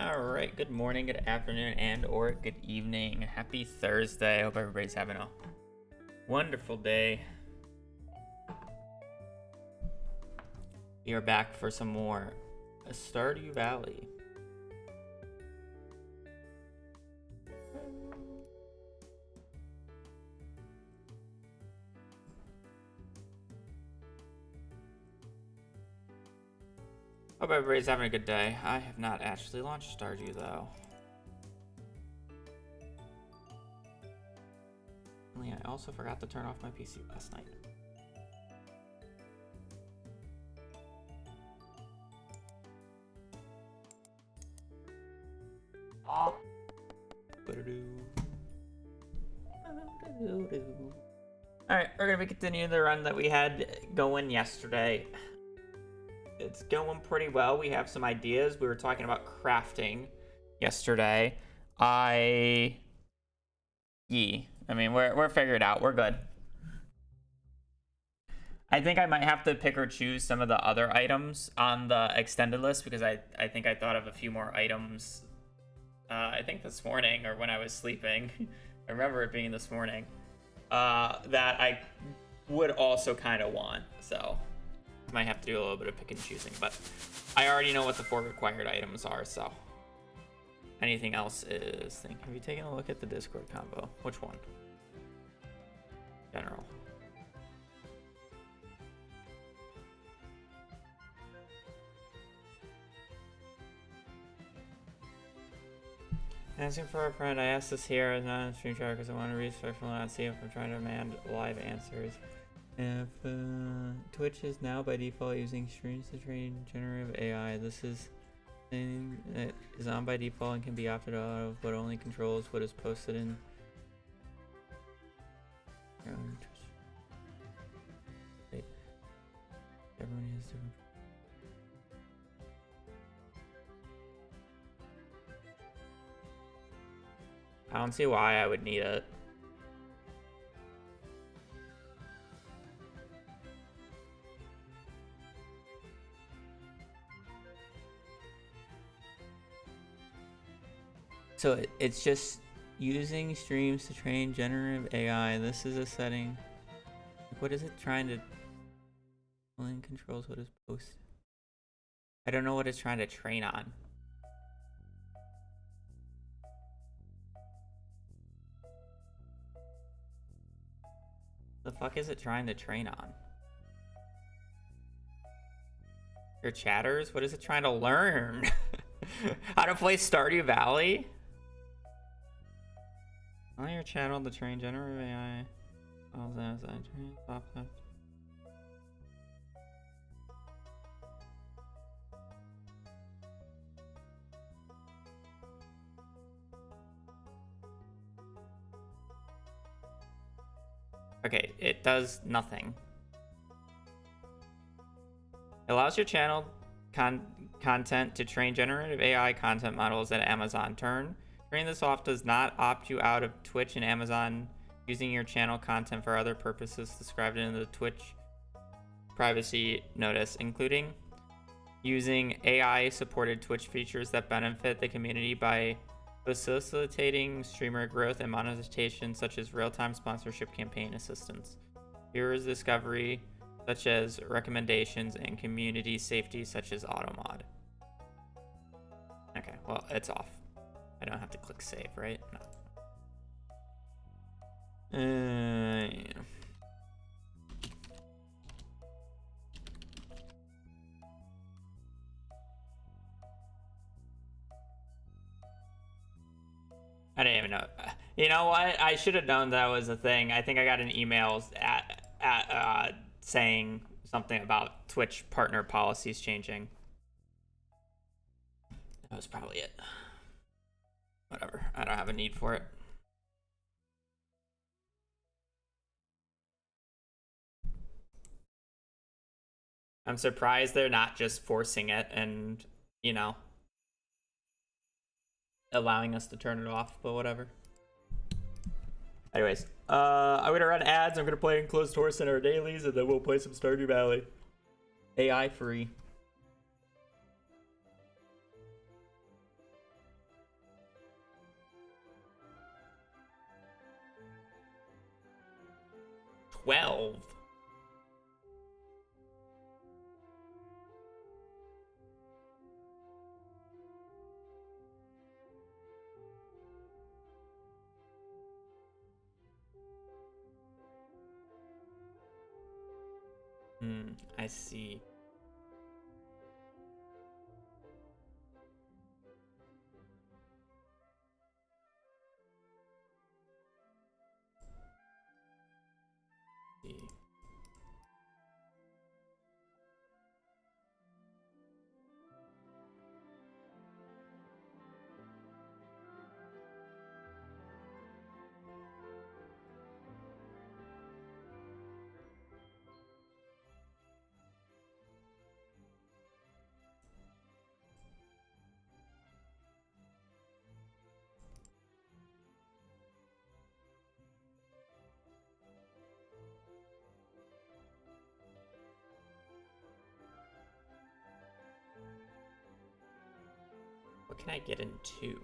All right, good morning, good afternoon, and or good evening. Happy Thursday. I hope everybody's having a wonderful day. We are back for some more Stardew Valley. Hope everybody's having a good day. I have not actually launched Stardew though. I also forgot to turn off my PC last night. Alright, we're gonna be continuing the run that we had going yesterday. It's going pretty well. We have some ideas. We were talking about crafting yesterday. I mean, we're figured out. We're good. I think I might have to pick or choose some of the other items on the extended list because I think I thought of a few more items. I think this morning or when I was sleeping. I remember it being this morning. That I would also kind of want. So might have to do a little bit of pick and choosing, but I already know what the 4 required items are, so anything else is have you taken a look at the Discord combo? Which one? General. Asking for a friend. I asked this here as not a stream chat because I want to be respectful and not see if I'm trying to demand live answers. If Twitch is now by default using streams to train generative AI, this is on by default and can be opted out of, but only controls what is posted in. Wait. Everyone has different. I don't see why I would need it. So it's just using streams to train generative AI. This is a setting. What is it trying to? Only controls what is posted. I don't know what it's trying to train on. The fuck is it trying to train on? Your chatters? What is it trying to learn? How to play Stardew Valley? On your channel to train generative AI. All that I train popped up. Okay, it does nothing. It allows your channel content to train generative AI content models at Amazon. Turning this off does not opt you out of Twitch and Amazon using your channel content for other purposes described in the Twitch privacy notice, including using AI-supported Twitch features that benefit the community by facilitating streamer growth and monetization, such as real-time sponsorship campaign assistance, viewers discovery, such as recommendations, and community safety, such as automod. Okay, well, it's off. I don't have to click save, right? No. Yeah. I didn't even know. You know what? I should have known that was a thing. I think I got an email saying something about Twitch partner policies changing. That was probably it. Whatever. I don't have a need for it. I'm surprised they're not just forcing it and, you know, allowing us to turn it off, but whatever. Anyways, I'm gonna run ads. I'm gonna play Enclosed Horse in our dailies, and then we'll play some Stardew Valley. AI free. 12. I see. What can I get into?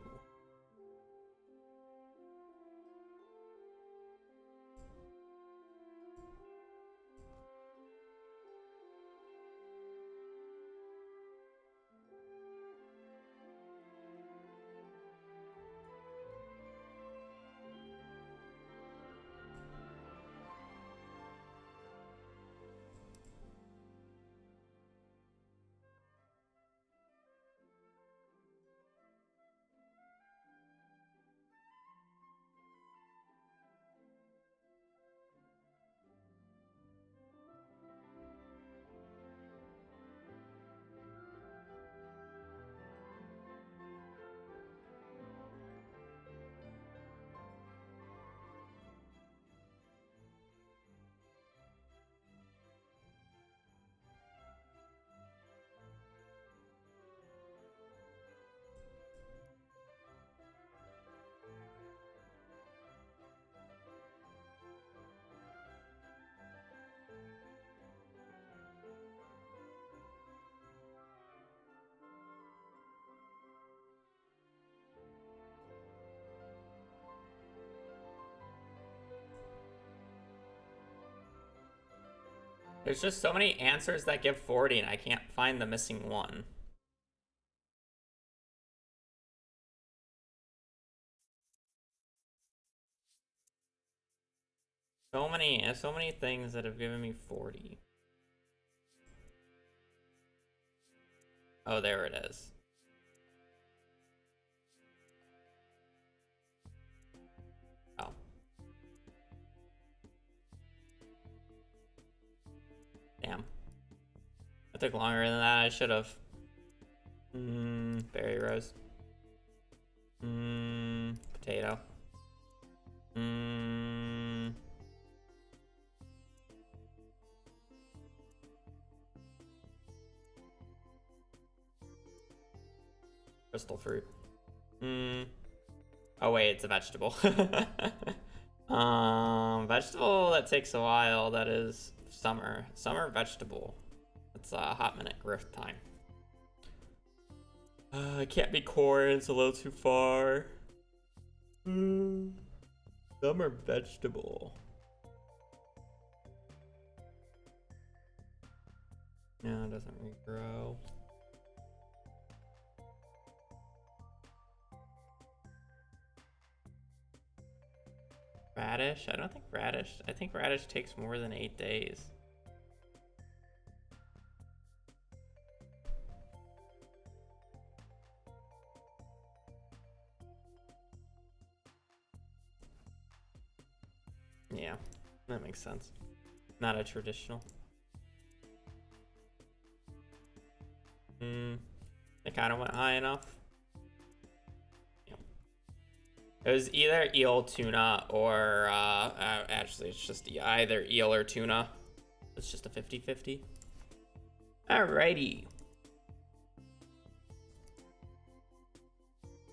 There's just so many answers that give 40 and I can't find the missing one. So many things that have given me 40. Oh, there it is. Oh. Damn. That took longer than that. I should have. Berry rose. Potato. Crystal fruit. Oh wait, it's a vegetable. Vegetable that takes a while. That is summer. Summer vegetable. It's a hot minute growth time. It can't be corn. It's a little too far. Summer vegetable. No, it doesn't regrow. Radish? I don't think radish. I think radish takes more than 8 days. Yeah, that makes sense. Not a traditional. It kind of went high enough. It was either eel, tuna, or actually it's just either eel or tuna. It's just a 50-50. Alrighty.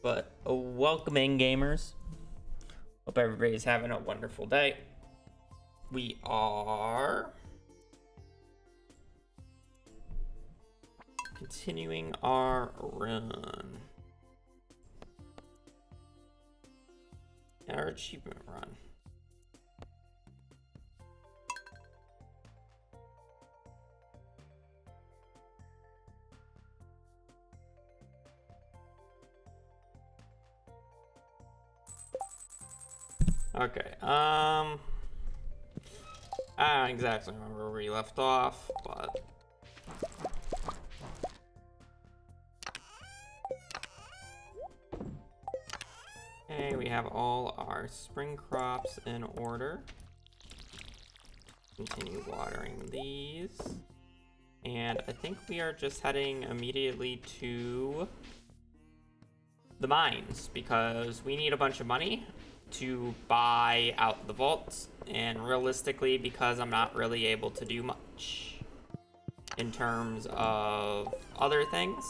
But welcome in, gamers. Hope everybody's having a wonderful day. We are continuing our run. Our achievement run. Okay, I don't exactly remember where we left off, but... Okay, we have all our spring crops in order. Continue watering these. And I think we are just heading immediately to the mines, because we need a bunch of money to buy out the vaults, and realistically, because I'm not really able to do much in terms of other things,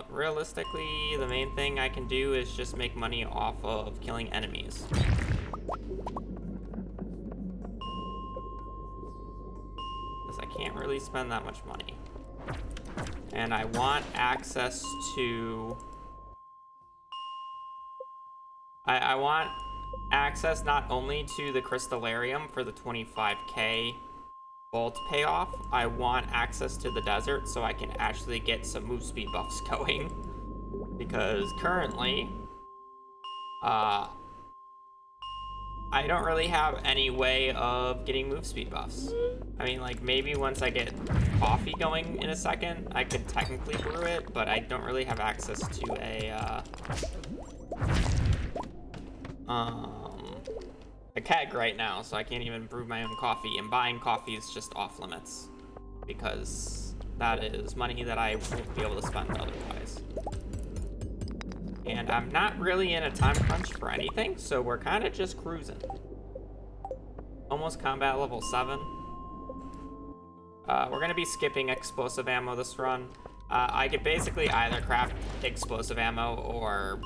realistically, the main thing I can do is just make money off of killing enemies. Because I can't really spend that much money. And I want access to... I want access not only to the Crystallarium for the 25k vault payoff, I want access to the desert so I can actually get some move speed buffs going. Because currently, I don't really have any way of getting move speed buffs. I mean, like, maybe once I get coffee going in a second, I could technically brew it, but I don't really have access to a keg right now, so I can't even brew my own coffee, and buying coffee is just off limits because that is money that I won't be able to spend otherwise. And I'm not really in a time crunch for anything, so we're kind of just cruising. Almost combat level 7. We're gonna be skipping explosive ammo this run. I could basically either craft explosive ammo or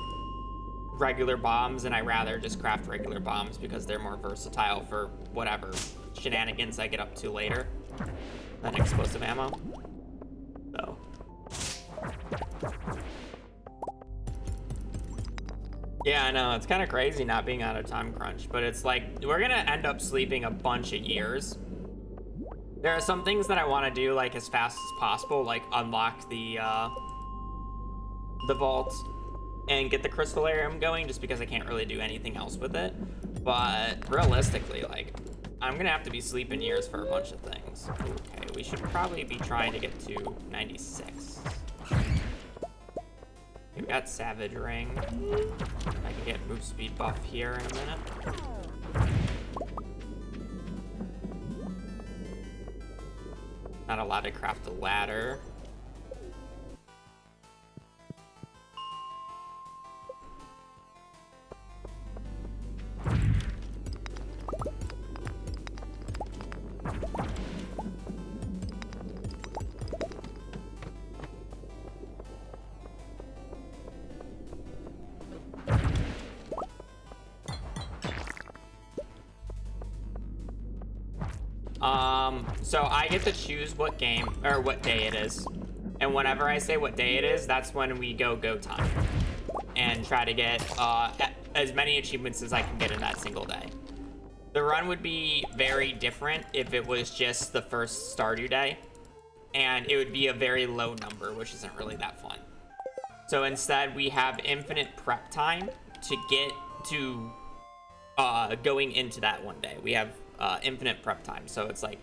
regular bombs, and I rather just craft regular bombs because they're more versatile for whatever shenanigans I get up to later than explosive ammo. So yeah, I know, it's kind of crazy not being on a time crunch, but it's like we're gonna end up sleeping a bunch of years. There are some things that I want to do like as fast as possible, like unlock the vault and get the Crystallarium going, just because I can't really do anything else with it. But realistically, like, I'm gonna have to be sleeping years for a bunch of things. Okay, we should probably be trying to get to 96. We've got Savage Ring. I can get move speed buff here in a minute. Not allowed to craft a ladder. So I get to choose what game or what day it is, and whenever I say what day it is, that's when we go time and try to get as many achievements as I can get in that single day. The run would be very different if it was just the first Stardew day, and it would be a very low number, which isn't really that fun. So instead, we have infinite prep time to get to going into that one day. We have infinite prep time, so it's like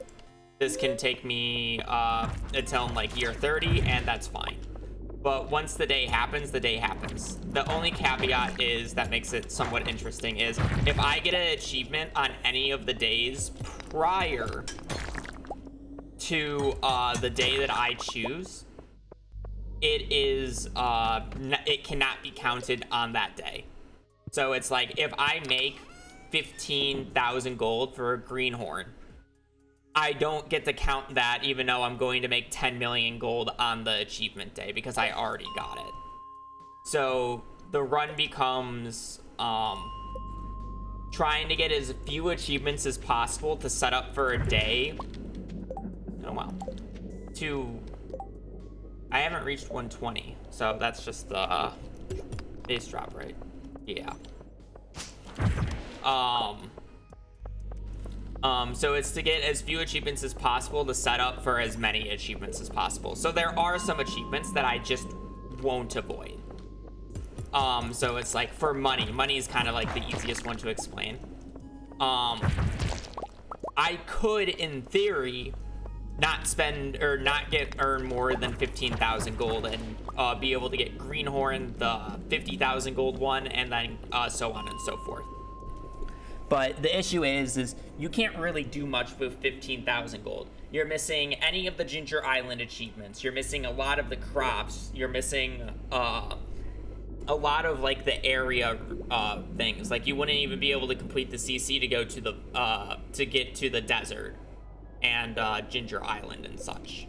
this can take me until like year 30, and that's fine. But once the day happens, the day happens. The only caveat is that makes it somewhat interesting is if I get an achievement on any of the days prior to the day that I choose, it is it cannot be counted on that day. So it's like if I make 15,000 gold for a greenhorn, I don't get to count that even though I'm going to make 10 million gold on the achievement day because I already got it. So the run becomes trying to get as few achievements as possible to set up for a day. Oh wow. I haven't reached 120, so that's just the base drop, right? Yeah. So it's to get as few achievements as possible to set up for as many achievements as possible. So there are some achievements that I just won't avoid. So it's like for money is kind of like the easiest one to explain. I could, in theory, not spend or not earn more than 15,000 gold and be able to get Greenhorn, the 50,000 gold one, and then so on and so forth. But the issue is you can't really do much with 15,000 gold. You're missing any of the Ginger Island achievements. You're missing a lot of the crops. You're missing a lot of like the area things. Like you wouldn't even be able to complete the CC to go to the to get to the desert and Ginger Island and such.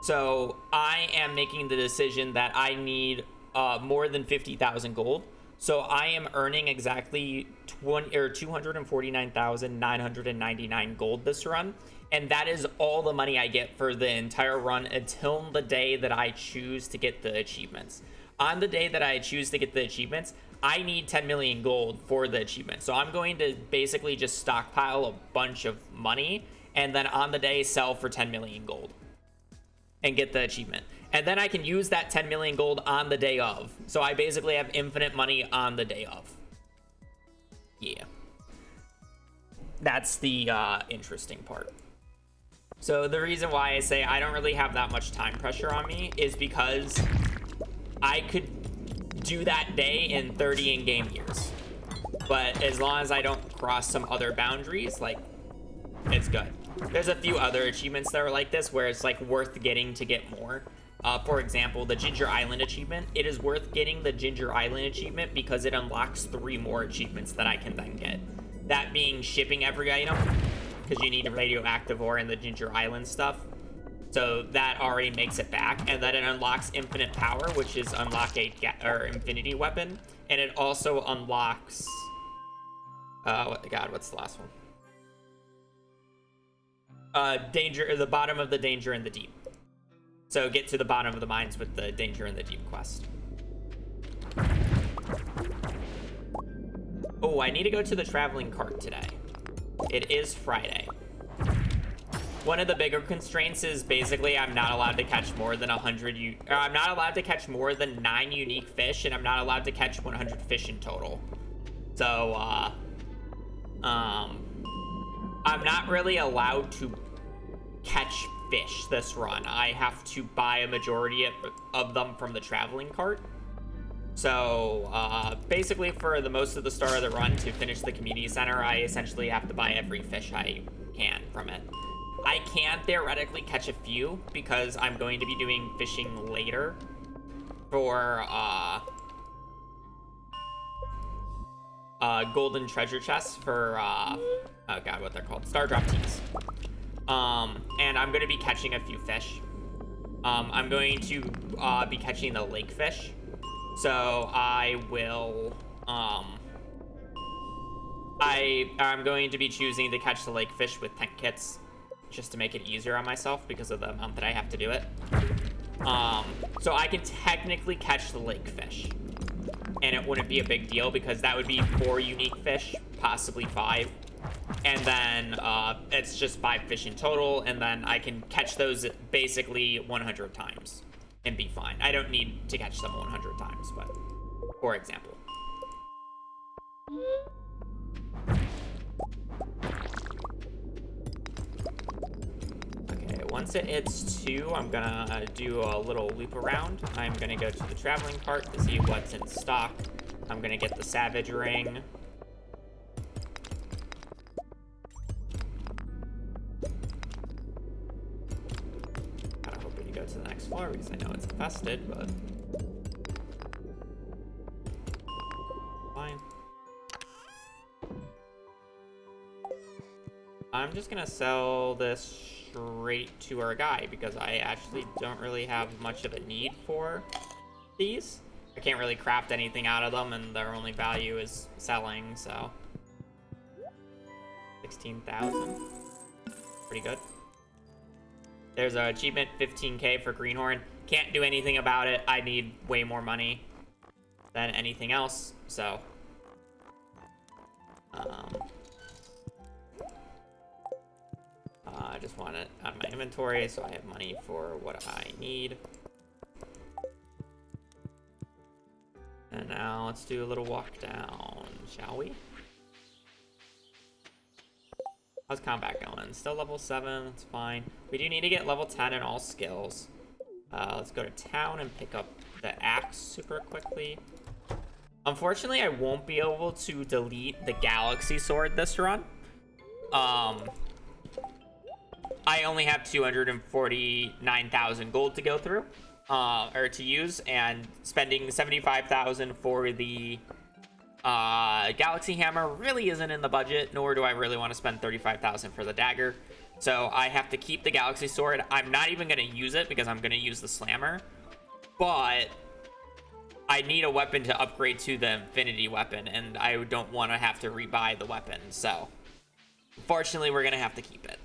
So I am making the decision that I need more than 50,000 gold. So I am earning exactly 249,999 gold this run, and that is all the money I get for the entire run until the day that I choose to get the achievements. On the day that I choose to get the achievements, I need 10 million gold for the achievement. So I'm going to basically just stockpile a bunch of money and then on the day sell for 10 million gold and get the achievement. And then I can use that 10 million gold on the day of. So I basically have infinite money on the day of. Yeah. That's the interesting part. So the reason why I say I don't really have that much time pressure on me is because I could do that day in 30 in-game years. But as long as I don't cross some other boundaries, like, it's good. There's a few other achievements that are like this where it's like worth getting to get more. For example, the Ginger Island achievement. It is worth getting the Ginger Island achievement because it unlocks 3 more achievements that I can then get. That being shipping every item, because you need radioactive ore in the Ginger Island stuff. So that already makes it back, and then it unlocks infinite power, which is unlock a infinity weapon, and it also unlocks. What's the last one? Danger, the bottom of the Danger in the Deep. So get to the bottom of the mines with the Danger in the Deep quest. Oh, I need to go to the traveling cart today. It is Friday. One of the bigger constraints is basically I'm not allowed to catch more than 100 I'm not allowed to catch more than 9 unique fish, and I'm not allowed to catch 100 fish in total. So I'm not really allowed to catch fish this run. I have to buy a majority of them from the traveling cart. So basically for the most of the start of the run to finish the community center, I essentially have to buy every fish I can from it. I can theoretically catch a few because I'm going to be doing fishing later for golden treasure chests for oh god, what they're called, star drop teas. And I'm going to be catching a few fish. I'm going to be catching the lake fish. So I will I'm going to be choosing to catch the lake fish with tent kits, just to make it easier on myself because of the amount that I have to do it. So I can technically catch the lake fish, and it wouldn't be a big deal because that would be 4 unique fish, possibly 5. And then it's just 5 fish in total, and then I can catch those basically 100 times and be fine. I don't need to catch them 100 times, but for example. Okay, once it hits 2, I'm gonna do a little loop around. I'm gonna go to the traveling cart to see what's in stock. I'm gonna get the Savage Ring. Kinda hoping to go to the next floor because I know it's infested, but fine. I'm just gonna sell this straight to our guy because I actually don't really have much of a need for these. I can't really craft anything out of them, and their only value is selling, so 16,000. Pretty good. There's an achievement, 15k for Greenhorn. Can't do anything about it. I need way more money than anything else, so I just want it out of my inventory so I have money for what I need. now. Let's do a little walk down, shall we? How's combat going? Still level 7, that's fine. We do need to get level 10 in all skills. Let's go to town and pick up the axe super quickly. Unfortunately, I won't be able to delete the Galaxy Sword this run. I only have 249,000 gold to go through, or to use, and spending 75,000 for the Galaxy Hammer really isn't in the budget, nor do I really want to spend 35,000 for the dagger. So I have to keep the Galaxy Sword. I'm not even going to use it because I'm going to use the Slammer, but I need a weapon to upgrade to the Infinity Weapon, and I don't want to have to rebuy the weapon. So unfortunately, we're going to have to keep it.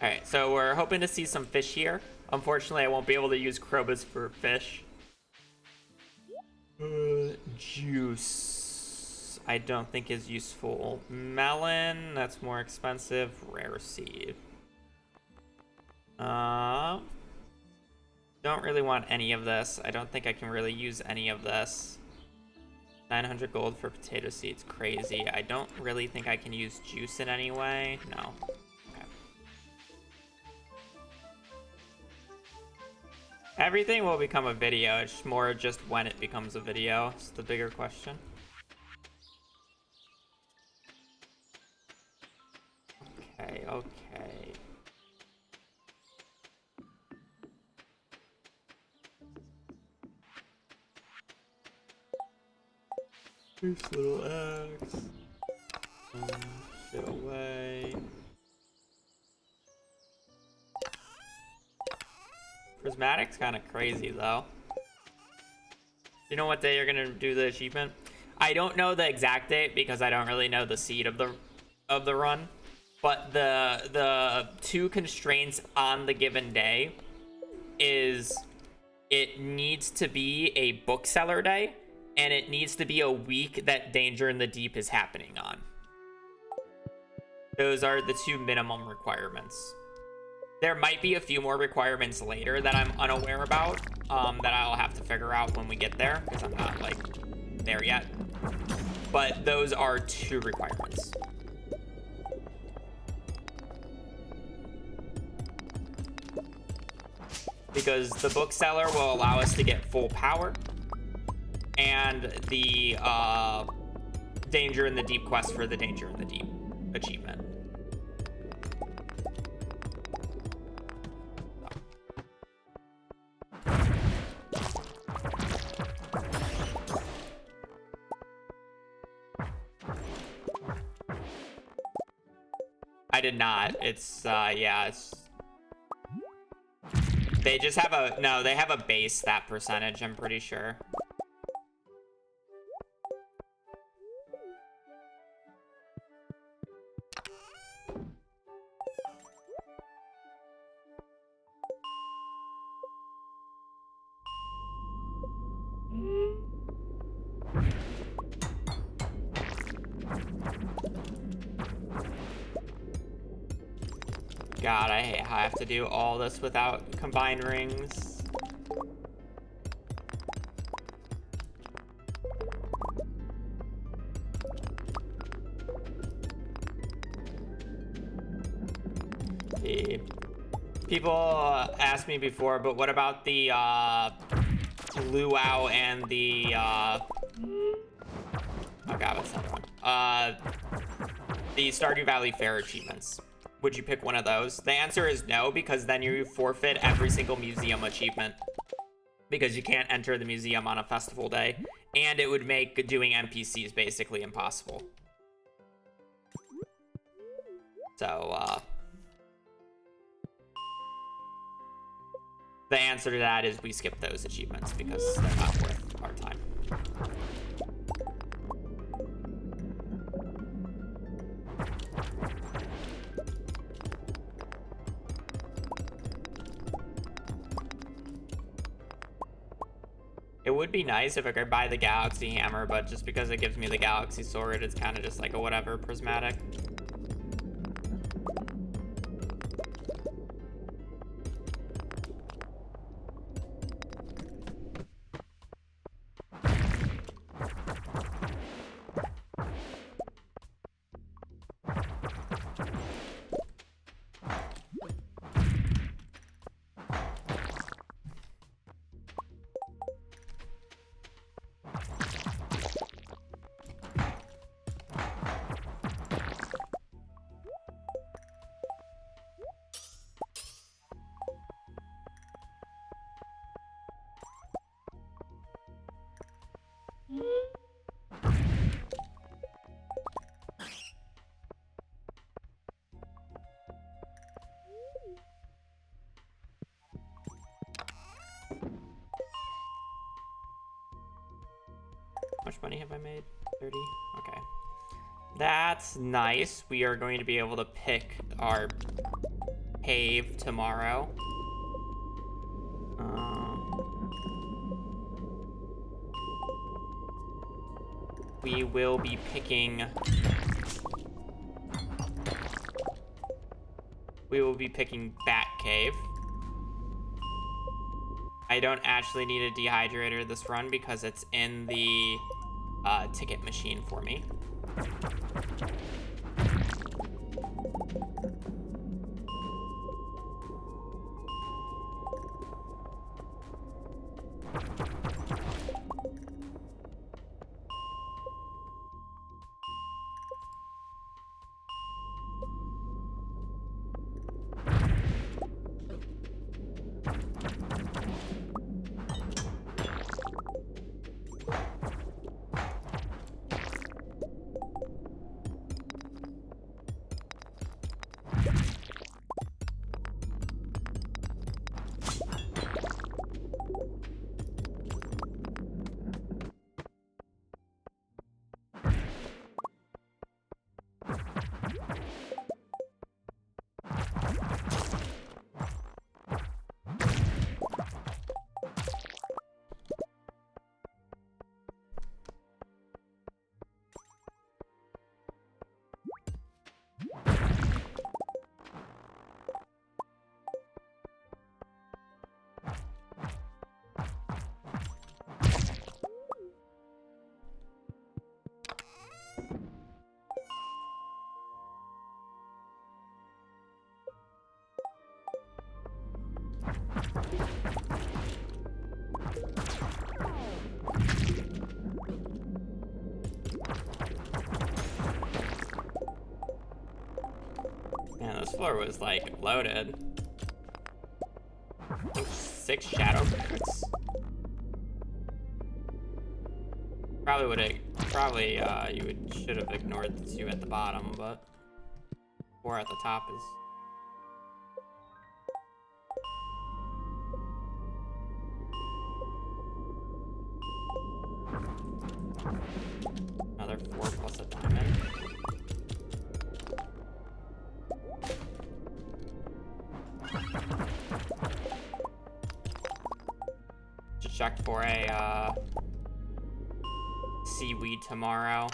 Alright, so we're hoping to see some fish here. Unfortunately, I won't be able to use Krobus for fish. Juice, I don't think is useful. Melon, that's more expensive. Rare seed. Don't really want any of this. I don't think I can really use any of this. 900 gold for potato seeds, crazy. I don't really think I can use juice in any way. No. Everything will become a video. It's more just when it becomes a video. It's the bigger question. Okay. This little axe. Shit away. Prismatic's kind of crazy though. You know what day you're gonna do the achievement? I don't know the exact date because I don't really know the seed of the run. But the two constraints on the given day is it needs to be a bookseller day and it needs to be a week that Danger in the Deep is happening on. Those are the two minimum requirements. There might be a few more requirements later that I'm unaware about, that I'll have to figure out when we get there, because I'm not, like, there yet. But those are two requirements. Because the bookseller will allow us to get full power, and the Danger in the Deep quest for the Danger in the Deep achievement. I did not. It's, yeah, it's... They just have a... No, they have a base that percentage, I'm pretty sure. God, I hate how I have to do all this without combined rings. People asked me before, but what about the luau and the oh god, what's that one? The Stardew Valley Fair achievements. Would you pick one of those? The answer is no, because then you forfeit every single museum achievement. Because you can't enter the museum on a festival day. And it would make doing NPCs basically impossible. So, the answer to that is we skip those achievements because they're not worth our time. It would be nice if I could buy the Galaxy Hammer, but just because it gives me the Galaxy Sword, it's kind of just like a whatever prismatic. 20 have I made? 30? Okay. That's nice. We are going to be able to pick our cave tomorrow. We will be picking... We will be picking Bat Cave. I don't actually need a dehydrator this run because it's in the ticket machine for me. Man, this floor was like loaded. I think 6 shadow bricks. Probably should have ignored the 2 at the bottom, but 4 at the top is. Another 4 plus a diamond. Should check for a seaweed tomorrow.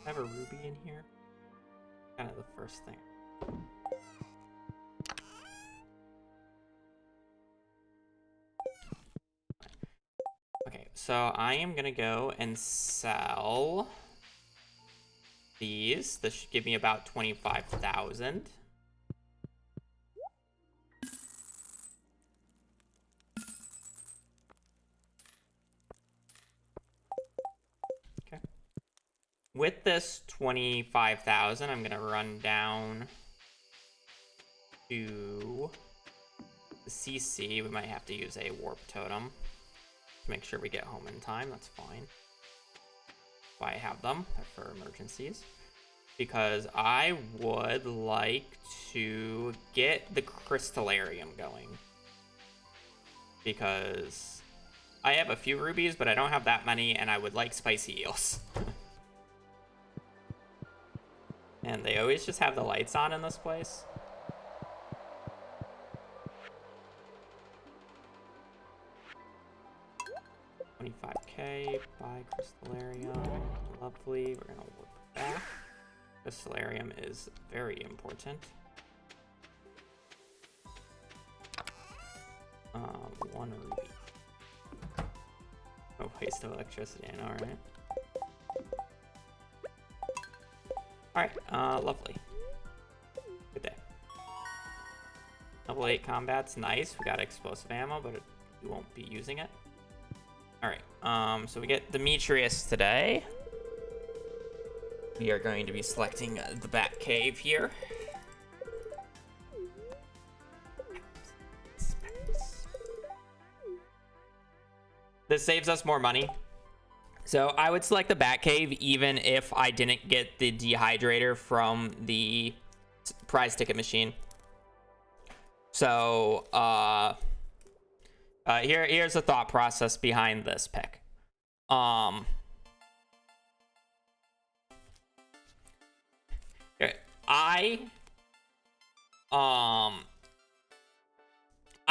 I have a ruby in here. Kind of the first thing. Okay, so I am gonna go and sell these. This should give me about 25,000. With this 25,000, I'm gonna run down to the CC. We might have to use a warp totem to make sure we get home in time. That's fine. why I have them. They're for emergencies. Because I would like to get the Crystallarium going. Because I have a few rubies, but I don't have that many, and I would like spicy eels. And they always just have the lights on in this place. $25K, buy Crystallarium. Lovely. We're gonna work back. Crystallarium is very important. One ruby. No waste of electricity, I know, right? Alright, lovely. Good day. Level 8 combat's nice. We got explosive ammo, but we won't be using it. Alright, so we get Demetrius today. We are going to be selecting the Bat Cave here. This saves us more money. So I would select the Bat Cave even if I didn't get the dehydrator from the prize ticket machine. So here's the thought process behind this pick.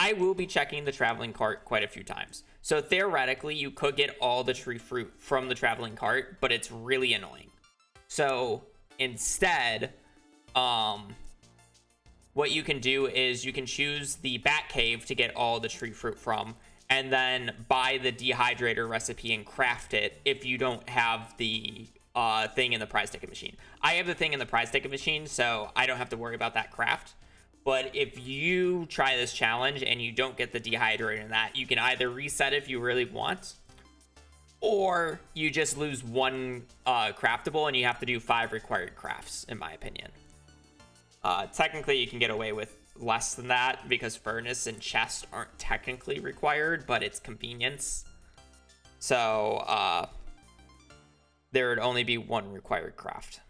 I will be checking the traveling cart quite a few times. So theoretically, you could get all the tree fruit from the traveling cart, but it's really annoying. So instead, what you can do is you can choose the Bat Cave to get all the tree fruit from, and then buy the dehydrator recipe and craft it if you don't have the thing in the prize ticket machine. I have the thing in the prize ticket machine, so I don't have to worry about that craft. But if you try this challenge and you don't get the dehydrator in that, you can either reset if you really want, or you just lose one craftable and you have to do 5 required crafts, in my opinion. Technically, you can get away with less than that because furnace and chest aren't technically required, but it's convenience. So there would only be 1 required craft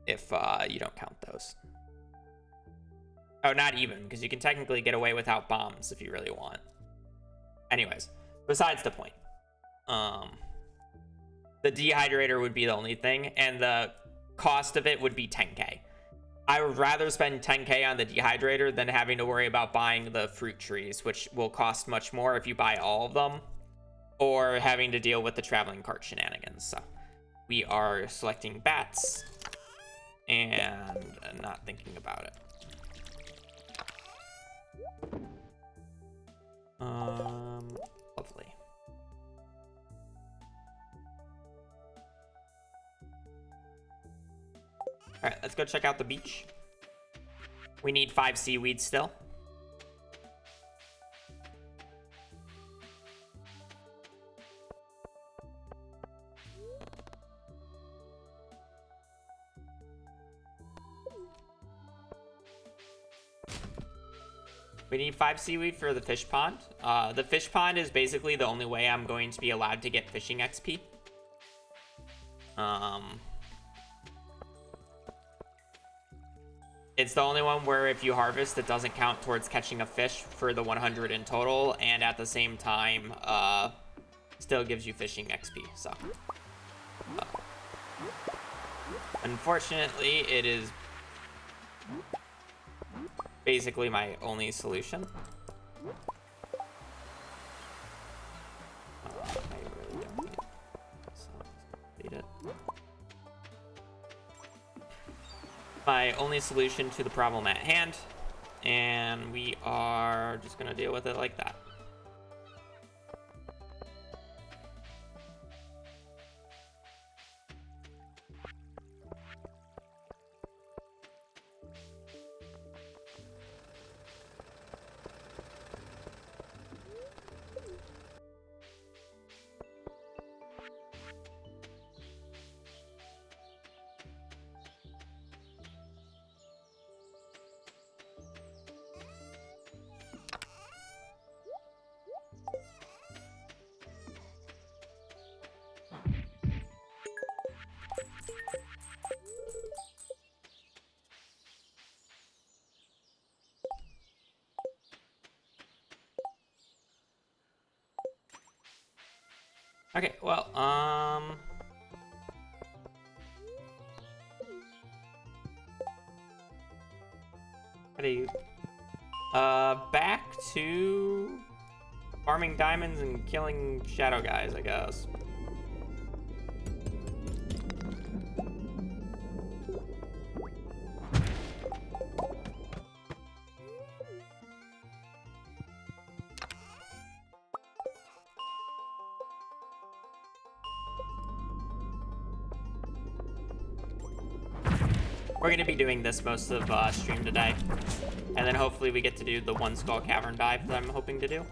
if you don't count those. Oh, not even, because you can technically get away without bombs if you really want. Anyways, besides the point. The dehydrator would be the only thing, and the cost of it would be 10K. I would rather spend 10K on the dehydrator than having to worry about buying the fruit trees, which will cost much more if you buy all of them, or having to deal with the traveling cart shenanigans. So we are selecting bats and not thinking about it. Lovely. All right, let's go check out the beach. We need 5 seaweeds still. We need 5 seaweed for the fish pond. The fish pond is basically the only way I'm going to be allowed to get fishing XP. It's the only one where if you harvest, it doesn't count towards catching a fish for the 100 in total, and at the same time, still gives you fishing XP. So, unfortunately, it is basically my only solution. I really don't need it. So let's delete it. My only solution to the problem at hand, and we are just gonna deal with it like that. Okay, well, how do you... back to farming diamonds and killing shadow guys, I guess. We're going to be doing this most of stream today. And then hopefully we get to do the one skull cavern dive that I'm hoping to do.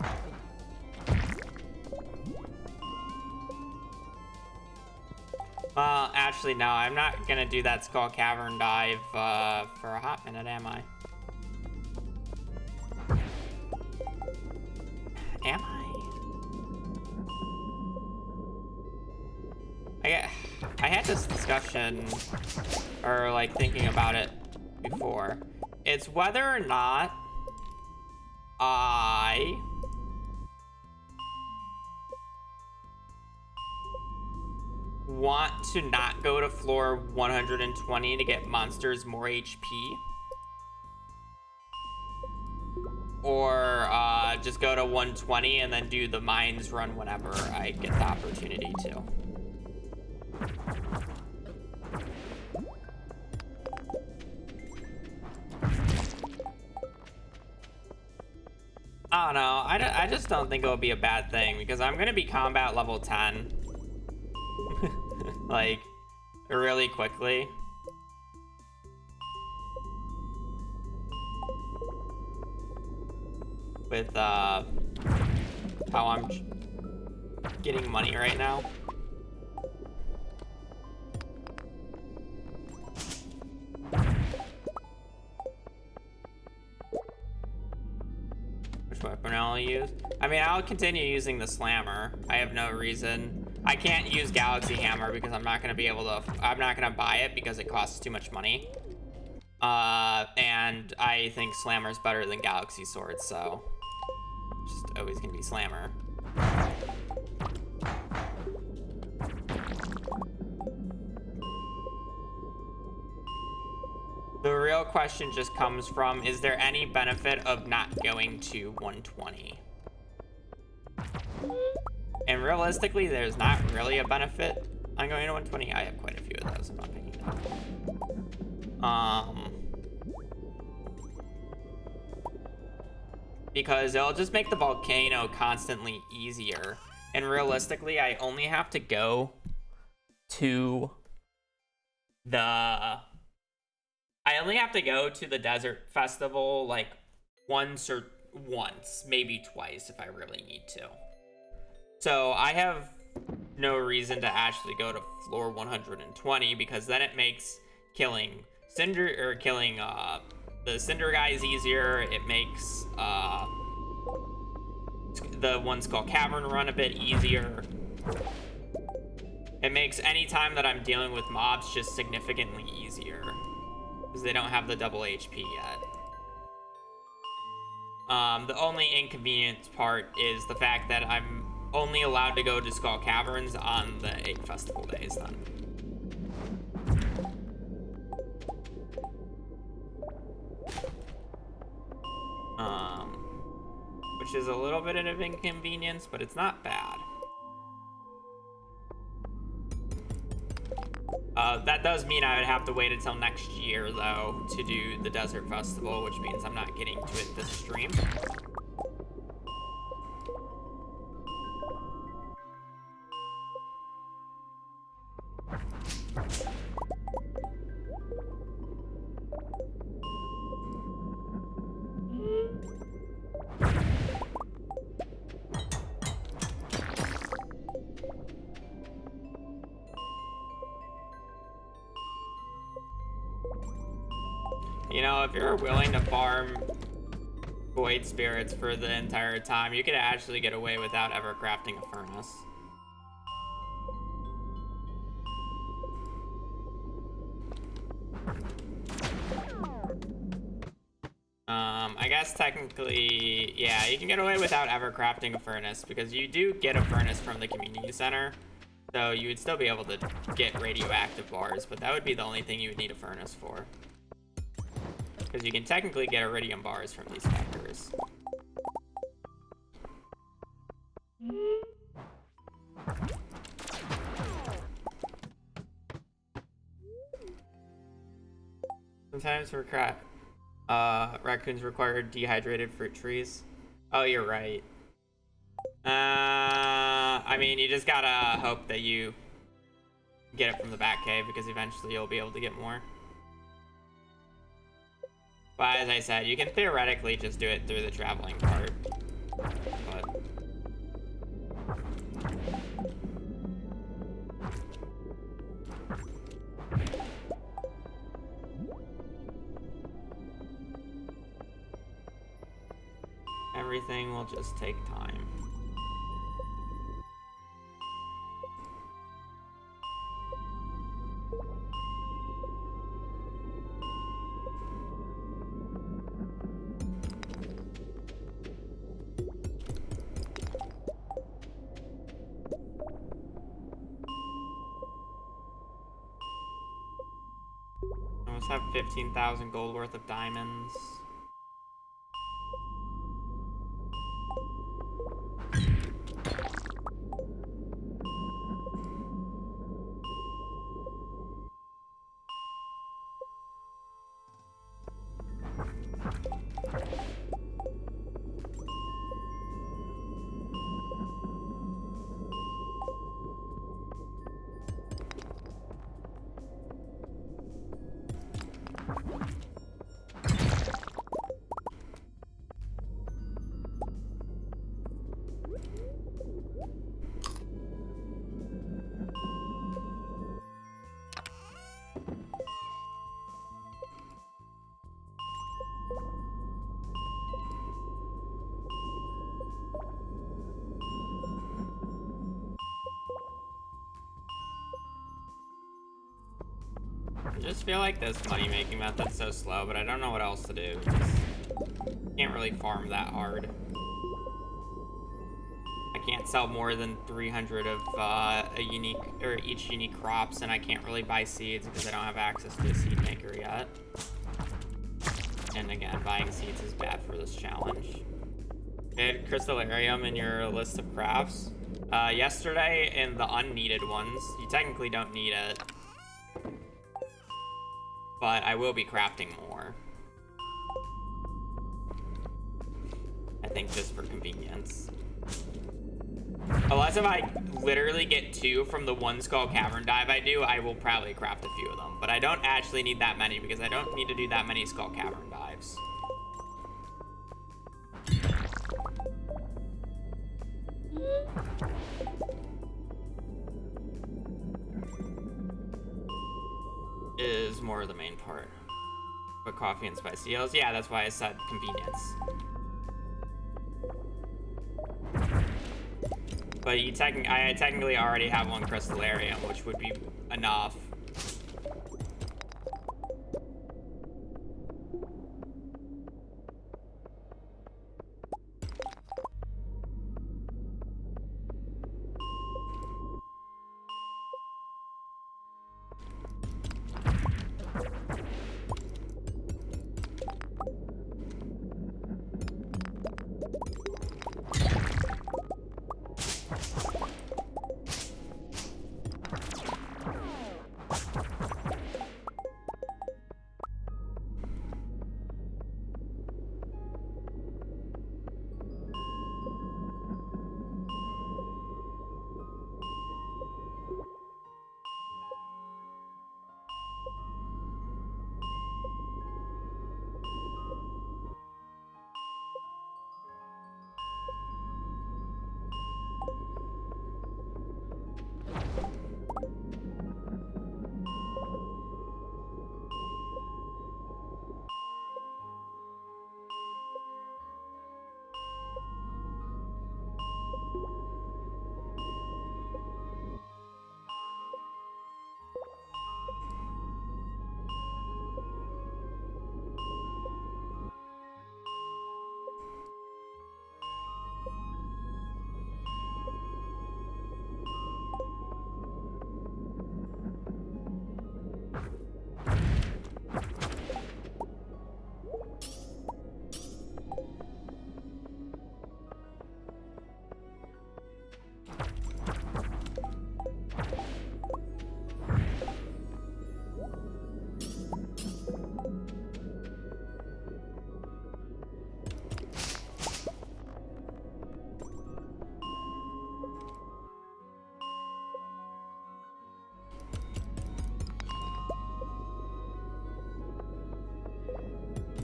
Well, actually, no. I'm not going to do that skull cavern dive for a hot minute, am I? Am I? I had this discussion, or like thinking about it before. It's whether or not I want to not go to floor 120 to get monsters more HP, or just go to 120 and then do the mines run whenever I get the opportunity to. I don't know. I just don't think it would be a bad thing because I'm gonna be combat level 10 like really quickly. With how I'm getting money right now. Which weapon I'll use? I mean, I'll continue using the slammer. I have no reason. I can't use Galaxy Hammer because I'm not gonna be able to. I'm not gonna buy it because it costs too much money. And I think Slammer's better than Galaxy Sword, so just always gonna be Slammer. The real question just comes from, is there any benefit of not going to 120? And realistically, there's not really a benefit on going to 120. I have quite a few of those. I'm not picking it up. Because it'll just make the volcano constantly easier. And realistically, I only have to go to the Desert Festival like once, maybe twice if I really need to. So I have no reason to actually go to floor 120 because then it makes killing the Cinder guys easier. It makes the one skull cavern run a bit easier. It makes any time that I'm dealing with mobs just significantly easier because they don't have the double HP yet. The only inconvenient part is the fact that I'm only allowed to go to Skull Caverns on the Egg Festival days then. Which is a little bit of an inconvenience, but it's not bad. That does mean I would have to wait until next year, though, to do the Desert Festival, which means I'm not getting to it this stream. You know, if you're willing to farm Void Spirits for the entire time, you could actually get away without ever crafting a furnace. I guess technically, yeah, you can get away without ever crafting a furnace because you do get a furnace from the community center. So you would still be able to get radioactive bars, but that would be the only thing you would need a furnace for. Because you can technically get iridium bars from these factors. Sometimes raccoons require dehydrated fruit trees. Oh, you're right. I mean, you just gotta hope that you get it from the back cave because eventually you'll be able to get more. But as I said, you can theoretically just do it through the traveling part. But everything will just take time. Almost have 15,000 gold worth of diamonds. I just feel like this money-making method's so slow, but I don't know what else to do. Can't really farm that hard. I can't sell more than 300 of each unique crops, and I can't really buy seeds because I don't have access to a seed maker yet. And again, buying seeds is bad for this challenge. Add crystallarium in your list of crafts. Yesterday in the unneeded ones, you technically don't need it. But I will be crafting more. I think just for convenience. Unless if I literally get 2 from the one skull cavern dive I do, I will probably craft a few of them. But I don't actually need that many because I don't need to do that many skull cavern dives. Is more of the main part. But coffee and spicy ales, yeah, that's why I said convenience. But I technically already have 1 crystallarium, which would be enough.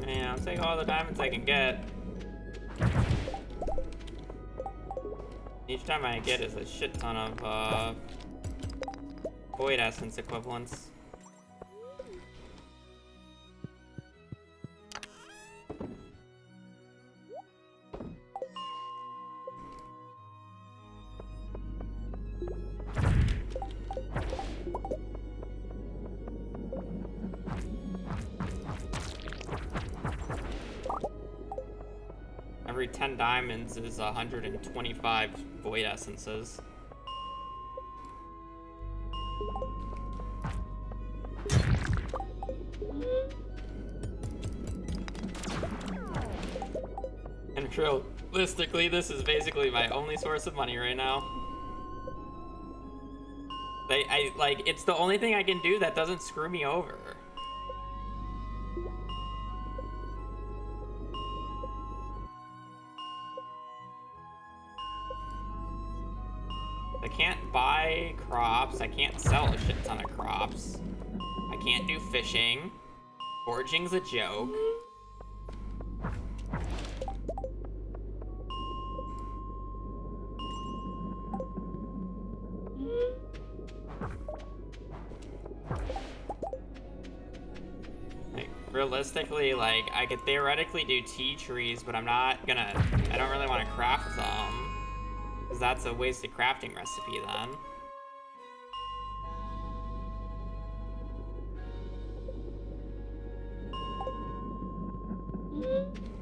Man, I'll take all the diamonds I can get. Each time I get is a shit ton of void essence equivalents. Every 10 diamonds is 125 void essences. And realistically, this is basically my only source of money right now. I like, it's the only thing I can do that doesn't screw me over. I can't buy crops, I can't sell a shit ton of crops. I can't do fishing. Forging's a joke. Like, realistically, like, I could theoretically do tea trees, but I don't really want to craft them. Because that's a wasted crafting recipe then.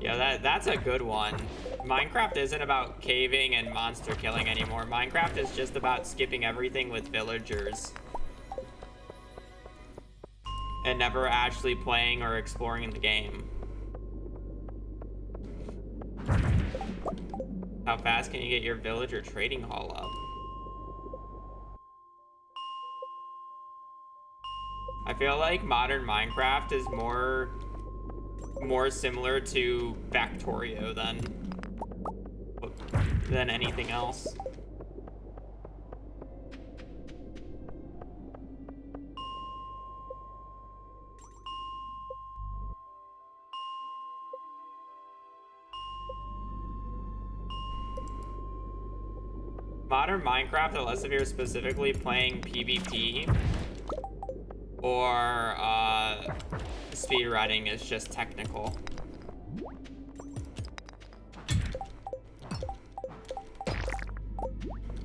Yeah, that's a good one. Minecraft isn't about caving and monster killing anymore. Minecraft is just about skipping everything with villagers. And never actually playing or exploring the game. How fast can you get your villager trading hall up? I feel like modern Minecraft is more similar to Factorio than anything else. Modern Minecraft, unless if you're specifically playing PvP or speedrunning, is just technical.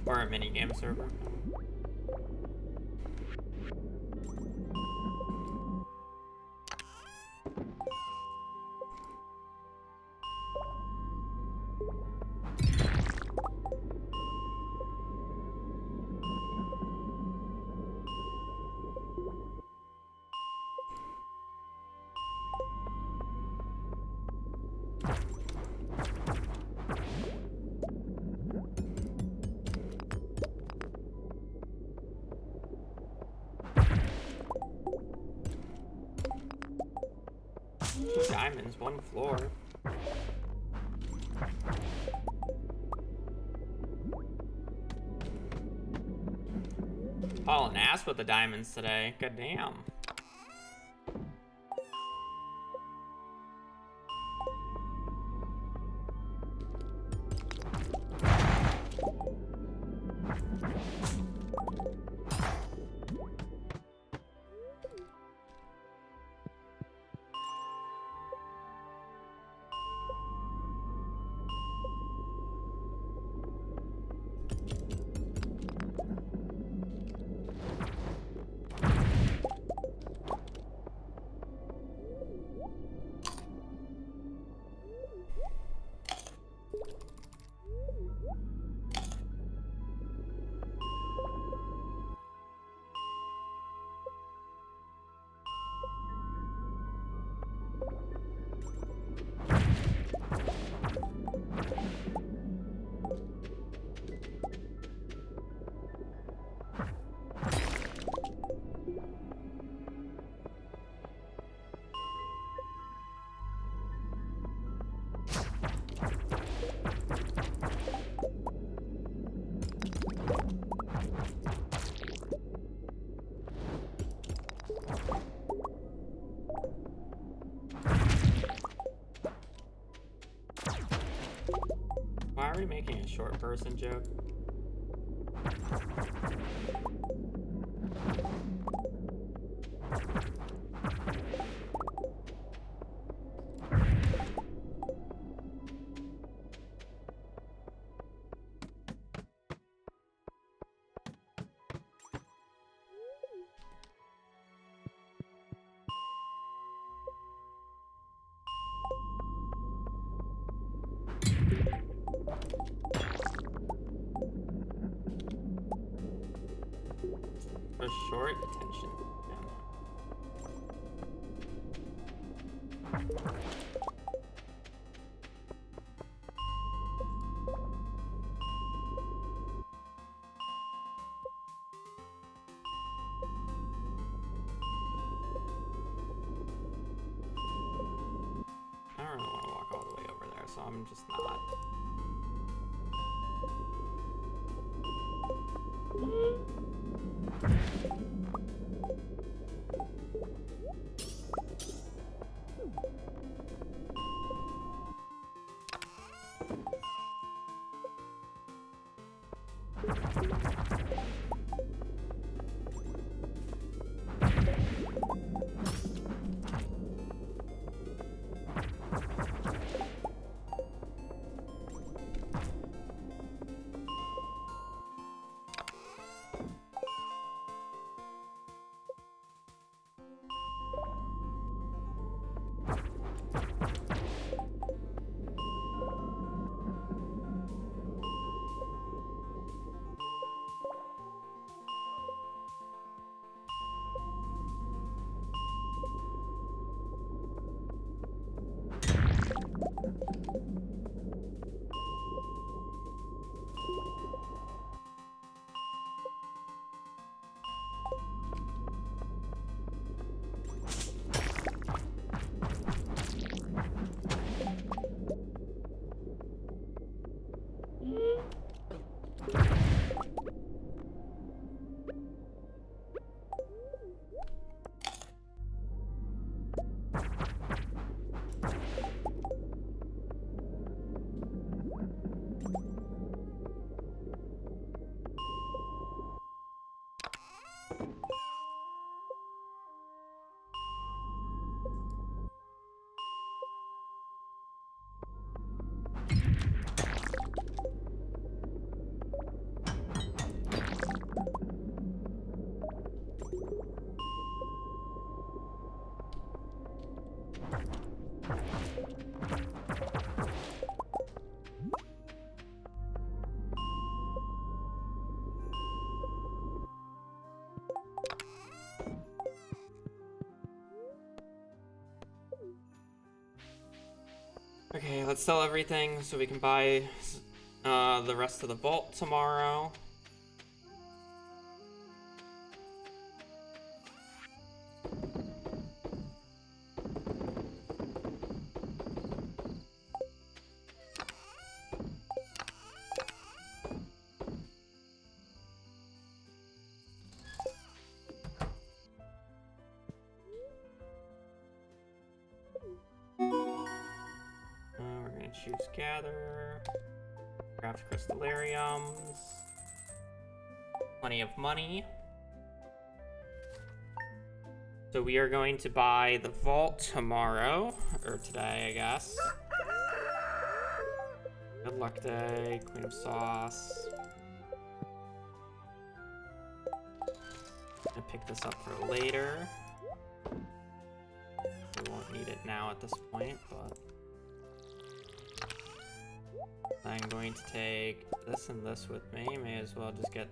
Or a minigame server. Diamonds, one floor. Hauling ass with the diamonds today. God damn. really making a short person joke? For short attention. I don't really want to walk all the way over there, so I'm just not. Okay, let's sell everything so we can buy the rest of the vault tomorrow. We're gonna choose gather, craft crystallariums, plenty of money. So we are going to buy the vault tomorrow, or today, I guess. Good luck day, Queen of Sauce. Gonna pick this up for later. We won't need it now at this point, but I'm going to take this and this with me. May as well just get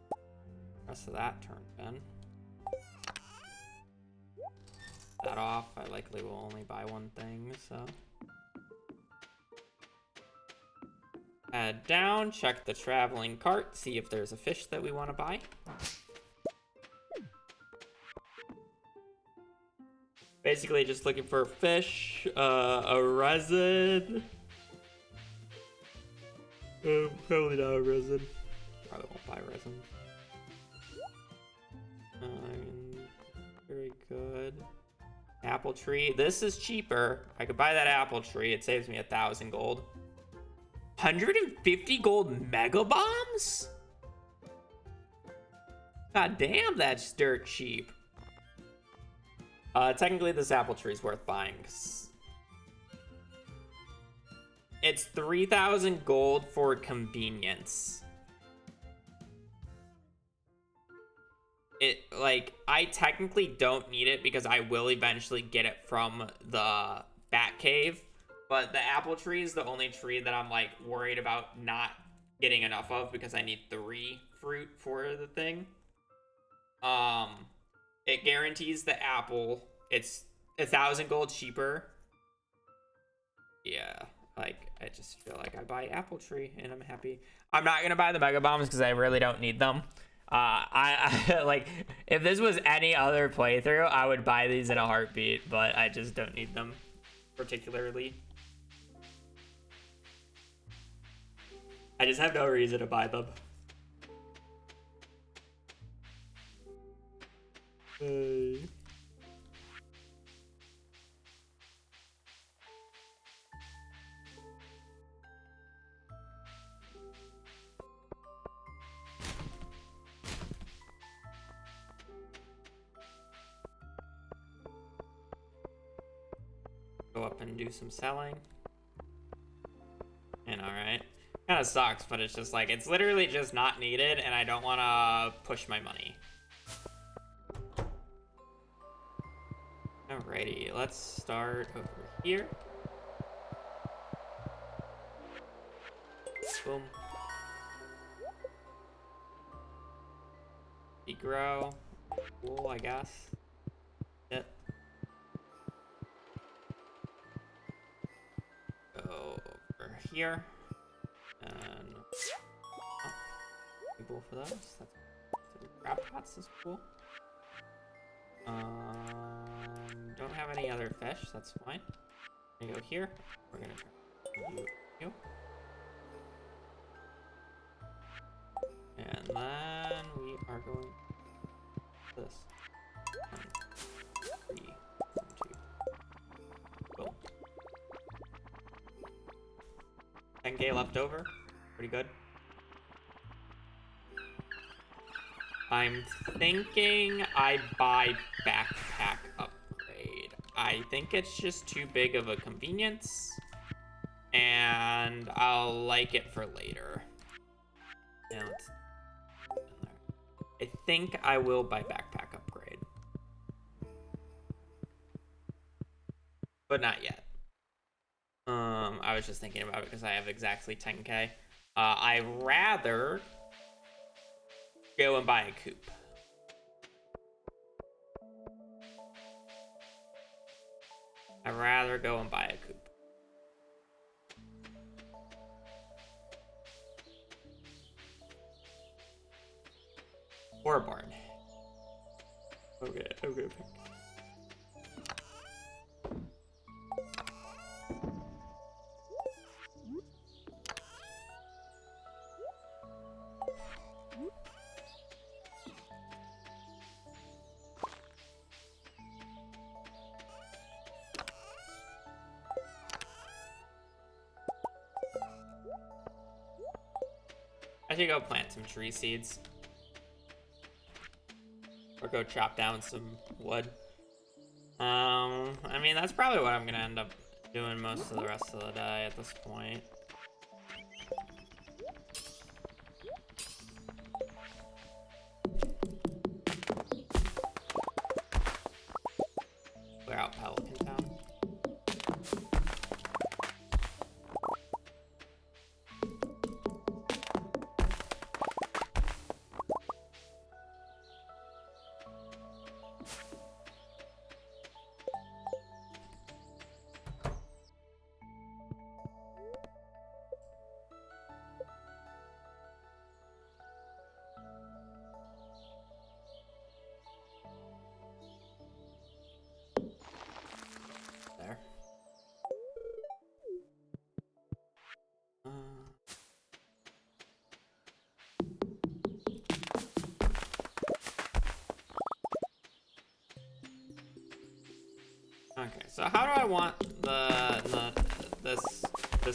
the rest of that turned in. That off. I likely will only buy one thing, so. Head down, check the traveling cart, see if there's a fish that we want to buy. Basically just looking for a fish, a resin. Probably not a resin. Probably won't buy resin. Very good. Apple tree. This is cheaper. I could buy that apple tree. It saves me 1,000 gold. 150 gold mega bombs? God damn, that's dirt cheap. Technically, this apple tree is worth buying. It's 3,000 gold for convenience. I technically don't need it because I will eventually get it from the Bat Cave. But the apple tree is the only tree that I'm, like, worried about not getting enough of because I need 3 fruit for the thing. It guarantees the apple. It's 1,000 gold cheaper. Yeah, like, I just feel like I buy apple tree and I'm happy. I'm not gonna buy the mega bombs because I really don't need them. I like, if this was any other playthrough, I would buy these in a heartbeat, but I just don't need them particularly. I just have no reason to buy them. Go up and do some selling. And alright. Kind of sucks, but it's just like, it's literally just not needed, and I don't want to push my money. Alrighty, let's start over here. Boom. Grow. Cool, I guess. Yep. Go over here. And oh, people for those. That's grab pots is cool. Don't have any other fish. That's fine. We go here. We're gonna try you. And then we are going this. 1, 3, 1, 2. Boom. 10k left over. Pretty good. I'm thinking I buy backpack upgrade. I think it's just too big of a convenience, and I'll like it for later. Now it's I think I will buy backpack upgrade. But not yet. I was just thinking about it because I have exactly 10k. I'd rather go and buy a coop. I'd rather go and buy a coop. Or a barn. Okay, okay. I should go plant some tree seeds. Or go chop down some wood. I mean, that's probably what I'm gonna end up doing most of the rest of the day at this point. Clear out Pelican Town. So how do I want this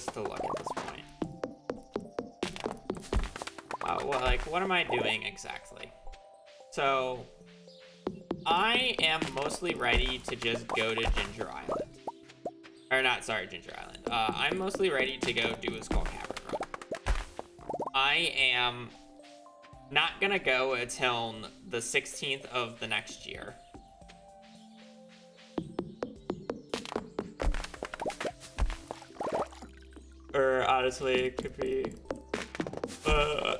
to look at this point? Well, like, what am I doing exactly? So I am mostly ready to just go to Ginger Island. Or not, sorry, Ginger Island. I'm mostly ready to go do a Skull Cavern run. I am not gonna go until the 16th of the next year. Or honestly, it could be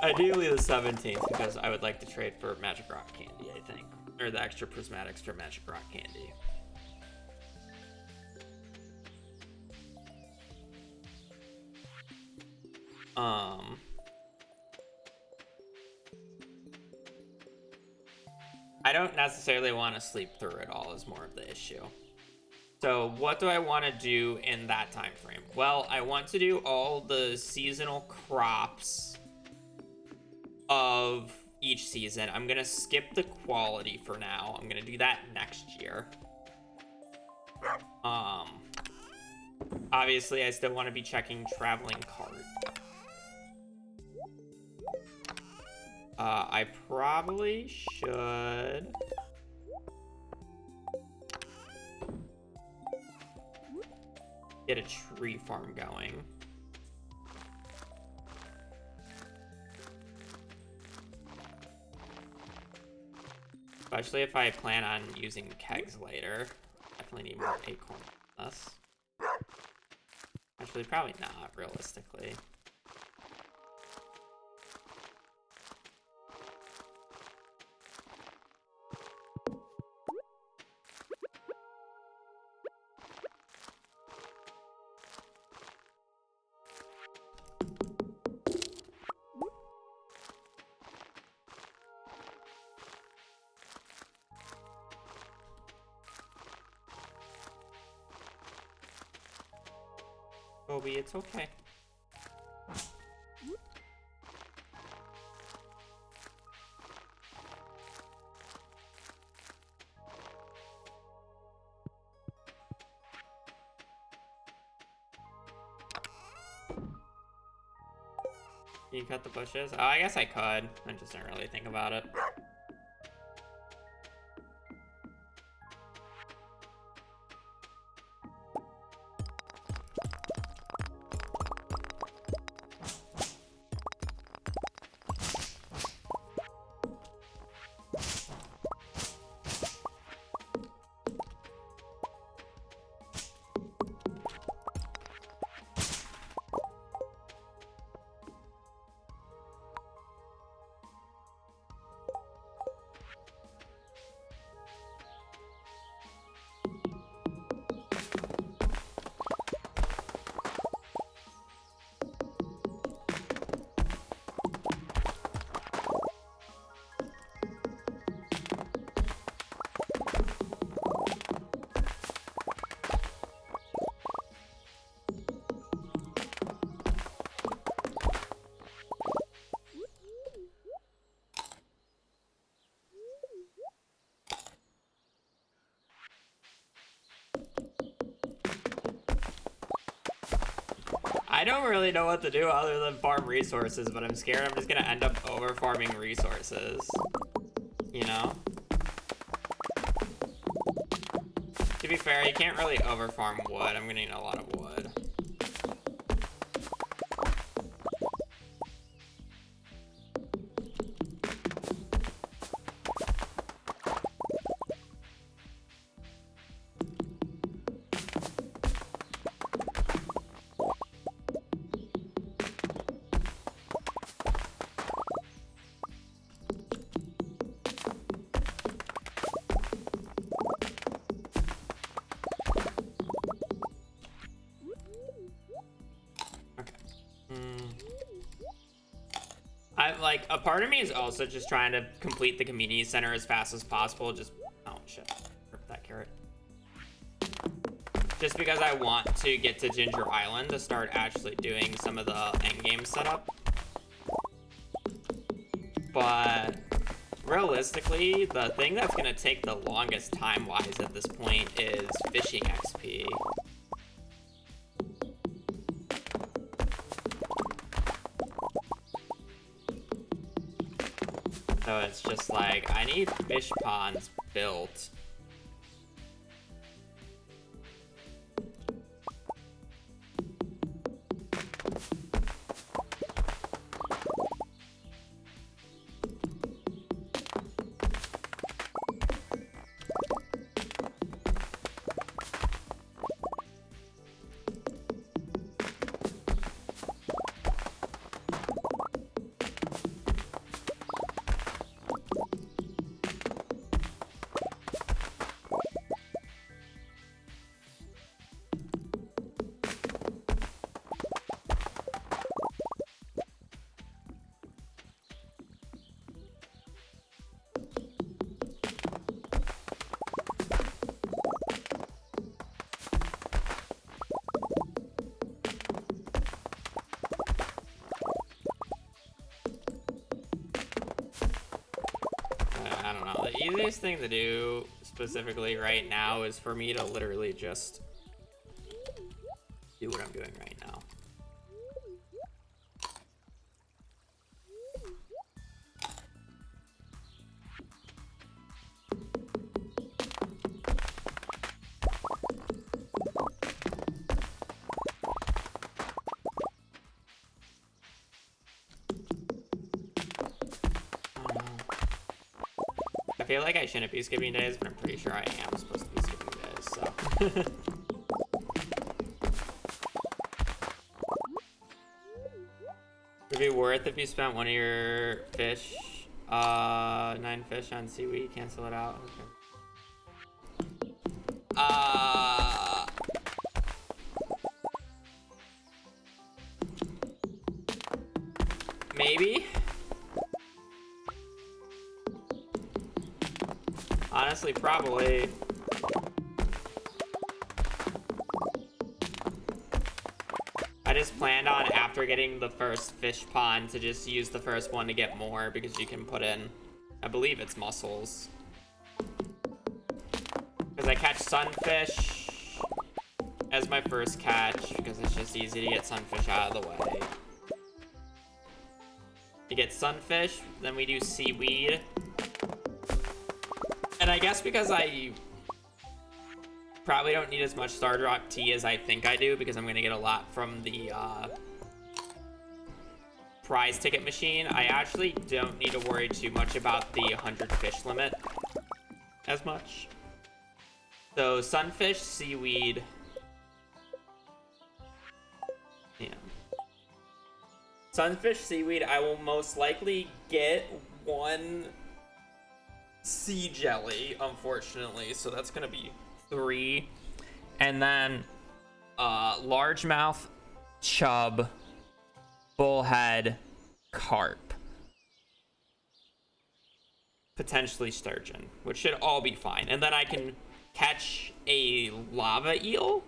ideally the 17th, because I would like to trade for Magic Rock Candy, I think. Or the extra prismatics for Magic Rock Candy. I don't necessarily want to sleep through it all is more of the issue. So what do I want to do in that time frame? Well, I want to do all the seasonal crops of each season. I'm going to skip the quality for now. I'm going to do that next year. Obviously, I still want to be checking Traveling Cart. I probably should get a tree farm going. Especially if I plan on using kegs later. Definitely need more acorn for this. Actually, probably not, realistically. Kobe, it's okay. Can you cut the bushes? Oh, I guess I could. I just didn't really think about it. I don't really know what to do other than farm resources, but I'm scared I'm just gonna end up over farming resources. You know? To be fair, you can't really over farm wood. I'm gonna need a lot of wood. Like, a part of me is also just trying to complete the community center as fast as possible. Just, oh shit, rip that carrot. Just because I want to get to Ginger Island to start actually doing some of the endgame setup. But realistically, the thing that's gonna take the longest time-wise at this point is fishing XP. So it's just like, I need fish ponds built. I don't know. The easiest thing to do specifically right now is for me to literally just do what I'm doing right now. I feel like I shouldn't be skipping days, but I'm pretty sure I am supposed to be skipping days, so. Would it be worth if you spent one of your fish, 9 fish on seaweed, cancel it out? Okay. Maybe? Honestly, probably. I just planned on, after getting the first fish pond, to just use the first one to get more, because you can put in, I believe it's mussels. Because I catch sunfish as my first catch, because it's just easy to get sunfish out of the way. You get sunfish, then we do seaweed. And I guess because I probably don't need as much Starter Rock tea as I think I do, because I'm going to get a lot from the prize ticket machine, I actually don't need to worry too much about the 100 fish limit as much. So sunfish, seaweed. Yeah. Sunfish, seaweed, I will most likely get 1 sea jelly, unfortunately, so that's gonna be 3, and then largemouth, chub, bullhead, carp, potentially sturgeon, which should all be fine, and then I can catch a lava eel.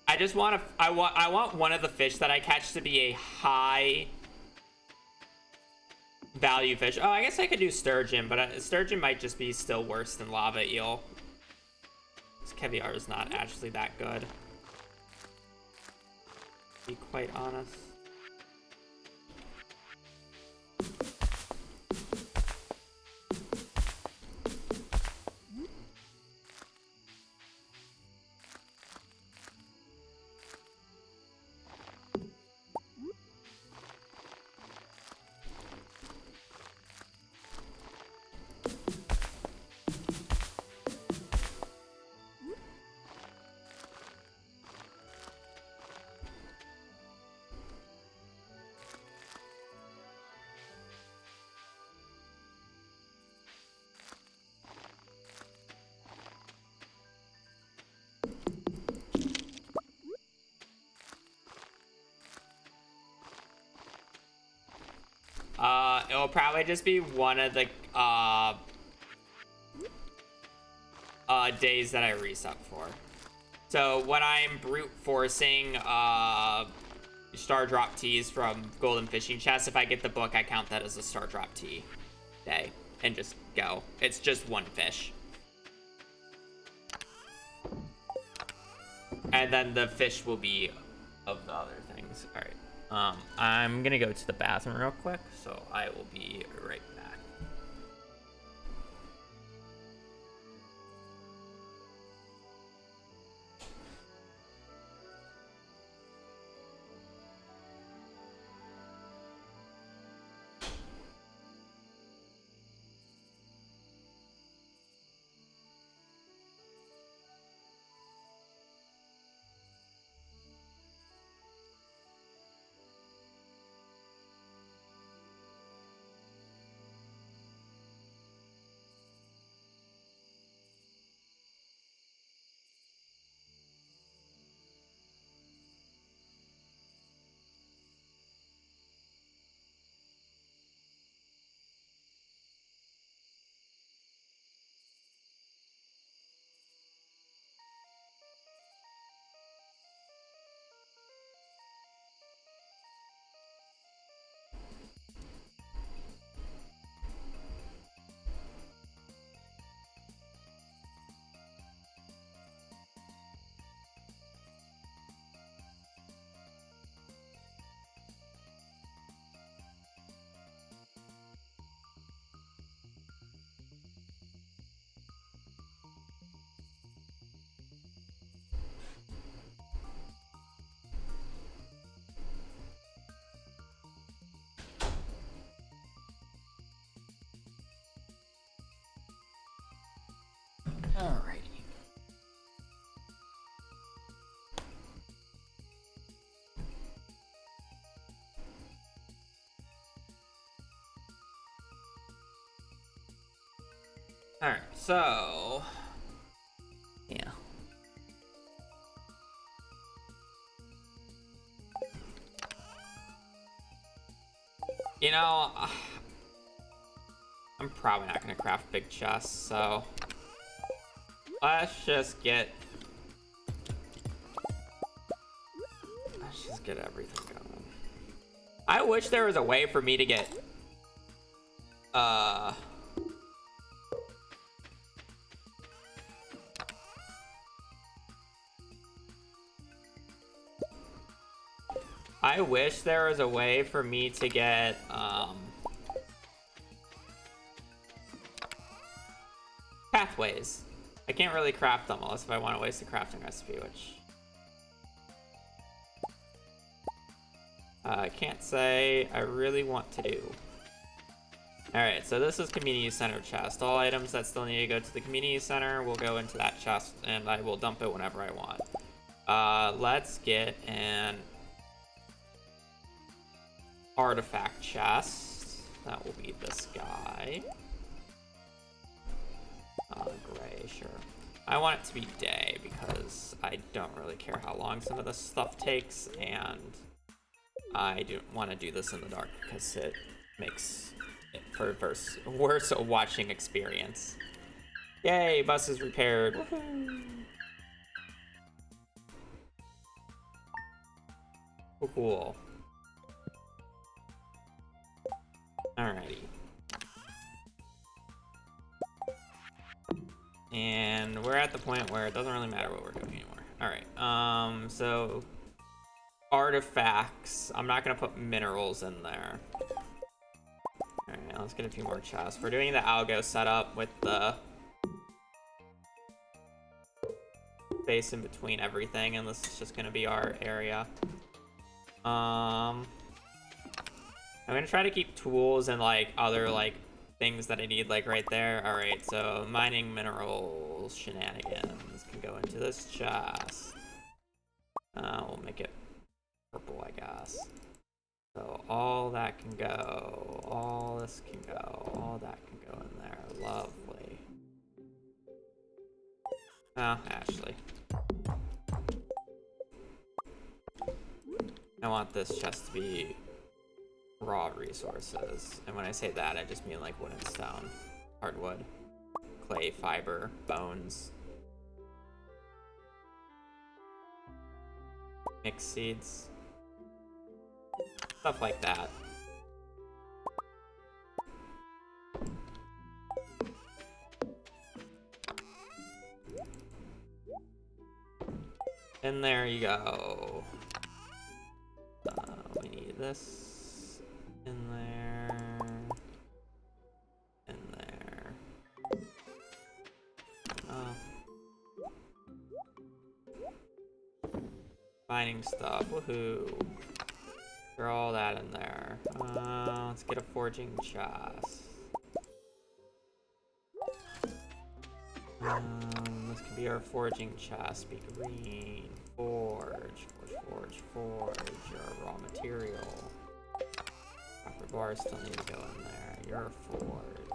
I just want to, I want one of the fish that I catch to be a high value fish. Oh, I guess I could do sturgeon, but sturgeon might just be still worse than lava eel. This caviar is not actually that good, to be quite honest. It'll probably just be one of the days that I reset for. So when I'm brute forcing star drop teas from Golden Fishing Chest. If I get the book, I count that as a star drop tea day and just go. It's just one fish. And then the fish will be of the other things. All right. I'm gonna go to the bathroom real quick, so I will be right back. Alrighty. Alright, so yeah. You know, I'm probably not gonna craft big chests, so let's just get everything going. I wish there was a way for me to get I wish there was a way for me to get pathways. I can't really craft them unless if I want to waste a crafting recipe, which I can't say I really want to do. Alright, so this is community center chest. All items that still need to go to the community center will go into that chest, and I will dump it whenever I want. Let's get an artifact chest. That will be this guy. Gray, sure. I want it to be day because I don't really care how long some of this stuff takes, and I don't want to do this in the dark because it makes it for a worse watching experience. Yay, bus is repaired. Woohoo. Cool. Alrighty. And we're at the point where it doesn't really matter what we're doing anymore. Alright, so artifacts. I'm not gonna put minerals in there. Alright, let's get a few more chests. We're doing the algo setup with the space in between everything, and this is just gonna be our area. I'm gonna try to keep tools and like other like things that I need like right there. All right, so mining minerals shenanigans can go into this chest. We'll make it purple, I guess. So all that can go, all this can go, all that can go in there. Lovely. Oh, actually, I want this chest to be raw resources, and when I say that, I just mean like wood and stone, hardwood, clay, fiber, bones, mixed seeds. Stuff like that. And there you go. We need this in there. In there. Mining stuff. Woohoo. Throw all that in there. Let's get a forging chest. This could be our forging chest. Be green. Forge. Our raw material. Copper bars still need to go in there. You're a forge.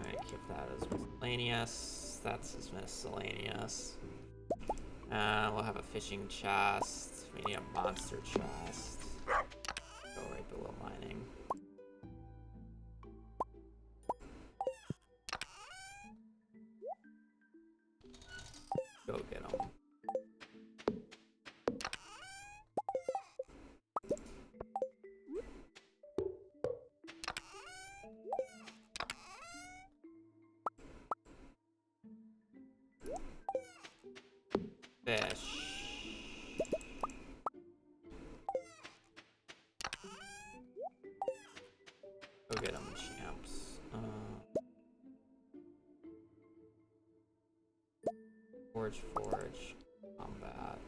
Alright, keep that as miscellaneous. That's as miscellaneous. We'll have a fishing chest. We need a monster chest. Go right below mining. Go get them. Fish. Go get them, champs. Forge, combat.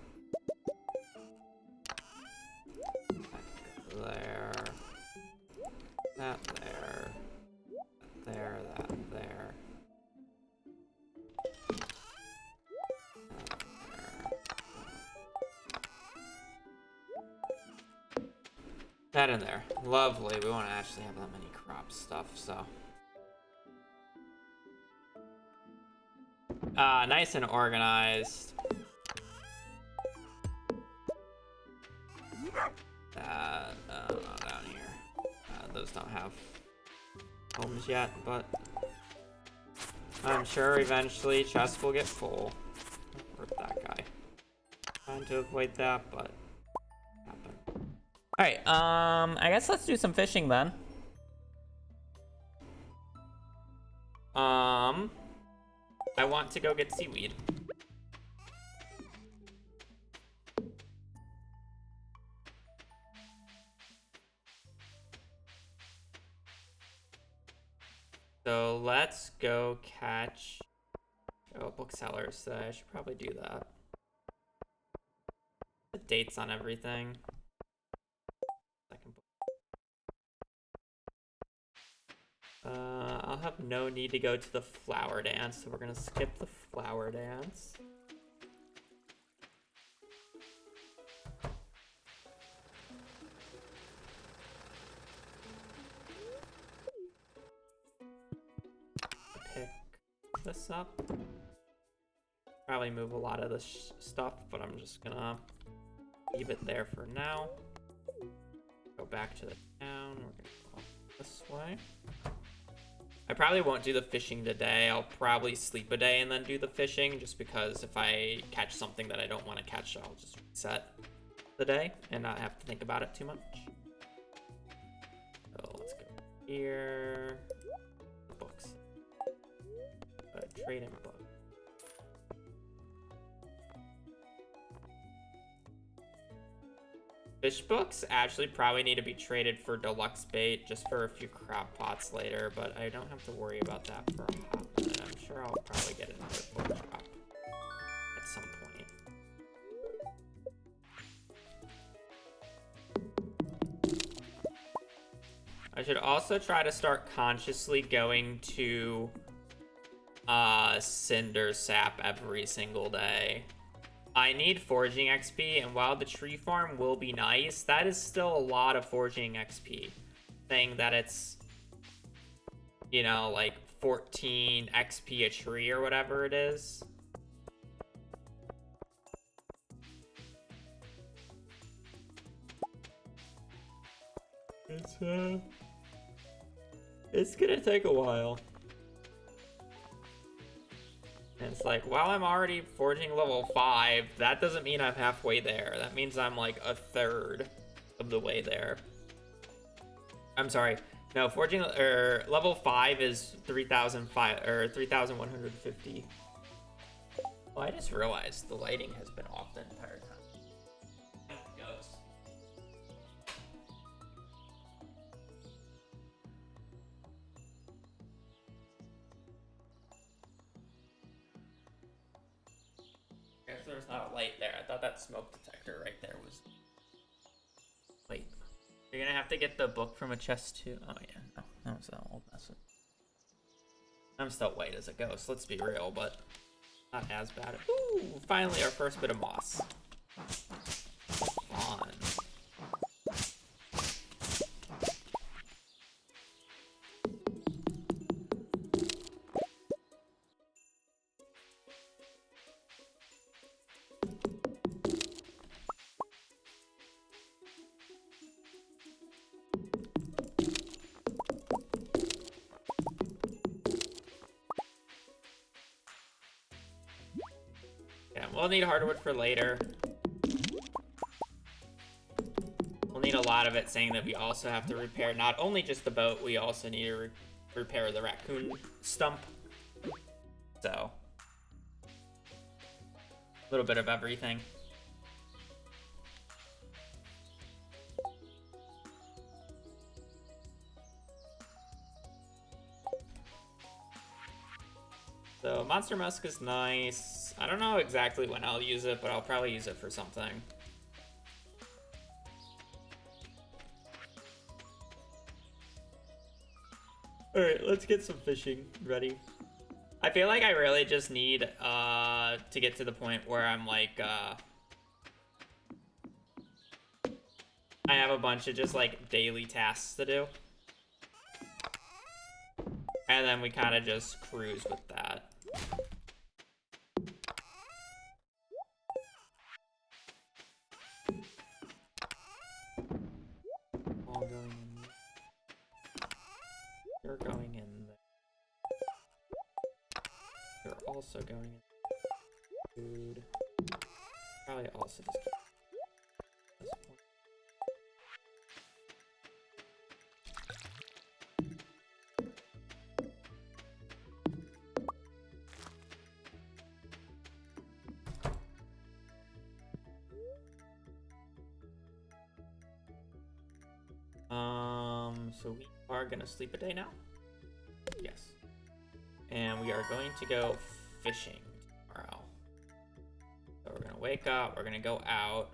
That there. That there. There, that there. That in there. Lovely. We won't actually have that many crop stuff, so. Nice and organized. Down here. Those don't have homes yet, but I'm sure eventually chests will get full. Rip that guy. Trying to avoid that, but happen. Alright, I guess let's do some fishing then. I want to go get seaweed. So let's go catch booksellers. So I should probably do that. The dates on everything. I'll have no need to go to the flower dance, so we're gonna skip the flower dance. Pick this up. Probably move a lot of this stuff, but I'm just gonna leave it there for now. Go back to the town. We're gonna go this way. I probably won't do the fishing today. I'll probably sleep a day and then do the fishing, just because if I catch something that I don't want to catch, I'll just reset the day and not have to think about it too much. So let's go here. Books. Trading book. Fish books actually probably need to be traded for deluxe bait, just for a few crop pots later, but I don't have to worry about that for a hot minute. I'm sure I'll probably get another book drop at some point. I should also try to start consciously going to Cinder Sap every single day. I need foraging XP, and while the tree farm will be nice, that is still a lot of foraging XP. Saying that it's, you know, like 14 XP a tree or whatever it is. It's gonna take a while. And It's like, well, I'm already forging level 5. That doesn't mean I'm halfway there. That means I'm like a third of the way there. I'm sorry. No, forging level 5 is 3,005 or 3,150. Oh, I just realized the lighting has been off the entire time. Ghost. I guess there's not a light there. I thought that smoke detector right there was. Wait. You're gonna have to get the book from a chest too. Oh yeah, no, that was that old message. I'm still white as a ghost. Let's be real, but not as bad. Ooh, finally our first bit of moss. Fun. We'll need hardwood for later. We'll need a lot of it, saying that we also have to repair not only just the boat, we also need to repair the raccoon stump. So, a little bit of everything. So, Monster Musk is nice. I don't know exactly when I'll use it, but I'll probably use it for something. Alright, let's get some fishing ready. I feel like I really just need to get to the point where I'm like, I have a bunch of just like daily tasks to do. And then we kind of just cruise with that. All going in there. You're going in there. You're also going in food. Probably also just keep this one. So we are gonna sleep a day now. Yes. And we are going to go fishing tomorrow. So we're gonna wake up, we're gonna go out.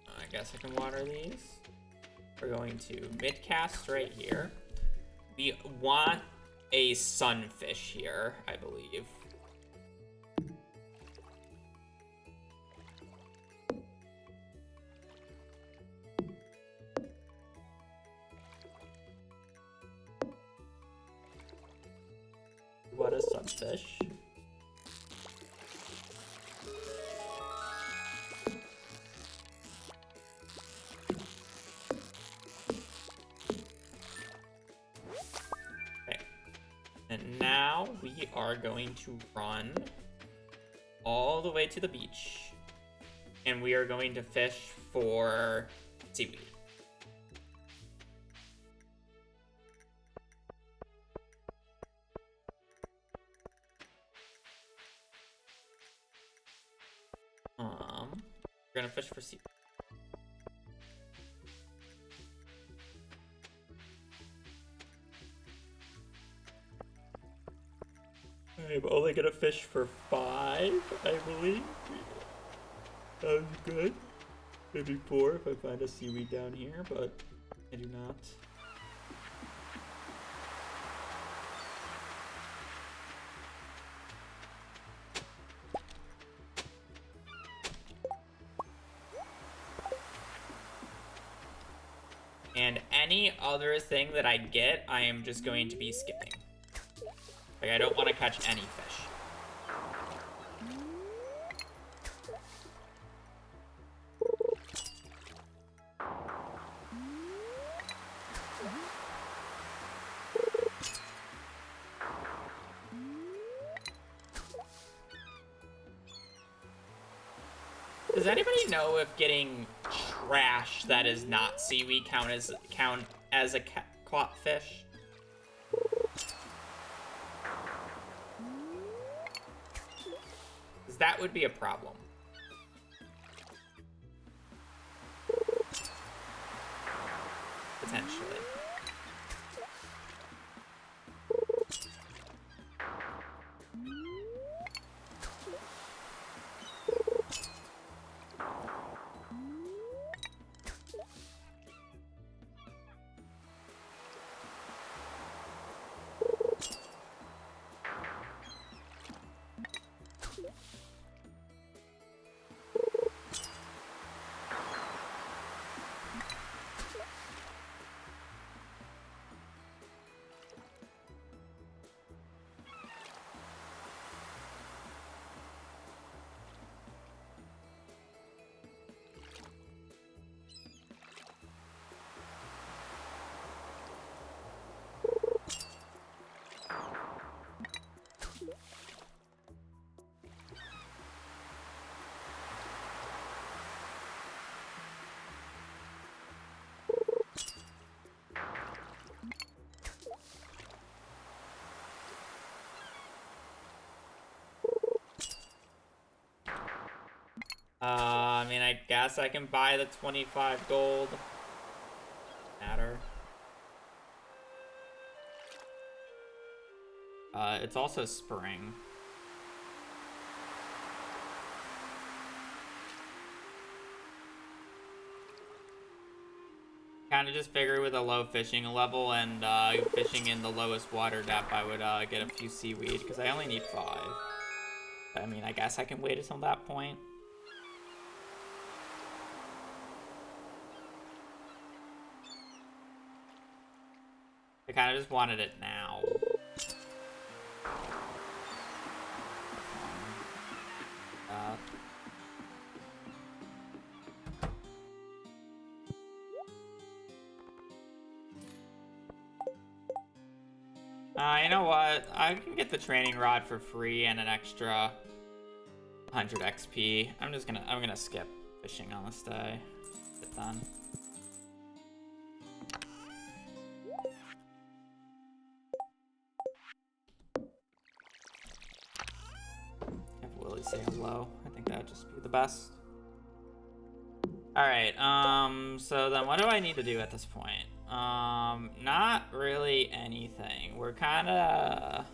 I guess I can water these. We're going to mid-cast right here. We want a sunfish here, I believe. What a sunfish. Okay. And now we are going to run all the way to the beach. And we are going to fish for seaweed. We're gonna fish for seaweed. I'm only gonna fish for 5, I believe. Sounds good. Maybe 4 if I find a seaweed down here, but I do not. And any other thing that I get, I am just going to be skipping. Like, I don't want to catch any fish. Does anybody know if getting trash that is not seaweed count as a caught fish? Because that would be a problem. Potentially. I mean, I guess I can buy the 25 gold. Matter. It's also spring. Kind of just figure with a low fishing level and fishing in the lowest water depth, I would get a few seaweed because I only need 5. I mean, I guess I can wait until that point. I kind of just wanted it now. You know what? I can get the training rod for free and an extra 100 XP. I'm gonna skip fishing on this day. Get done. Have Willie say hello. I think that would just be the best. Alright, so then what do I need to do at this point? Not really anything. We're kinda...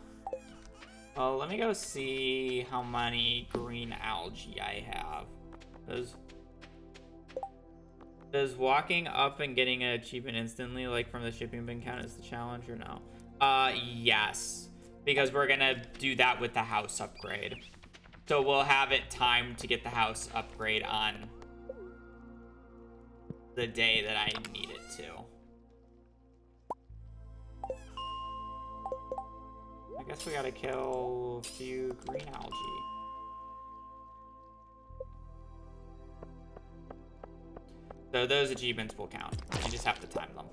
Well, let me go see how many green algae I have. Does walking up and getting an achievement instantly, like from the shipping bin, count as the challenge or no? Yes. Because we're gonna do that with the house upgrade. So we'll have it timed to get the house upgrade on the day that I need it to. I guess we gotta kill a few green algae. So those achievements will count. You just have to time them.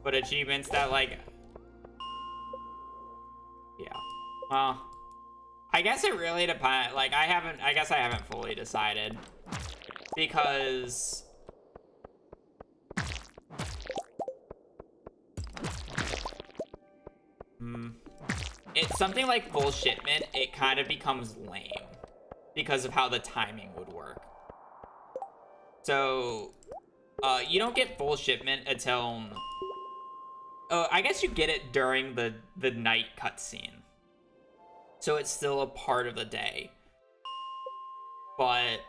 But achievements that, like... Yeah. Well... I guess it really depends. Like, I guess I haven't fully decided. Because... It's something like full shipment, it kind of becomes lame. Because of how the timing would work. So... you don't get full shipment until... I guess you get it during the night cutscene. So it's still a part of the day. But,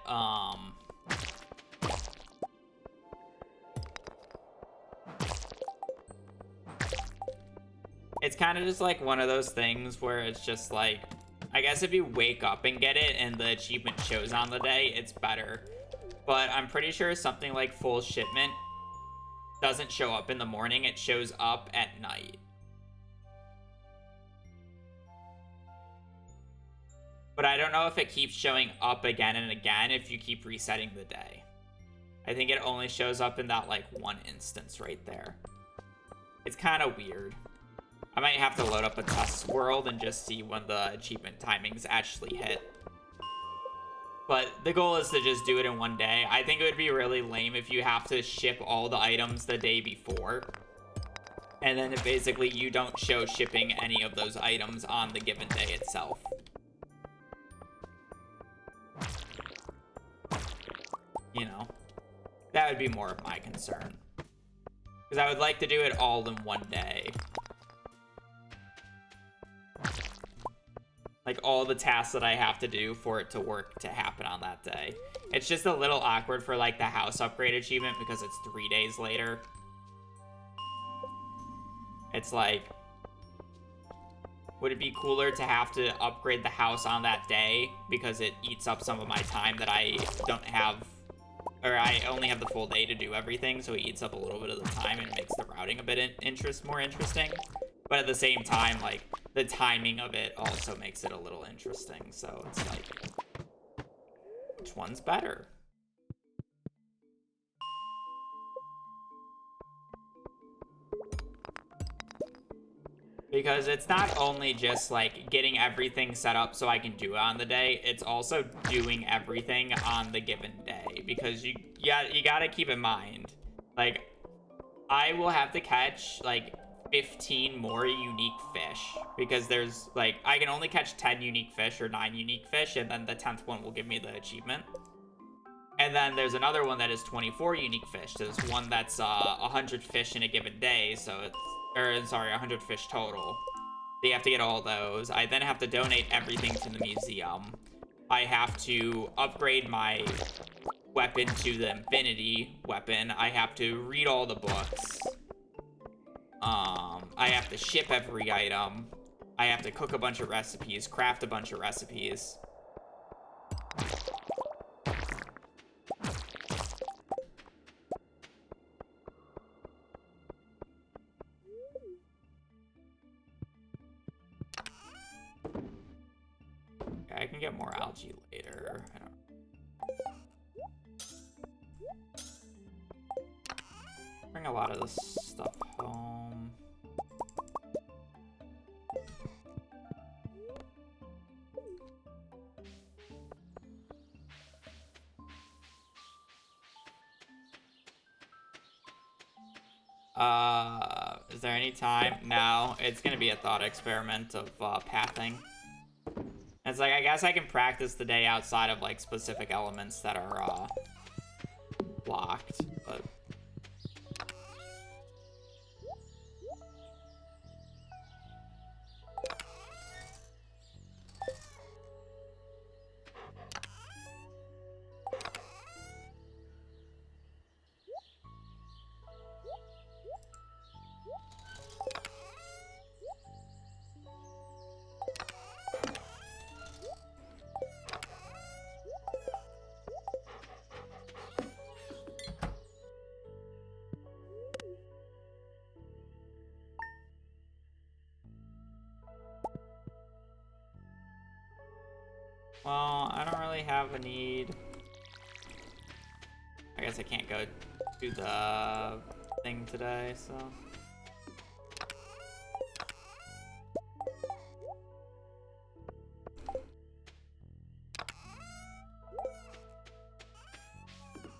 it's kind of just like one of those things where it's just like, I guess if you wake up and get it and the achievement shows on the day, it's better. But I'm pretty sure something like full shipment doesn't show up in the morning, it shows up at night. But I don't know if it keeps showing up again and again if you keep resetting the day. I think it only shows up in that, like, one instance right there. It's kind of weird. I might have to load up a test world and just see when the achievement timings actually hit. But the goal is to just do it in one day. I think it would be really lame if you have to ship all the items the day before. And then basically you don't show shipping any of those items on the given day itself. You know, that would be more of my concern. Because I would like to do it all in one day. Like, all the tasks that I have to do for it to work to happen on that day. It's just a little awkward for, like, the house upgrade achievement because it's 3 days later. It's like, would it be cooler to have to upgrade the house on that day because it eats up some of my time that I don't have, or I only have the full day to do everything, so it eats up a little bit of the time and makes the routing a bit more interesting. But at the same time, like, the timing of it also makes it a little interesting. So it's like, which one's better? Because it's not only just, like, getting everything set up so I can do it on the day, it's also doing everything on the given day. Because you gotta keep in mind, like, I will have to catch, like, 15 more unique fish. Because there's, like, I can only catch 10 unique fish or 9 unique fish, and then the 10th one will give me the achievement. And then there's another one that is 24 unique fish. There's one that's 100 fish in a given day, so it's, or sorry, 100 fish total. So you have to get all those. I then have to donate everything to the museum. I have to upgrade my weapon to the Infinity weapon. I have to read all the books. I have to ship every item. I have to cook a bunch of recipes, craft a bunch of recipes. I can get more algae later. I don't bring a lot of this stuff home. Is there any time? No, it's gonna be a thought experiment of pathing. It's like, I guess I can practice the day outside of, like, specific elements that are, blocked, but... Well, I don't really have a need. I guess I can't go to the thing today, so...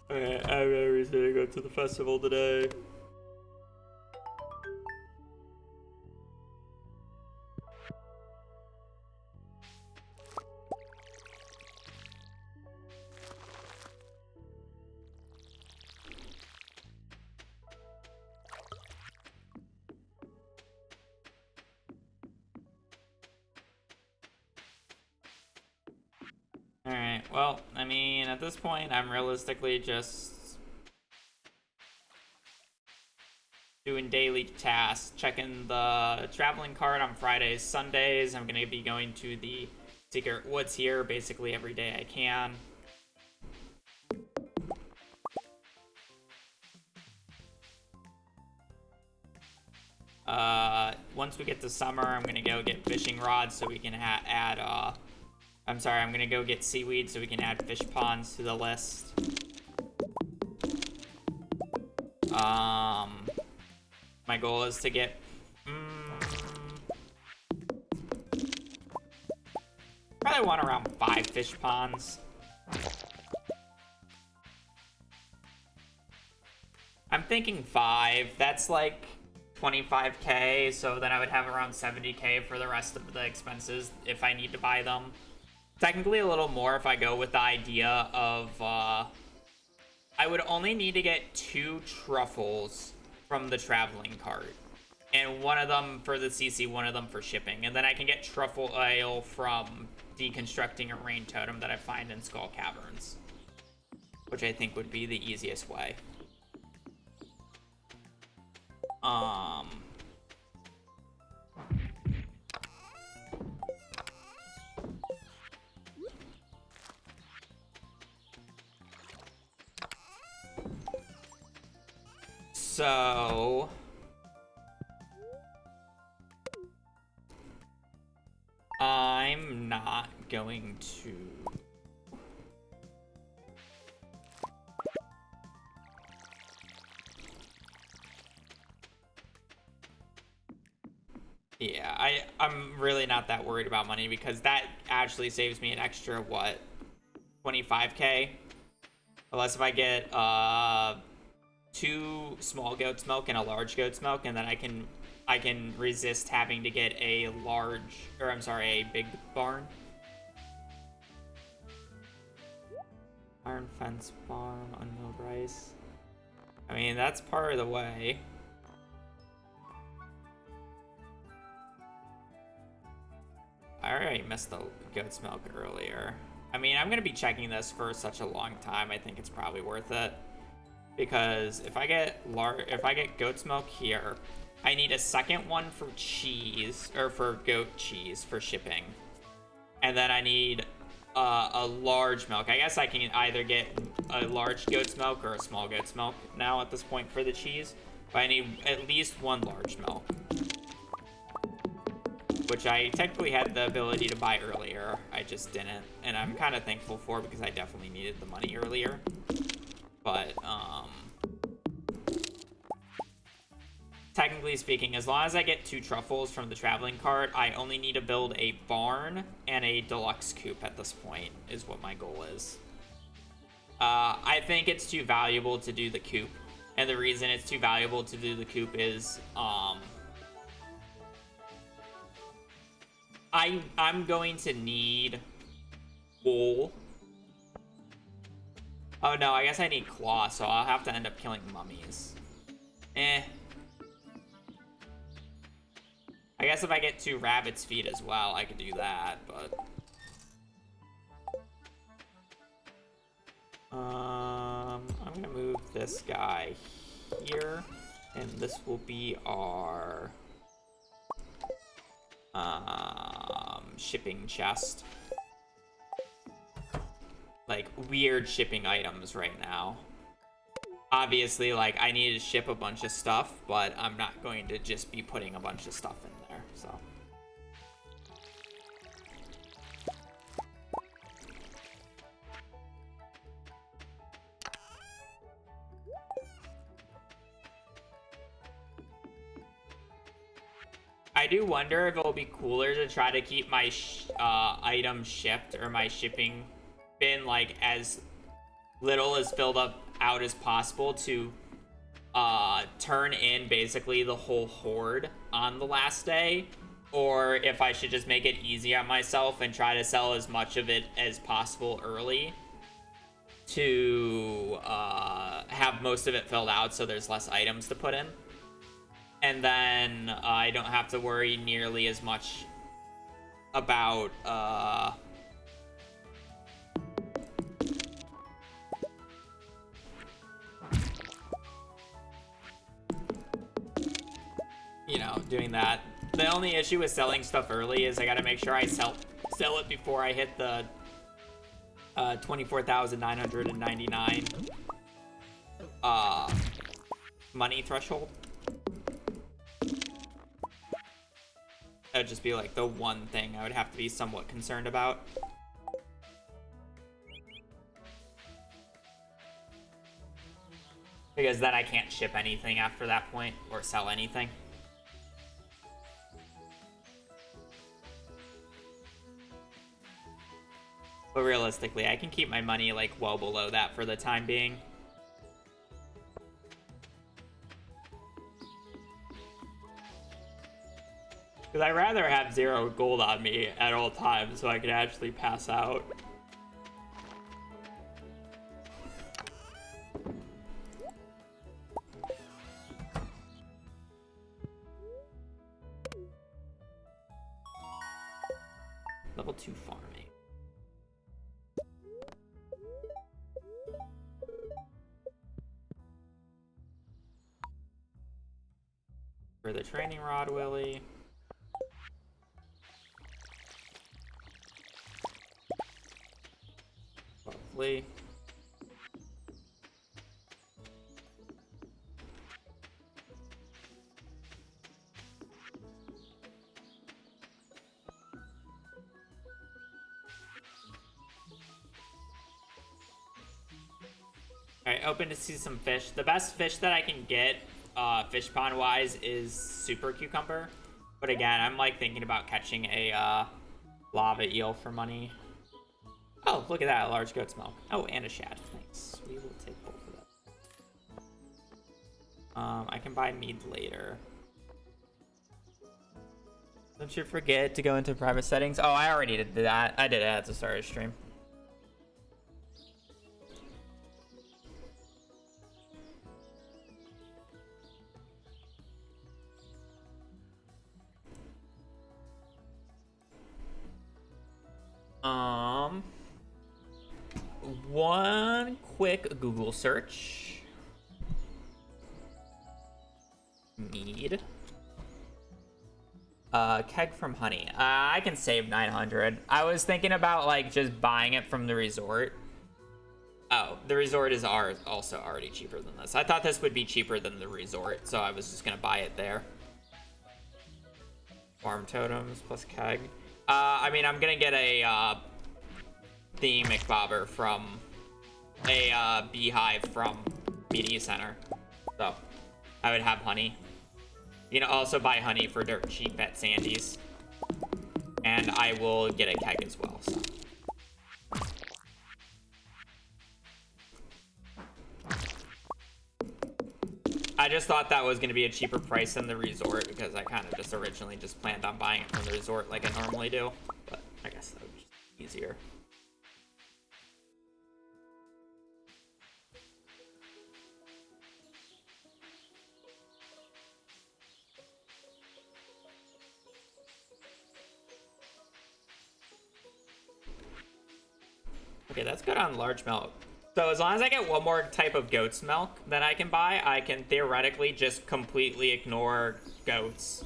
Okay, I have every reason to go to the festival today. Alright, well, I mean, at this point, I'm realistically just doing daily tasks, checking the traveling card on Fridays, Sundays. I'm going to be going to the Secret Woods here basically every day I can. Once we get to summer, I'm going to go get fishing rods so we can add, I'm sorry, I'm going to go get seaweed so we can add fish ponds to the list. My goal is to get probably want around 5 fish ponds. I'm thinking 5. That's like 25k, so then I would have around 70k for the rest of the expenses if I need to buy them. Technically a little more if I go with the idea of I would only need to get 2 truffles from the traveling cart, and one of them for the CC, one of them for shipping, and then I can get truffle oil from deconstructing a rain totem that I find in Skull Caverns, which I think would be the easiest way. So I'm not going to I'm really not that worried about money because that actually saves me an extra, what, 25k? Unless if I get 2 small goat's milk and a large goat's milk, and then I can resist having to get a a big barn. Iron fence farm, unmilled rice. I mean, that's part of the way. I already missed the goat's milk earlier. I mean, I'm gonna be checking this for such a long time. I think it's probably worth it, because if I get goat's milk here, I need a second one for cheese, or for goat cheese for shipping, and then I need a large milk. I guess I can either get a large goat's milk or a small goat's milk now at this point for the cheese, but I need at least 1 large milk, which I technically had the ability to buy earlier. I just didn't, and I'm kind of thankful for, because I definitely needed the money earlier. But technically speaking, as long as I get 2 truffles from the traveling cart, I only need to build a barn and a deluxe coop at this point, is what my goal is. I think it's too valuable to do the coop, and the reason it's too valuable to do the coop is I'm going to need wool. Oh no, I guess I need claw, so I'll have to end up killing mummies. I guess if I get 2 rabbit's feet as well, I could do that, but I'm gonna move this guy here, and this will be our shipping chest. Like, weird shipping items right now. Obviously, like, I need to ship a bunch of stuff, but I'm not going to just be putting a bunch of stuff in there, so. I do wonder if it'll be cooler to try to keep my items shipped, or my shipping bin, like, as little as filled up out as possible, to turn in basically the whole horde on the last day, or if I should just make it easy on myself and try to sell as much of it as possible early to have most of it filled out so there's less items to put in. And then I don't have to worry nearly as much about you know, doing that. The only issue with selling stuff early is I gotta make sure I sell it before I hit the 24,999 money threshold. That would just be like the one thing I would have to be somewhat concerned about. Because then I can't ship anything after that point or sell anything. But realistically, I can keep my money like well below that for the time being. Because I'd rather have 0 gold on me at all times so I could actually pass out. Level 2 farming. For the training rod, Willie. Lovely. Alright, open to see some fish. The best fish that I can get, fish pond wise, is super cucumber. But again, I'm like thinking about catching a lava eel for money. Oh, look at that, a large goat's milk. Oh, and a shad. Thanks. We will take both of them. I can buy mead later. Don't you forget to go into private settings. Oh, I already did that. I did it at the start of the stream. One quick Google search. Mead. Keg from honey. I can save 900. I was thinking about like just buying it from the resort. Oh, the resort is also already cheaper than this. I thought this would be cheaper than the resort, so I was just gonna buy it there. Farm totems plus keg. I mean, I'm gonna get a the McBobber from a beehive from Media Center, so I would have honey. You know, also buy honey for dirt cheap at Sandy's, and I will get a keg as well. So. I just thought that was going to be a cheaper price than the resort because I kind of just originally just planned on buying it from the resort like I normally do, but I guess that would be easier. Okay, that's good on large milk. So as long as I get one more type of goat's milk that I can buy, I can theoretically just completely ignore goats.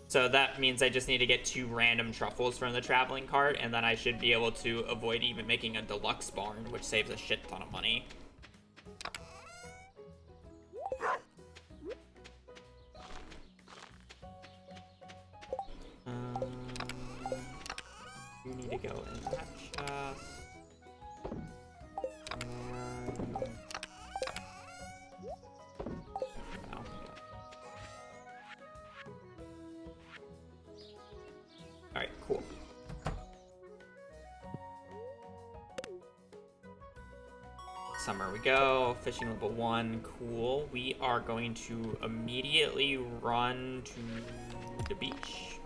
So that means I just need to get 2 random truffles from the traveling cart, and then I should be able to avoid even making a deluxe barn, which saves a shit ton of money. You need to go in that chest. Alright, cool. Summer we go. Fishing level 1, cool. We are going to immediately run to the beach.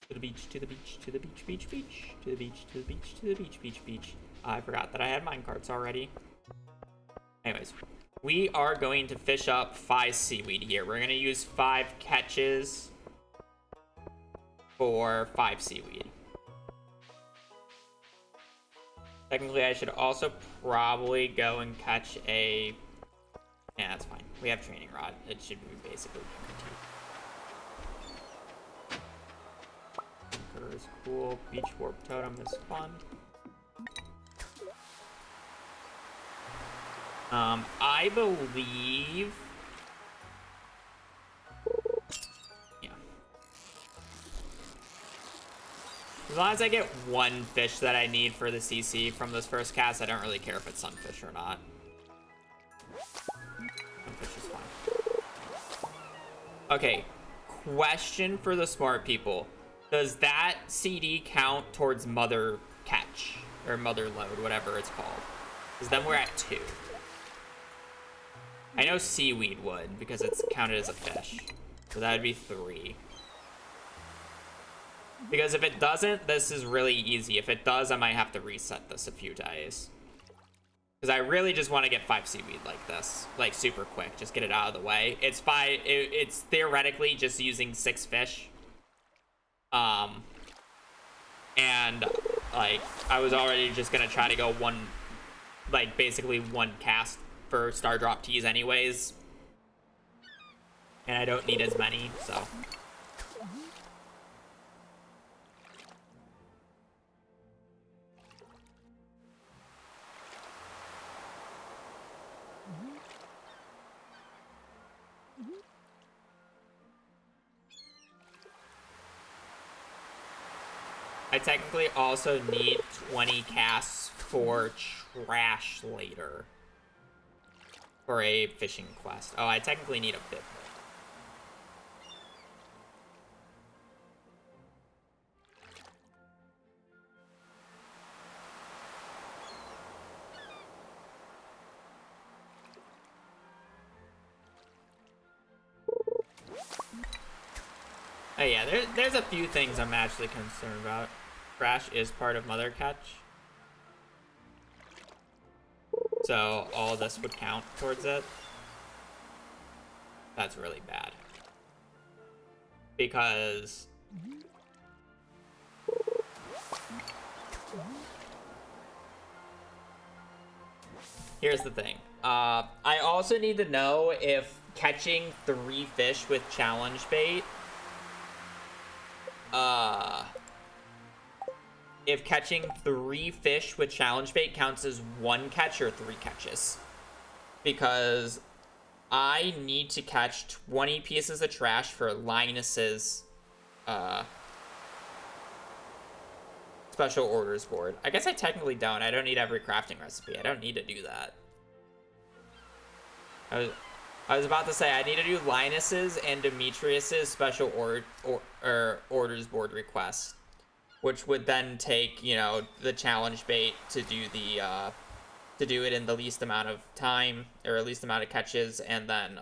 To the beach, to the beach, to the beach, beach, beach, to the beach, to the beach, to the beach, beach, beach. I forgot that I had minecarts already. Anyways, we are going to fish up 5 seaweed here. We're going to use 5 catches for 5 seaweed. Technically, I should also probably go and catch a... Yeah, that's fine. We have training rod. It should be basically guaranteed. Is cool. Beach warp totem is fun. I believe. Yeah. long as I get one fish that I need for the CC from this first cast, I don't really care if it's sunfish or not. Sunfish is fine. Okay, question for the smart people. Does that CD count towards mother catch? Or mother load, whatever it's called. Because then we're at 2. I know seaweed would, because it's counted as a fish. So that would be 3. Because if it doesn't, this is really easy. If it does, I might have to reset this a few days. Because I really just want to get 5 seaweed like this. Like, super quick. Just get it out of the way. It's it's theoretically just using 6 fish. And, like, I was already just going to try to go basically one cast for Star Drop Teas anyways. And I don't need as many, so... I technically also need 20 casts for trash later. For a fishing quest. Oh, I technically need a bit more. Oh yeah, there's a few things I'm actually concerned about. Trash is part of Mother Catch. So all this would count towards it. That's really bad. Because... here's the thing. I also need to know if catching 3 fish with challenge bait... if catching 3 fish with challenge bait counts as 1 catch or 3 catches. Because I need to catch 20 pieces of trash for Linus's special orders board. I guess I technically don't. I don't need every crafting recipe. I don't need to do that. I was about to say I need to do Linus's and Demetrius's special orders board requests, which would then take, you know, the challenge bait to do the to do it in the least amount of time or least amount of catches, and then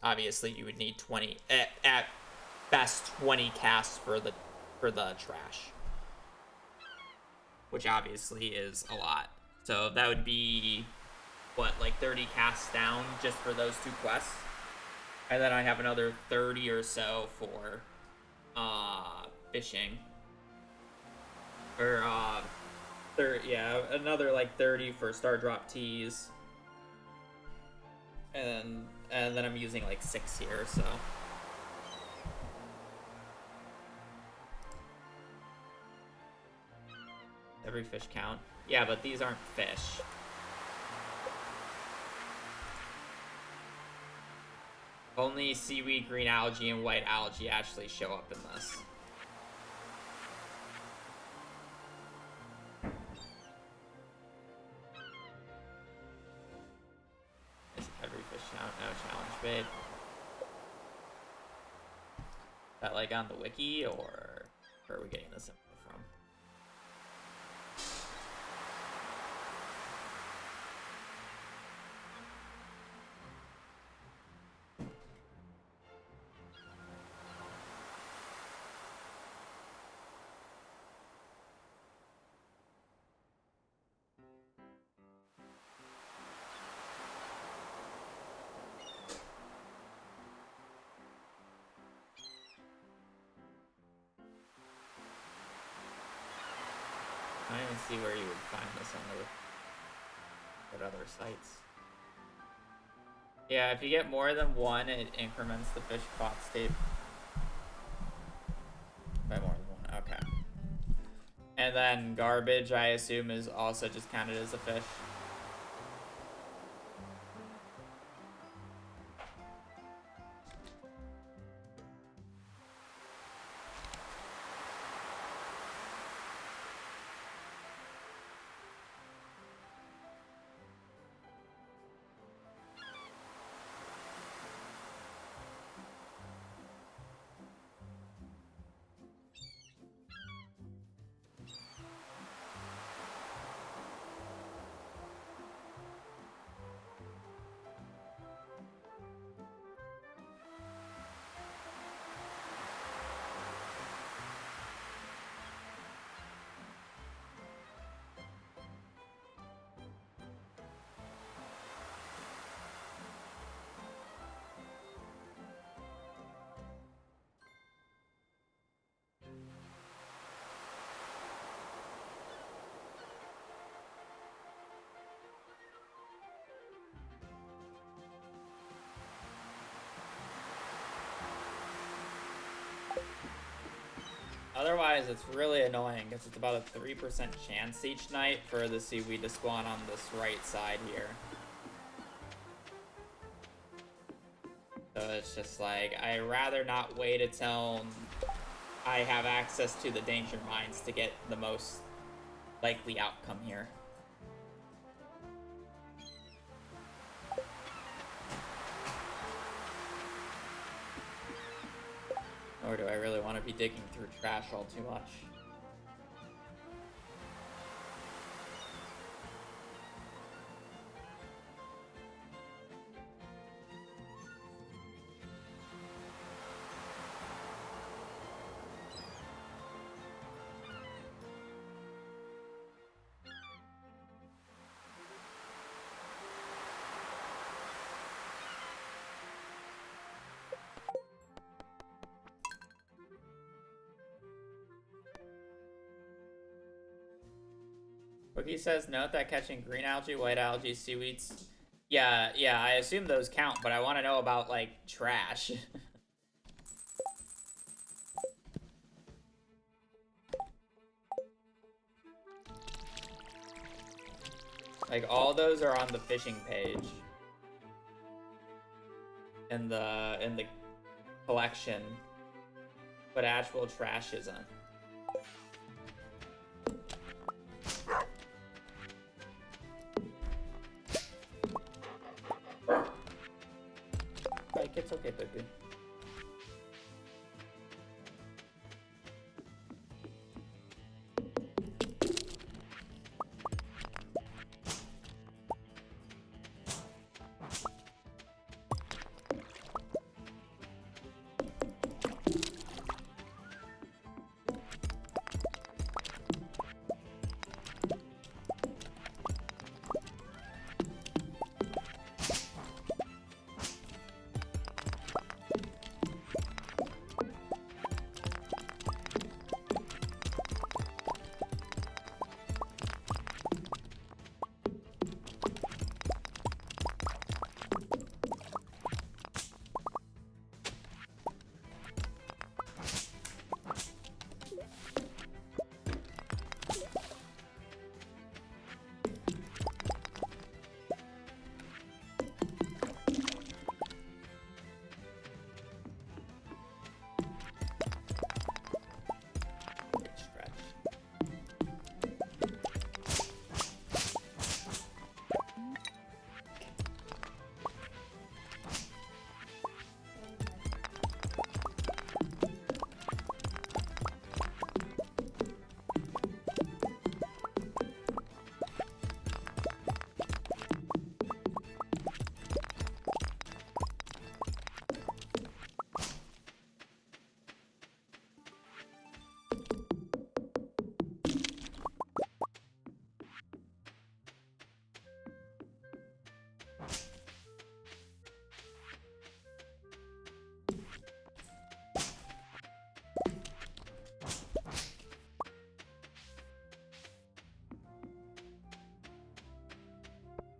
obviously you would need 20 at best 20 casts for the trash, which obviously is a lot. So that would be what, like 30 casts down just for those 2 quests, and then I have another 30 or so for fishing. Or, yeah, another like 30 for Star Drop Teas. And then I'm using like 6 here, so. Every fish count. Yeah, but these aren't fish. Only seaweed, green algae, and white algae actually show up in this. Every fish count, no challenge bait. Is that like on the wiki, or where are we getting this info from? I don't even see where you would find this on other sites. Yeah, if you get more than 1, it increments the fish caught state by more than 1. Okay. And then garbage, I assume, is also just counted as a fish. Otherwise, it's really annoying because it's about a 3% chance each night for the seaweed to spawn on this right side here. So it's just like, I'd rather not wait until I have access to the danger mines to get the most likely outcome here. Or do I really want to be digging through trash all too much? Wiki says, note that catching green algae, white algae, seaweeds. Yeah, I assume those count, but I want to know about, like, trash. Like, all those are on the fishing page. In the collection. But actual trash isn't. Like, it's okay, baby.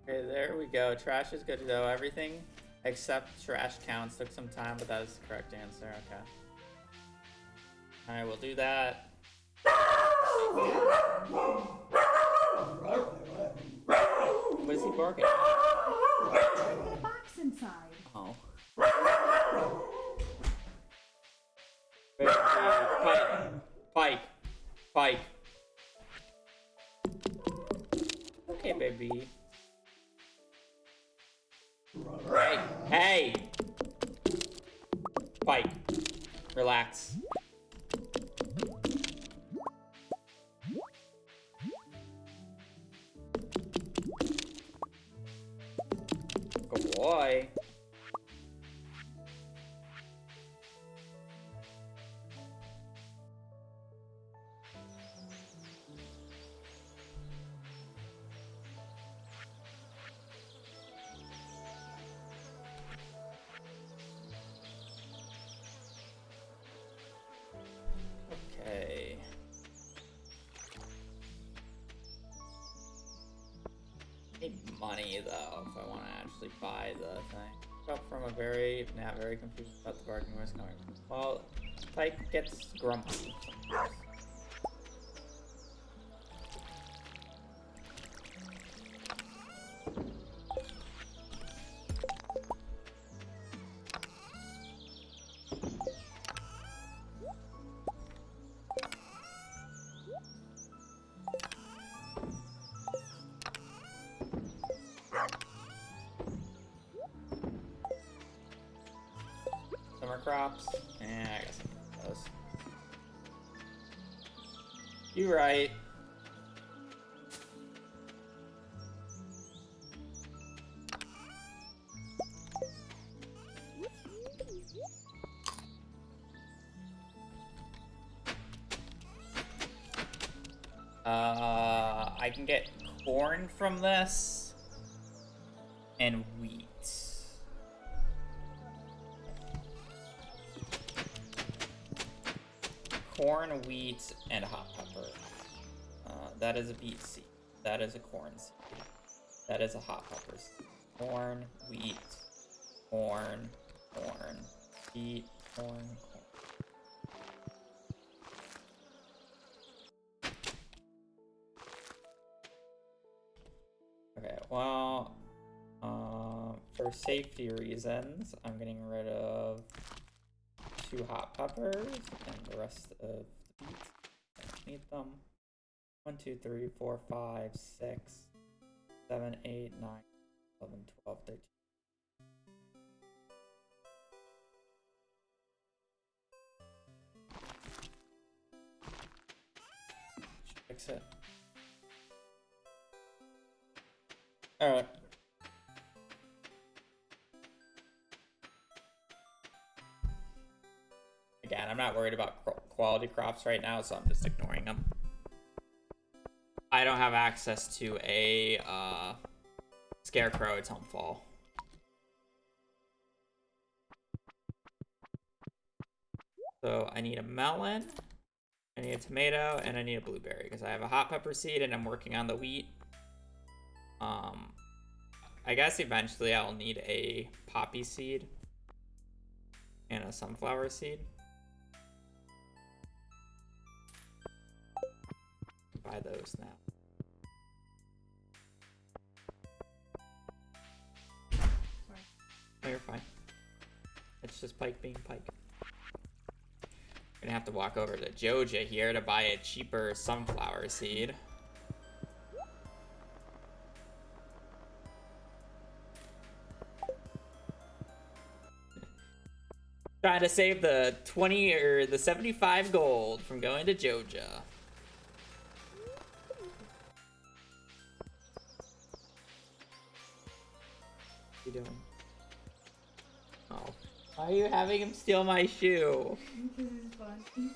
Okay, there we go. Trash is good to go. Everything except trash counts took some time, but that is the correct answer. Okay. Alright, we'll do that. What is he barking? The box inside. Oh. Pike. Pike. Okay, baby. Hey! Pike. Relax. Good boy. Okay. Need money though if I want to actually buy the thing. up from a very confused about the barking noise coming from. Well, Pike gets grumpy sometimes. Summer crops, and I guess I those. You're right. I can get corn from this and wheat. Corn, wheat, and hot pepper. That is a beet seed. That is a corn seed. That is a hot pepper seed. Corn, wheat, corn, corn, wheat, corn, corn. Okay, well, for safety reasons, I'm getting rid of 2 hot peppers and the rest of the beets. I don't need them. 1, 2, 3, 4, 5, 6, 7, 8, 9, 11, 12, 13. Should fix it. Alright. Again, I'm not worried about quality crops right now, so I'm just ignoring them. I don't have access to a scarecrow. It's on fall. So I need a melon, I need a tomato, and I need a blueberry because I have a hot pepper seed and I'm working on the wheat. I guess eventually I'll need a poppy seed and a sunflower seed. Buy those now. Sorry. No, you're fine. It's just Pike being Pike. Gonna have to walk over to Joja here to buy a cheaper sunflower seed. Trying to save the 20 or the 75 gold from going to Joja. What are you doing? Oh. Why are you having him steal my shoe? Because it's fun.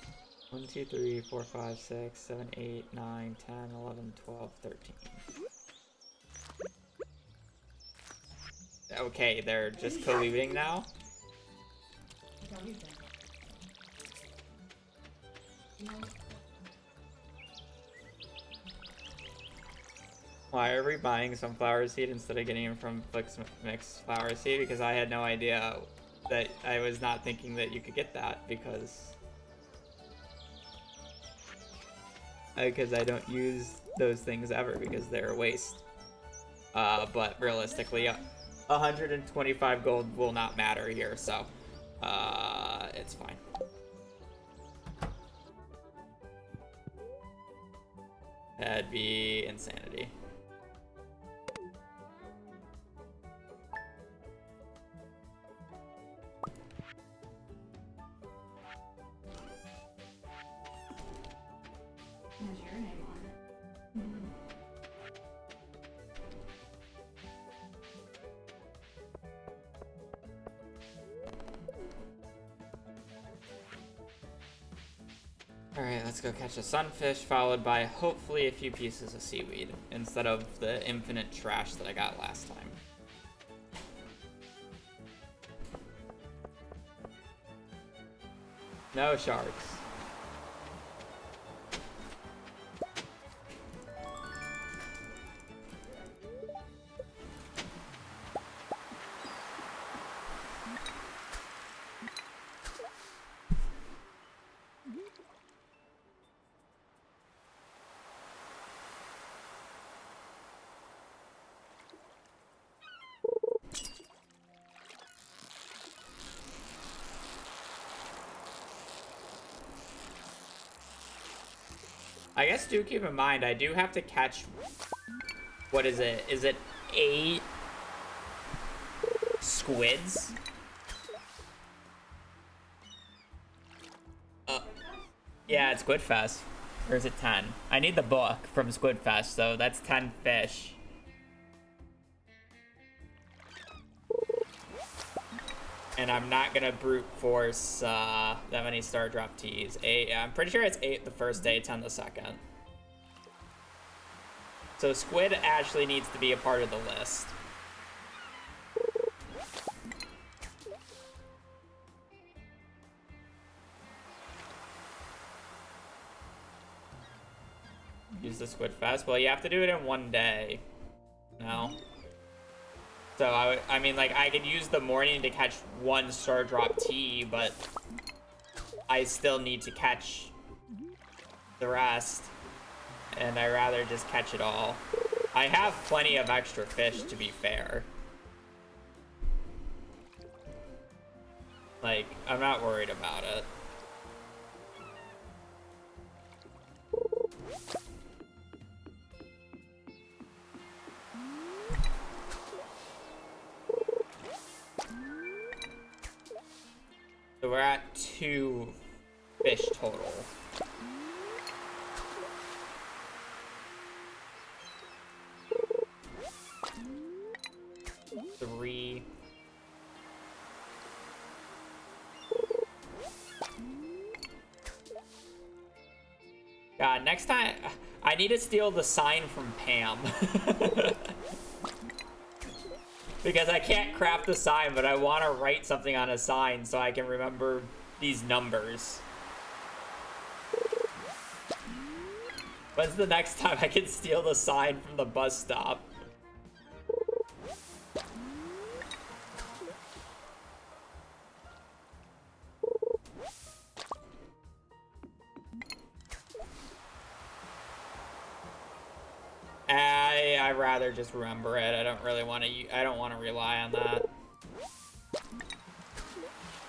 1, 2, 3, 4, 5, 6, 7, 8, 9, 10, 11, 12, 13. Okay, they're just colluding now? That's all we've done. You know, Why are we buying sunflower seed instead of getting them from Flix Mix Flower Seed? Because I had no idea that I was not thinking that you could get that because I don't use those things ever because they're a waste. But realistically, 125 gold will not matter here, so it's fine. That'd be insanity. it has your name on it. Mm-hmm. Alright, let's go catch a sunfish, followed by hopefully a few pieces of seaweed, instead of the infinite trash that I got last time. No sharks. I guess do keep in mind, I do have to catch, what is it? Is it 8 squids? Yeah, it's Squid Fest. Or is it 10? I need the book from Squid Fest, so that's 10 fish. And I'm not gonna brute force that many Star Drop Teas. 8, yeah, I'm pretty sure it's 8 the first day, 10 the second. So squid actually needs to be a part of the list. Use the Squid Fest. Well, you have to do it in one day. No. So I mean, like, I could use the morning to catch 1 Star Drop Tea, but I still need to catch the rest, and I'd rather just catch it all. I have plenty of extra fish, to be fair. Like, I'm not worried about it. So we're at 2 fish total. Three. God, next time I need to steal the sign from Pam. Because I can't craft the sign, but I want to write something on a sign so I can remember these numbers. When's the next time I can steal the sign from the bus stop? I'd rather just remember it. I don't really want to. I don't want to rely on that.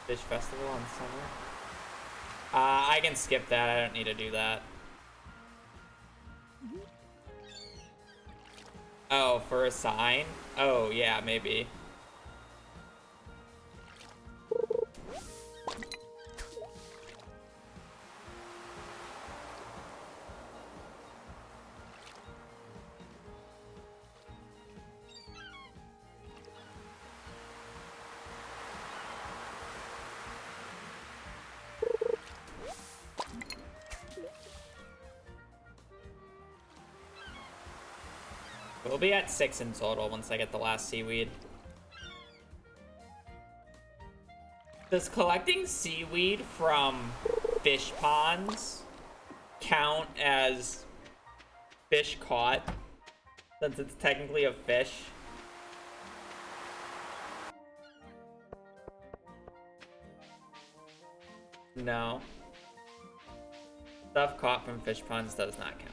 Fish festival in summer. I can skip that. I don't need to do that. Oh, for a sign? Oh, yeah, maybe. We'll be at 6 in total once I get the last seaweed. Does collecting seaweed from fish ponds count as fish caught, since it's technically a fish? No. Stuff caught from fish ponds does not count.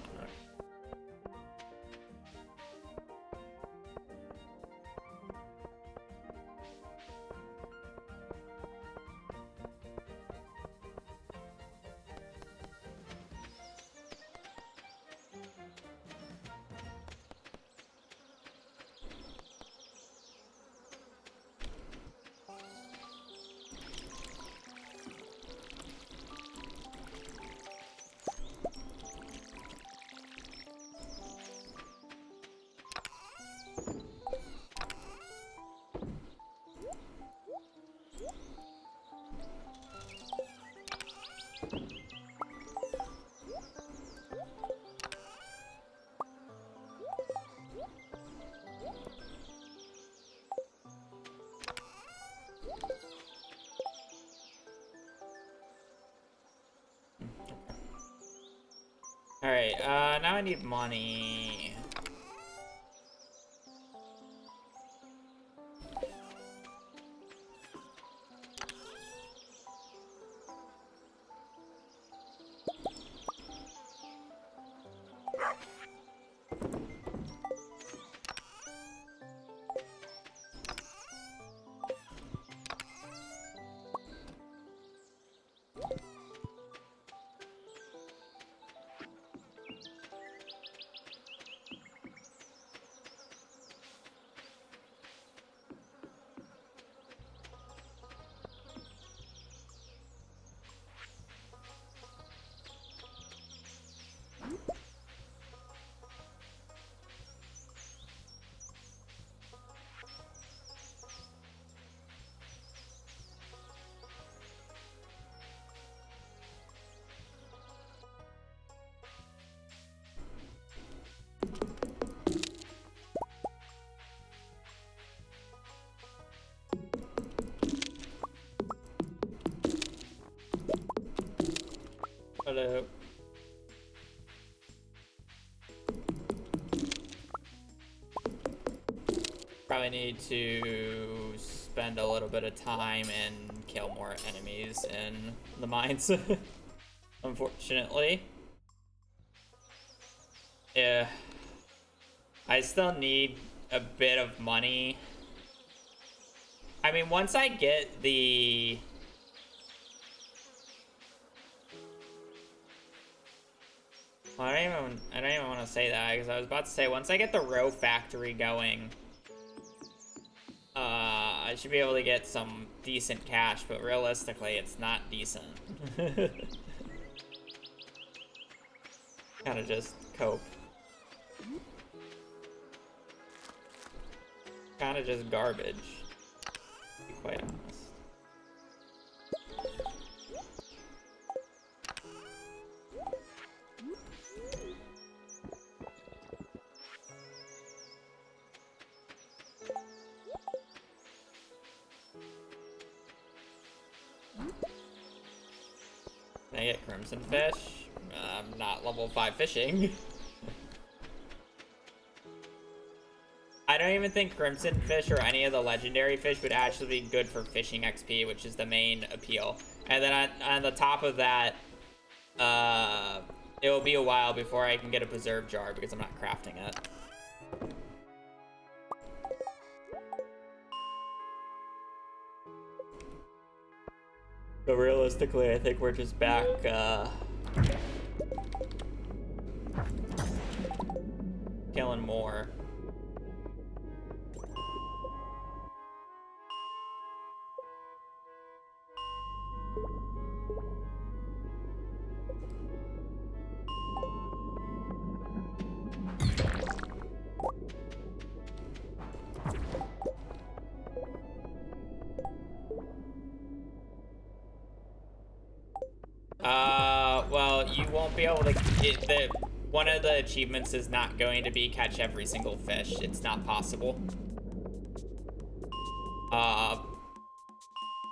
Alright, now I need money. Hello. Probably need to spend a little bit of time and kill more enemies in the mines. Unfortunately. Yeah. I still need a bit of money. I mean, once I get the... Well, I don't even want to say that, because I was about to say, once I get the row factory going, I should be able to get some decent cash, but realistically, it's not decent. Kind of just cope. Kind of just garbage, to be quite honest. Can I get Crimson Fish? I'm not level 5 fishing. I don't even think Crimson Fish or any of the legendary fish would actually be good for fishing XP, which is the main appeal. And then on the top of that, it will be a while before I can get a preserve jar because I'm not crafting it. So realistically, I think we're just back, killing more. Well, you won't be able to get one of the achievements is not going to be catch every single fish. It's not possible. And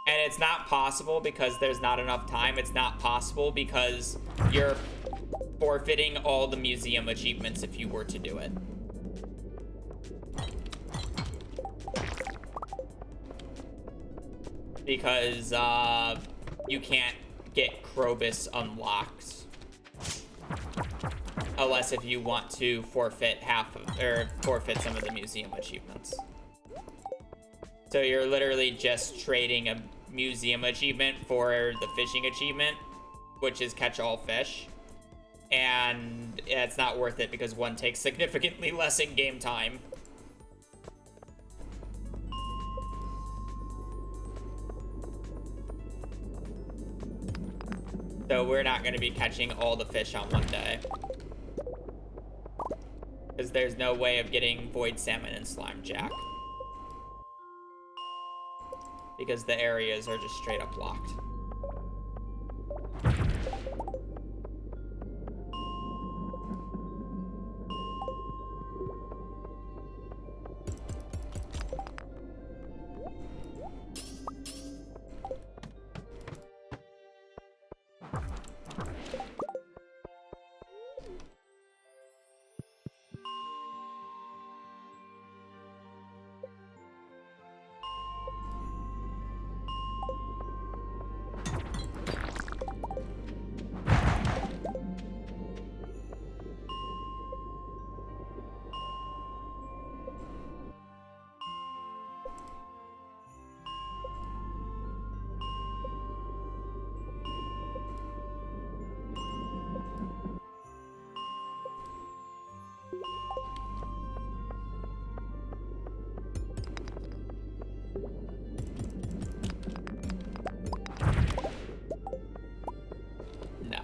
it's not possible because there's not enough time. It's not possible because you're forfeiting all the museum achievements if you were to do it. Because, you can't get Krobus unlocked unless if you want to forfeit forfeit some of the museum achievements. So you're literally just trading a museum achievement for the fishing achievement, which is catch all fish, and it's not worth it because one takes significantly less in-game time. So we're not going to be catching all the fish on one day. Because there's no way of getting void salmon and slime jack. Because the areas are just straight up locked. No.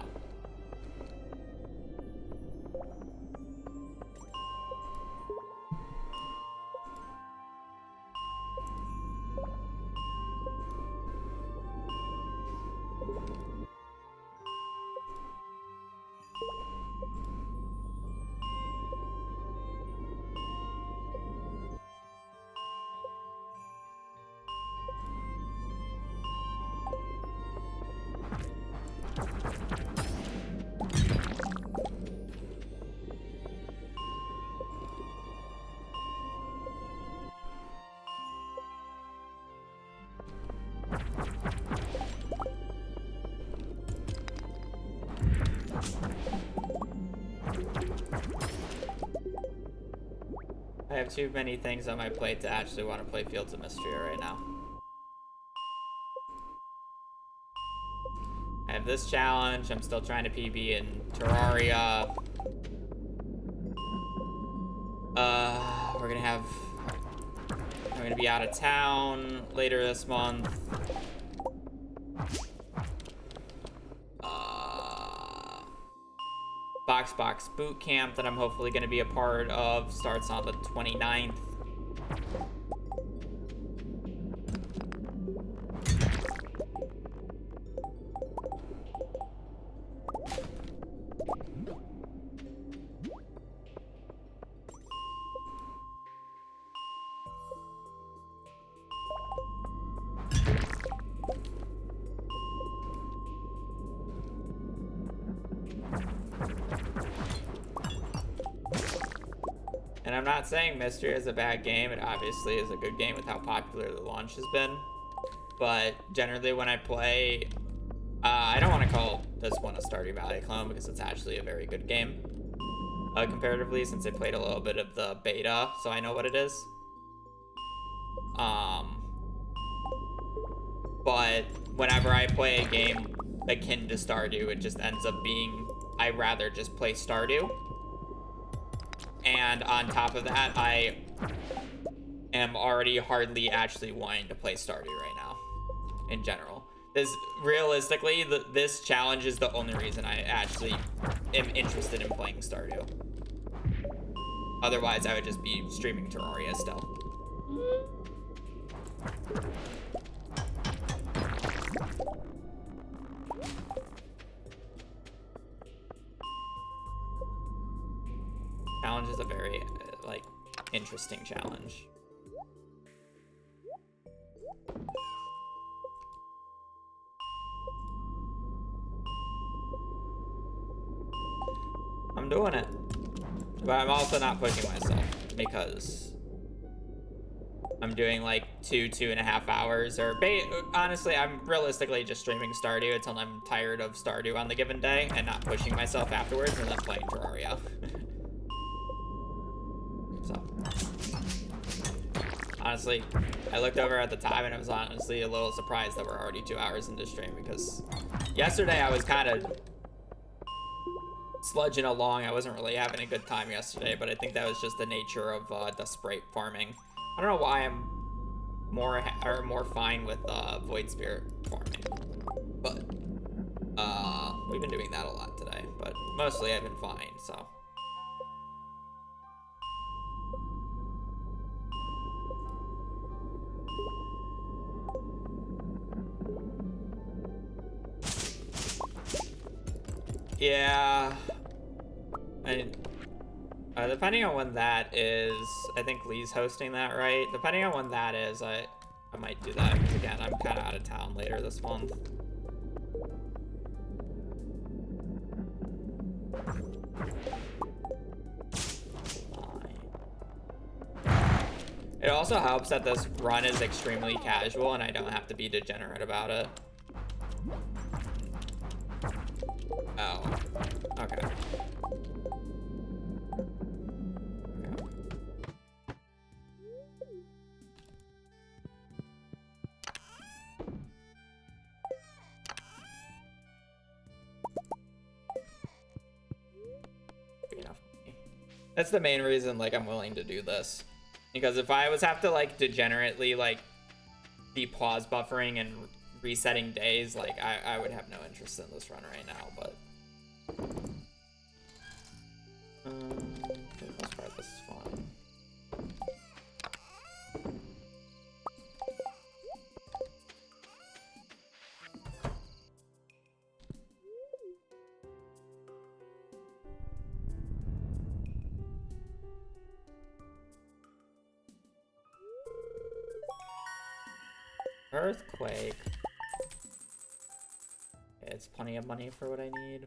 I have too many things on my plate to actually want to play Fields of Mystria right now. I have this challenge. I'm still trying to PB in Terraria. I'm gonna be out of town later this month. Box boot camp that I'm hopefully gonna be a part of starts on the 29th. And I'm not saying Mystery is a bad game. It obviously is a good game with how popular the launch has been. But generally when I play, I don't want to call this one a Stardew Valley clone because it's actually a very good game. Comparatively, since I played a little bit of the beta, so I know what it is. But whenever I play a game akin to Stardew, it just ends up being, I'd rather just play Stardew. And on top of that, I am already hardly actually wanting to play Stardew right now, in general. Realistically, this challenge is the only reason I actually am interested in playing Stardew. Otherwise, I would just be streaming Terraria still. Challenge is a very, like, interesting challenge. I'm doing it. But I'm also not pushing myself because I'm doing like 2.5 hours, or honestly, I'm realistically just streaming Stardew until I'm tired of Stardew on the given day and not pushing myself afterwards and then playing Terraria. So, honestly, I looked over at the time and I was honestly a little surprised that we're already 2 hours into stream because yesterday I was kind of sludging along. I wasn't really having a good time yesterday, but I think that was just the nature of the Sprite farming. I don't know why I'm more fine with Void Spirit farming, but we've been doing that a lot today. But mostly I've been fine. So. Yeah, and depending on when that is, I think Lee's hosting that, right? Depending on when that is, I might do that, because again, I'm kind of out of town later this month. It also helps that this run is extremely casual and I don't have to be degenerate about it. Oh, okay. That's the main reason, like, I'm willing to do this. Because if I was have to, like, degenerately, like, be pause buffering and resetting days, like, I would have no interest in this run right now, but... for the most part, this is fine. Earthquake. It's plenty of money for what I need.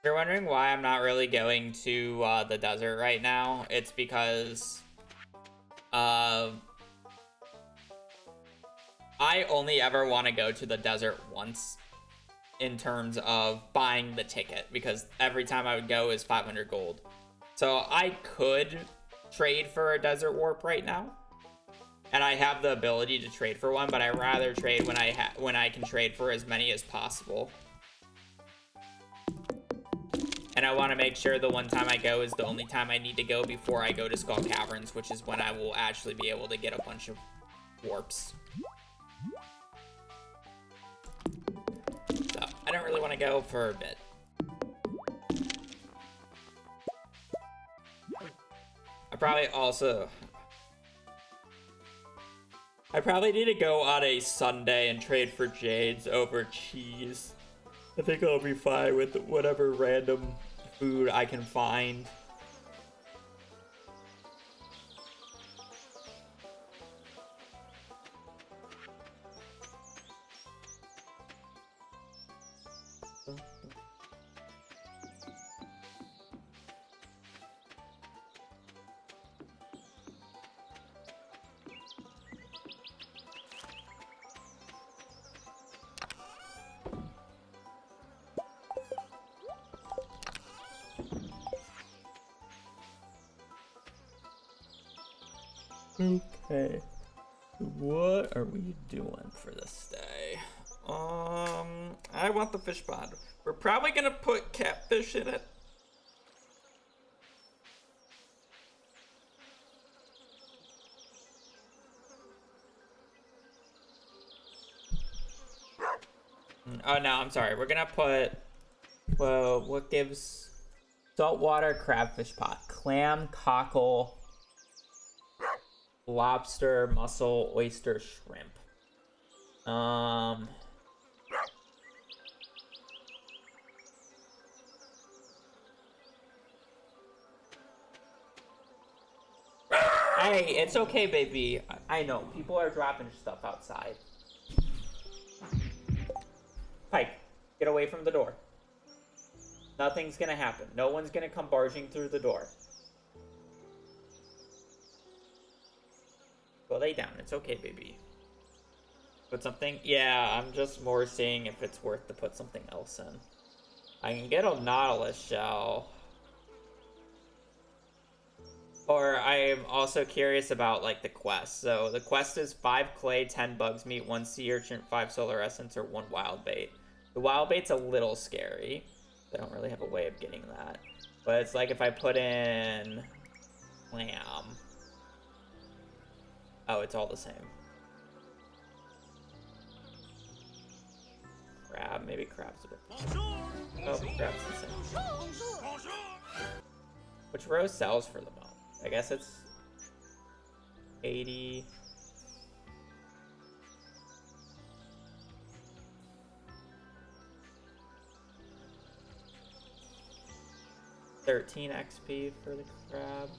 you're wondering why I'm not really going to the desert right now, it's because I only ever want to go to the desert once in terms of buying the ticket, because every time I would go is 500 gold. So I could trade for a desert warp right now, and I have the ability to trade for one, but I rather trade when I can trade for as many as possible. And I want to make sure the one time I go is the only time I need to go before I go to Skull Caverns, which is when I will actually be able to get a bunch of warps. So I don't really want to go for a bit. I probably need to go on a Sunday and trade for jades over cheese. I think I'll be fine with whatever random food I can find. Okay, what are we doing for this day? I want the fish pond. We're probably gonna put catfish in it. Oh no, I'm sorry. We're gonna put, well, what gives saltwater crabfish pot? Clam, cockle, lobster, mussel, oyster, shrimp. Hey, it's okay, baby. I know people are dropping stuff outside. Pike, get away from the door. Nothing's gonna happen. No one's gonna come barging through the door. Go lay down. It's okay, baby. Put something? Yeah, I'm just more seeing if it's worth to put something else in. I can get a Nautilus shell. Or I'm also curious about, like, the quest. So the quest is 5 clay, 10 bugs meat, 1 sea urchin, 5 solar essence, or 1 wild bait. The wild bait's a little scary. I don't really have a way of getting that. But it's like if I put in clam. Oh, it's all the same. Crab, maybe crab's a bit. Oh, crab's the same. Which row sells for the most? I guess it's 80. $13 XP for the crab.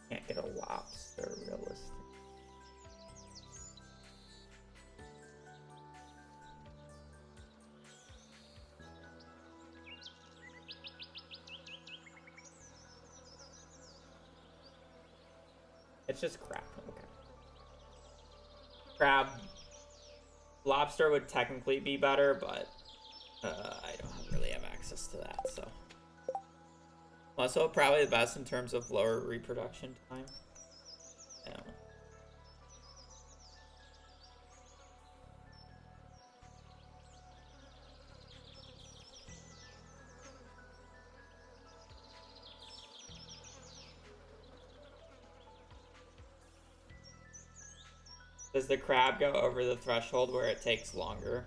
Can't get a lobster realistic. It's just crab. Okay. Crab. Lobster would technically be better, but I don't really have access to that, so. Also, probably the best in terms of lower reproduction time. I don't know. Does the crab go over the threshold where it takes longer?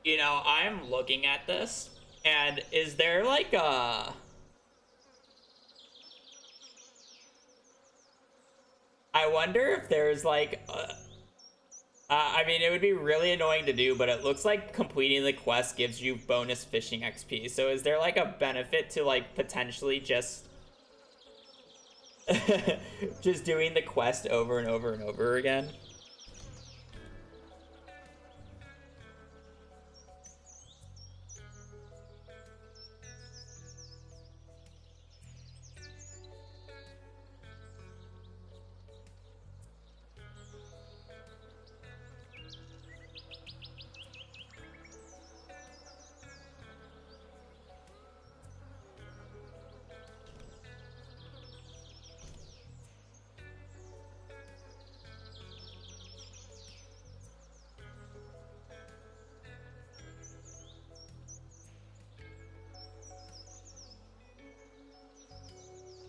You know, I'm looking at this, and is there like a... I wonder if there's like a... I mean, it would be really annoying to do, but it looks like completing the quest gives you bonus fishing XP. So is there like a benefit to like potentially just just doing the quest over and over and over again?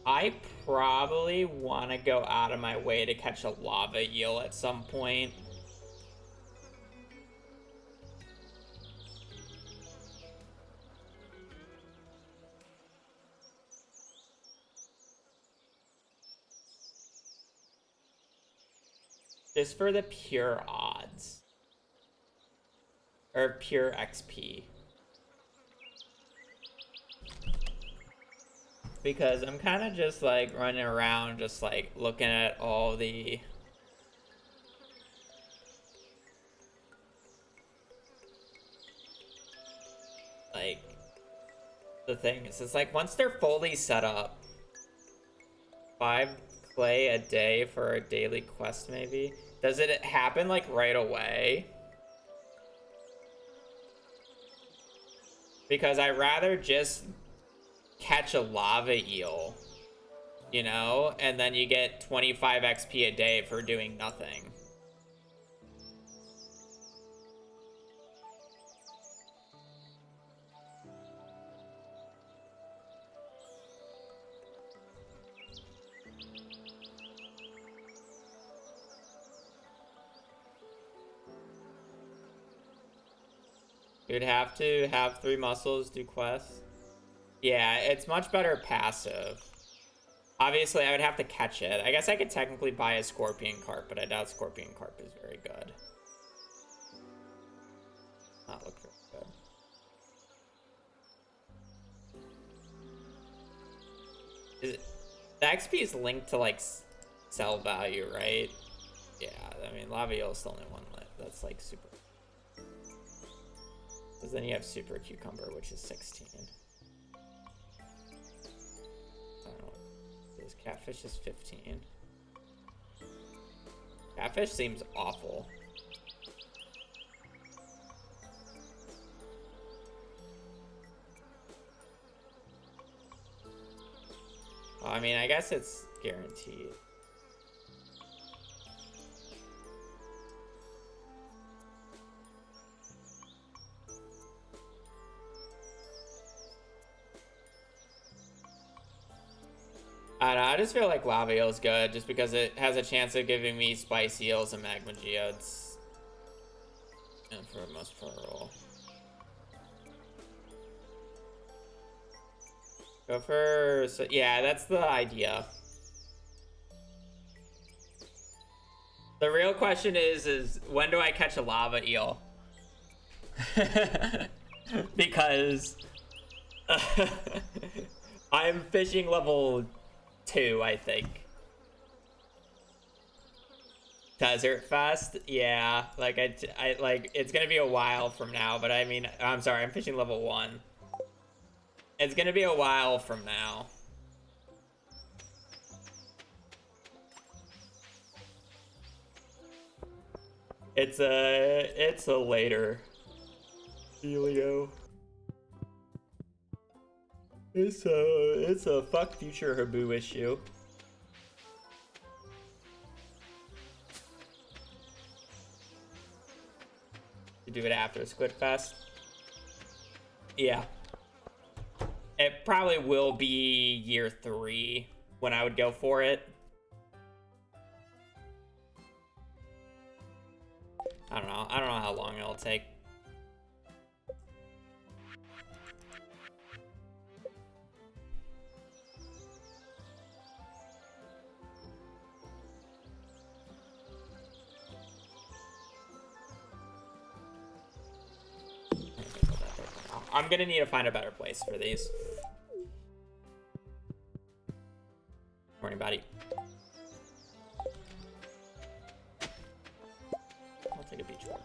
I probably want to go out of my way to catch a lava eel at some point. Just for the pure odds. Or pure XP. Because I'm kind of just like running around just like looking at all the like the things. It's like once they're fully set up, 5 clay a day for a daily quest maybe. Does it happen like right away? Because I rather just catch a lava eel, you know, and then you get 25 XP a day for doing nothing. You'd have to have 3 muscles, do quests. Yeah, it's much better passive. Obviously, I would have to catch it. I guess I could technically buy a scorpion carp, but I doubt scorpion carp is very good. Not look very good. The XP is linked to like sell value, right? Yeah, I mean, lava eel is the only one that's like super. Because then you have super cucumber, which is 16. I don't know. This catfish is 15. Catfish seems awful. Well, I mean, I guess it's guaranteed. I don't know, I just feel like lava eel is good just because it has a chance of giving me spicy eels and magma geodes. And for the most part, roll. Go for, so yeah, that's the idea. The real question is when do I catch a lava eel? Because I'm fishing level 2, I think. Desert Fest, yeah. Like I like it's gonna be a while from now, but I mean, I'm sorry, I'm fishing level 1. It's gonna be a while from now. It's a later Helio. It's a fuck future Habu issue. To do it after Squid Fest. Yeah. It probably will be year 3 when I would go for it. I don't know. I don't know how long it'll take. I'm gonna need to find a better place for these. Morning, buddy. I'll take a beach walk.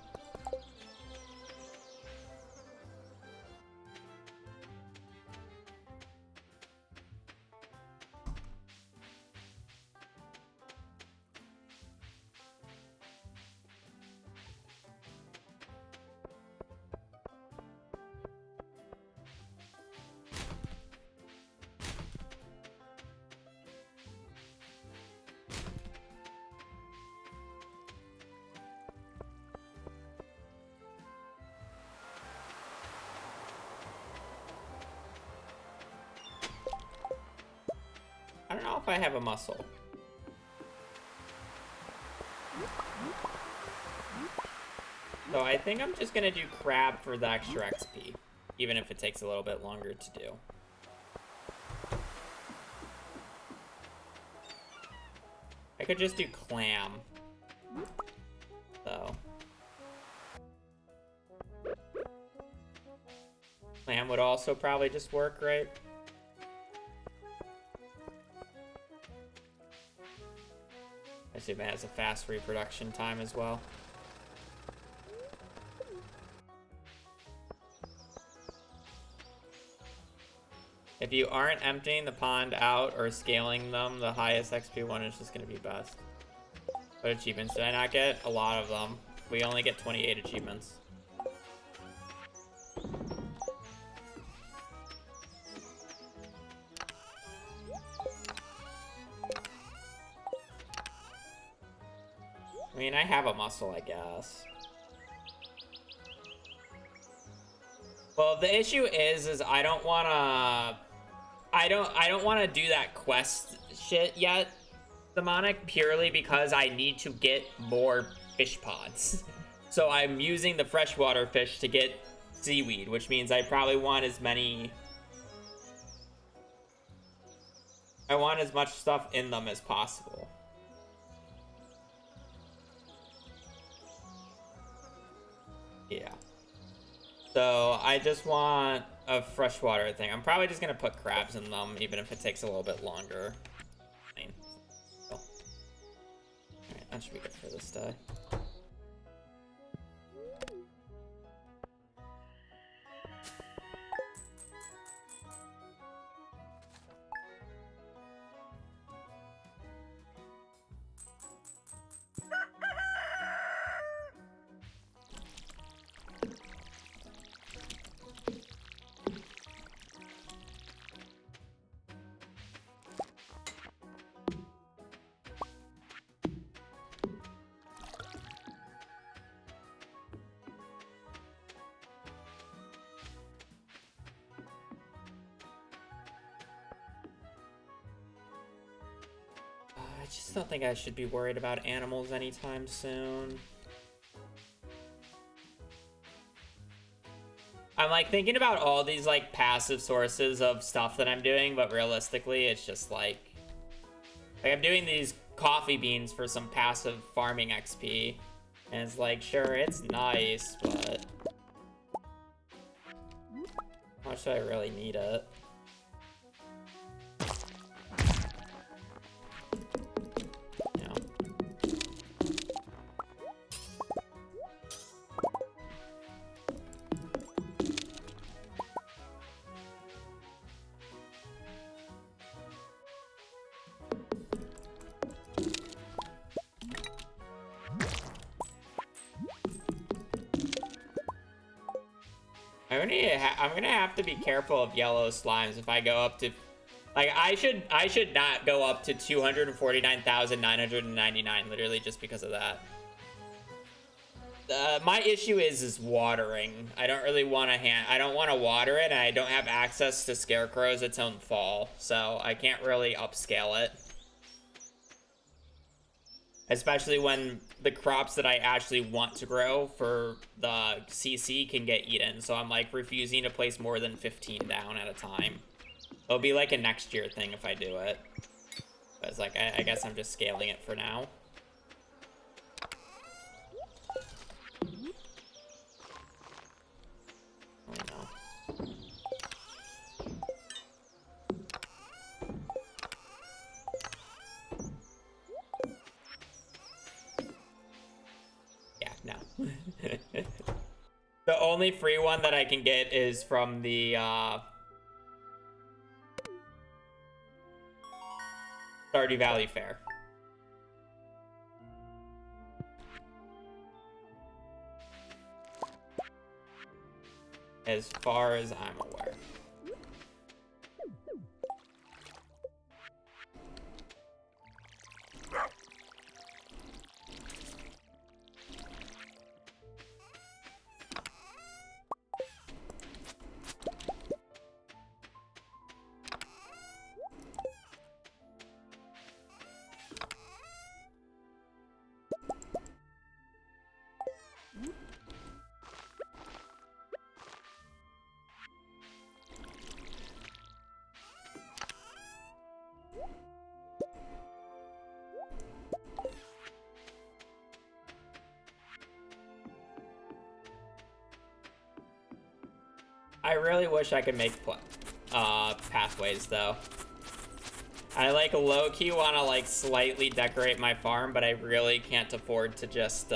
I don't know if I have a muscle. So I think I'm just gonna do crab for the extra XP, even if it takes a little bit longer to do. I could just do clam, though. Clam would also probably just work, right? I assume it has a fast reproduction time as well. If you aren't emptying the pond out or scaling them, the highest XP one is just going to be best. What achievements did I not get? A lot of them. We only get 28 achievements. I mean, I have a muscle, I guess. Well, the issue is I don't wanna... I don't want to do that quest shit yet, Demonic, purely because I need to get more fish pods. So I'm using the freshwater fish to get seaweed, which means I probably want as many... I want as much stuff in them as possible. Yeah. So I just want a freshwater thing. I'm probably just gonna put crabs in them, even if it takes a little bit longer. Fine. Oh. Alright, that should be good for this day. I just don't think I should be worried about animals anytime soon. I'm like thinking about all these like passive sources of stuff that I'm doing, but realistically it's just like I'm doing these coffee beans for some passive farming XP, and it's like, sure, it's nice, but how much do I really need it? I'm gonna have to be careful of yellow slimes if I go up to, like, I should not go up to 249,999 literally just because of that. My issue is watering. I don't really want to I don't want to water it, and I don't have access to Scarecrow's its own fall, so I can't really upscale it. Especially when the crops that I actually want to grow for the CC can get eaten. So I'm like refusing to place more than 15 down at a time. It'll be like a next year thing if I do it. But it's like, I guess I'm just scaling it for now. Oh no. Yeah, no. The only free one that I can get is from the Stardew Valley Fair. As far as I'm aware. I really wish I could make pathways though. I like low-key want to like slightly decorate my farm, but I really can't afford to just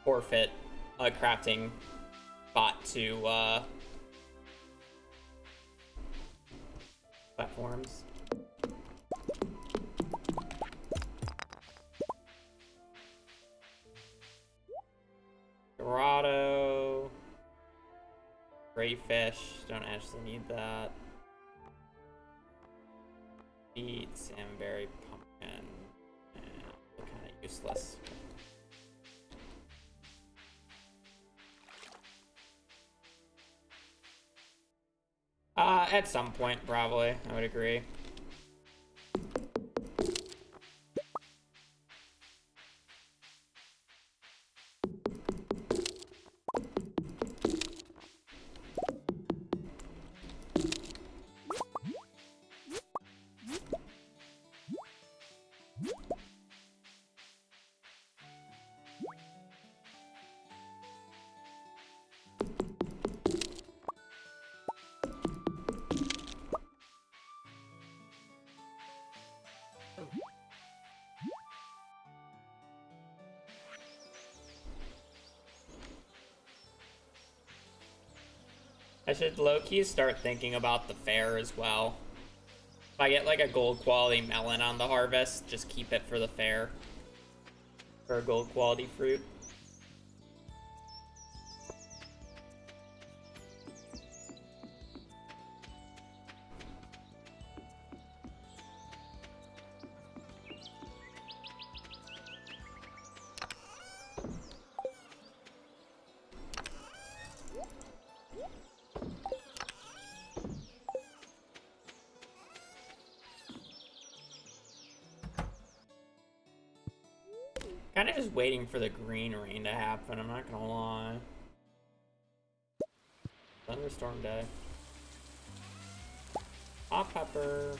forfeit a crafting spot to platforms. Dorado. Crayfish, don't actually need that. Beet, salmonberry, pumpkin. Kind of useless. At some point, probably. I would agree. I should low-key start thinking about the fair as well. If I get like a gold quality melon on the harvest, just keep it for the fair. For a gold quality fruit. Kind of just waiting for the green rain to happen, I'm not gonna lie. Thunderstorm day. Hot pepper.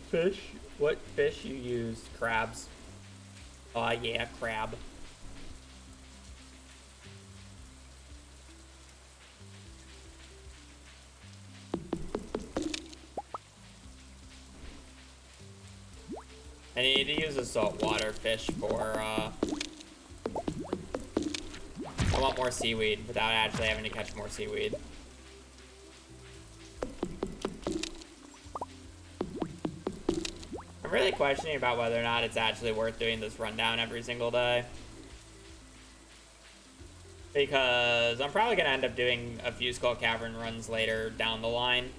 Fish? What fish you use? Crabs. Yeah, crab. I need to use a saltwater fish for, I want more seaweed without actually having to catch more seaweed. I'm really questioning about whether or not it's actually worth doing this rundown every single day. Because I'm probably going to end up doing a few Skull Cavern runs later down the line.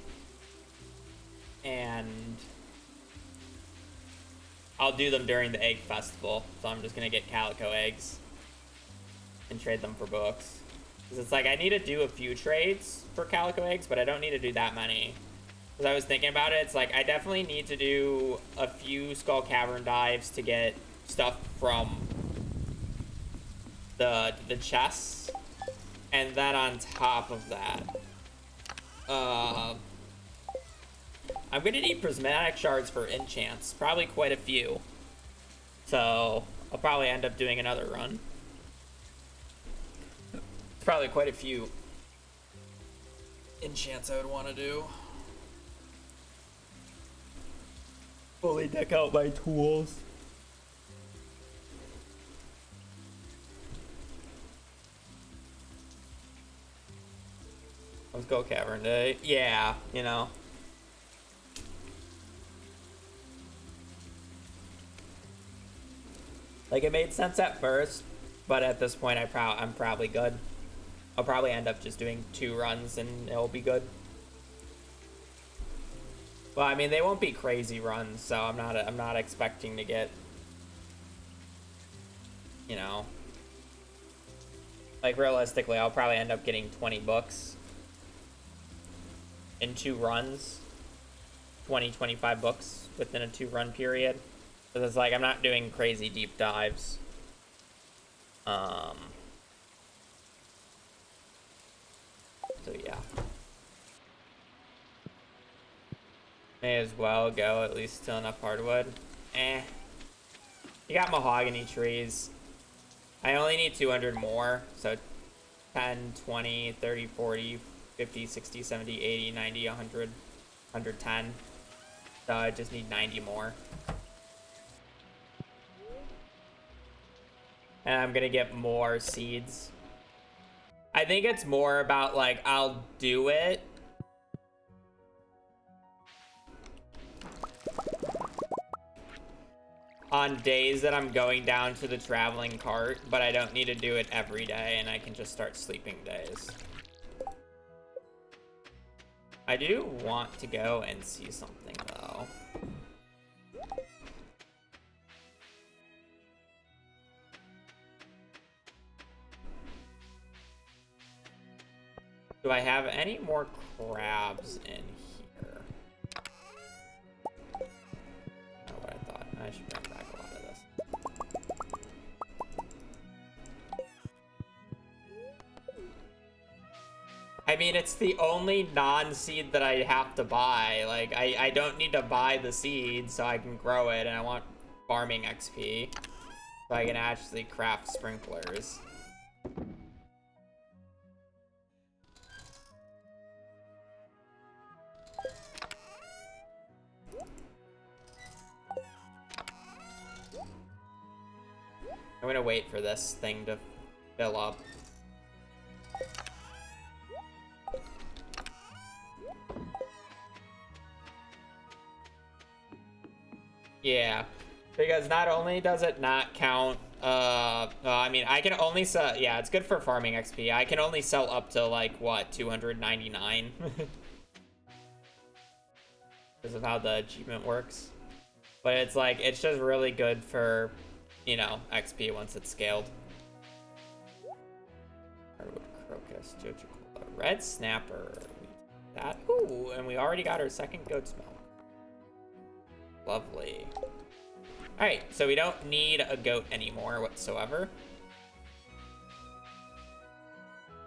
And I'll do them during the egg festival. So I'm just going to get calico eggs and trade them for books. 'Cause it's like I need to do a few trades for Calico Eggs, but I don't need to do that many. Because I was thinking about it, it's like I definitely need to do a few Skull Cavern dives to get stuff from the chests. And then on top of that, I'm gonna need prismatic shards for enchants, probably quite a few. So I'll probably end up doing another run. It's probably quite a few enchants I would want to do. Fully deck out my tools. Let's go Cavern Day. Yeah, you know. Like, it made sense at first, but at this point I'm probably good. I'll probably end up just doing 2 runs and it'll be good. Well, I mean, they won't be crazy runs, so I'm not expecting to get, you know, like, realistically, I'll probably end up getting 20 books in 2 runs. 25 books within a 2-run period. So it's like I'm not doing crazy deep dives. So yeah. May as well go at least still enough hardwood. You got mahogany trees. I only need 200 more, so 10, 20, 30, 40, 50, 60, 70, 80, 90, 100, 110. So I just need 90 more. And I'm gonna get more seeds. I think it's more about, like, I'll do it on days that I'm going down to the traveling cart, but I don't need to do it every day, and I can just start sleeping days. I do want to go and see something, though. Do I have any more crabs in here? Not what I thought. I should bring back a lot of this. I mean, it's the only non-seed that I have to buy. Like, I don't need to buy the seed so I can grow it, and I want farming XP so I can actually craft sprinklers. I'm gonna wait for this thing to fill up. Yeah, because not only does it not count, I mean, I can only sell, yeah, it's good for farming XP. I can only sell up to, like, what, 299? Because of how the achievement works. But it's like, it's just really good for, you know, XP once it's scaled. Hardwood crocus, Jojicola, red snapper. That, ooh, and we already got our second goat's milk. Lovely. Alright, so we don't need a goat anymore whatsoever.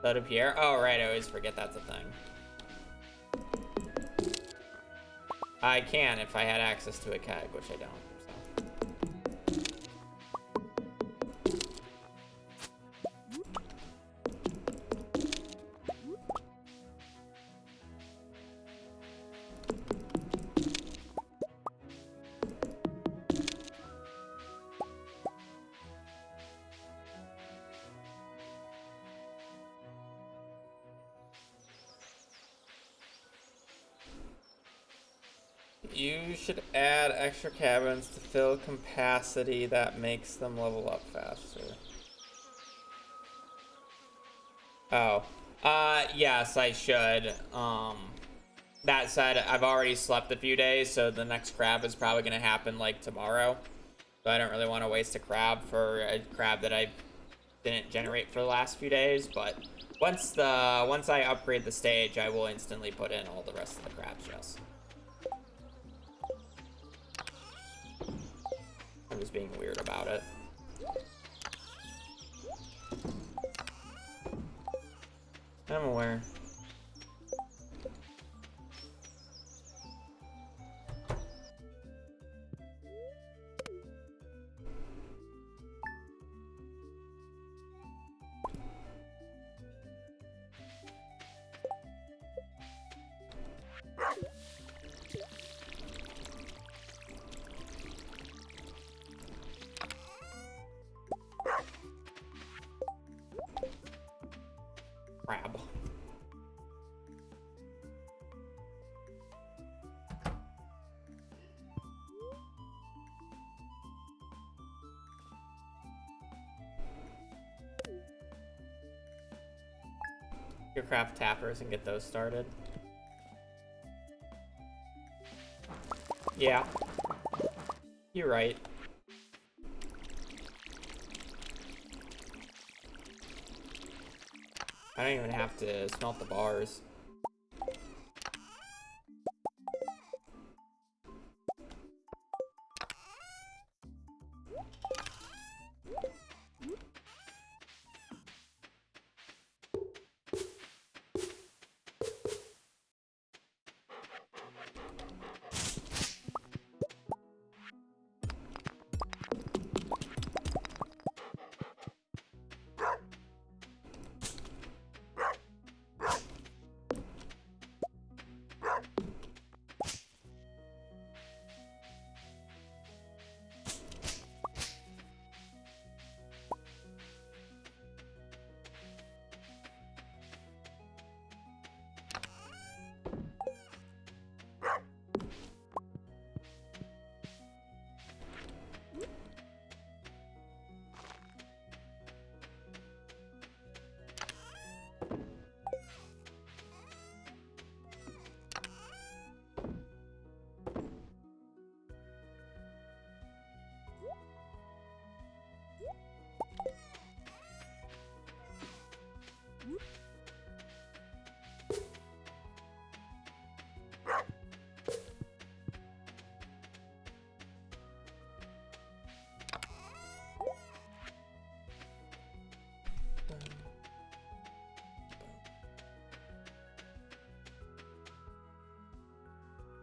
Soda Pierre. Oh, right, I always forget that's a thing. I can if I had access to a keg, which I don't. You should add extra cabins to fill capacity that makes them level up faster. Oh. Yes, I should. That said, I've already slept a few days, so the next crab is probably gonna happen, like, tomorrow. So I don't really want to waste a crab for a crab that I didn't generate for the last few days, but Once I upgrade the stage, I will instantly put in all the rest of the crabs, yes. I'm just being weird about it. I'm aware. Crab. Your craft tappers and get those started. Yeah. You're right. I don't even have to smelt the bars.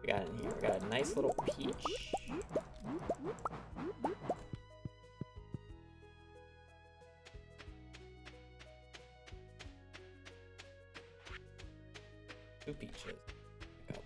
We got in here. We got a nice little peach. Two peaches. Go.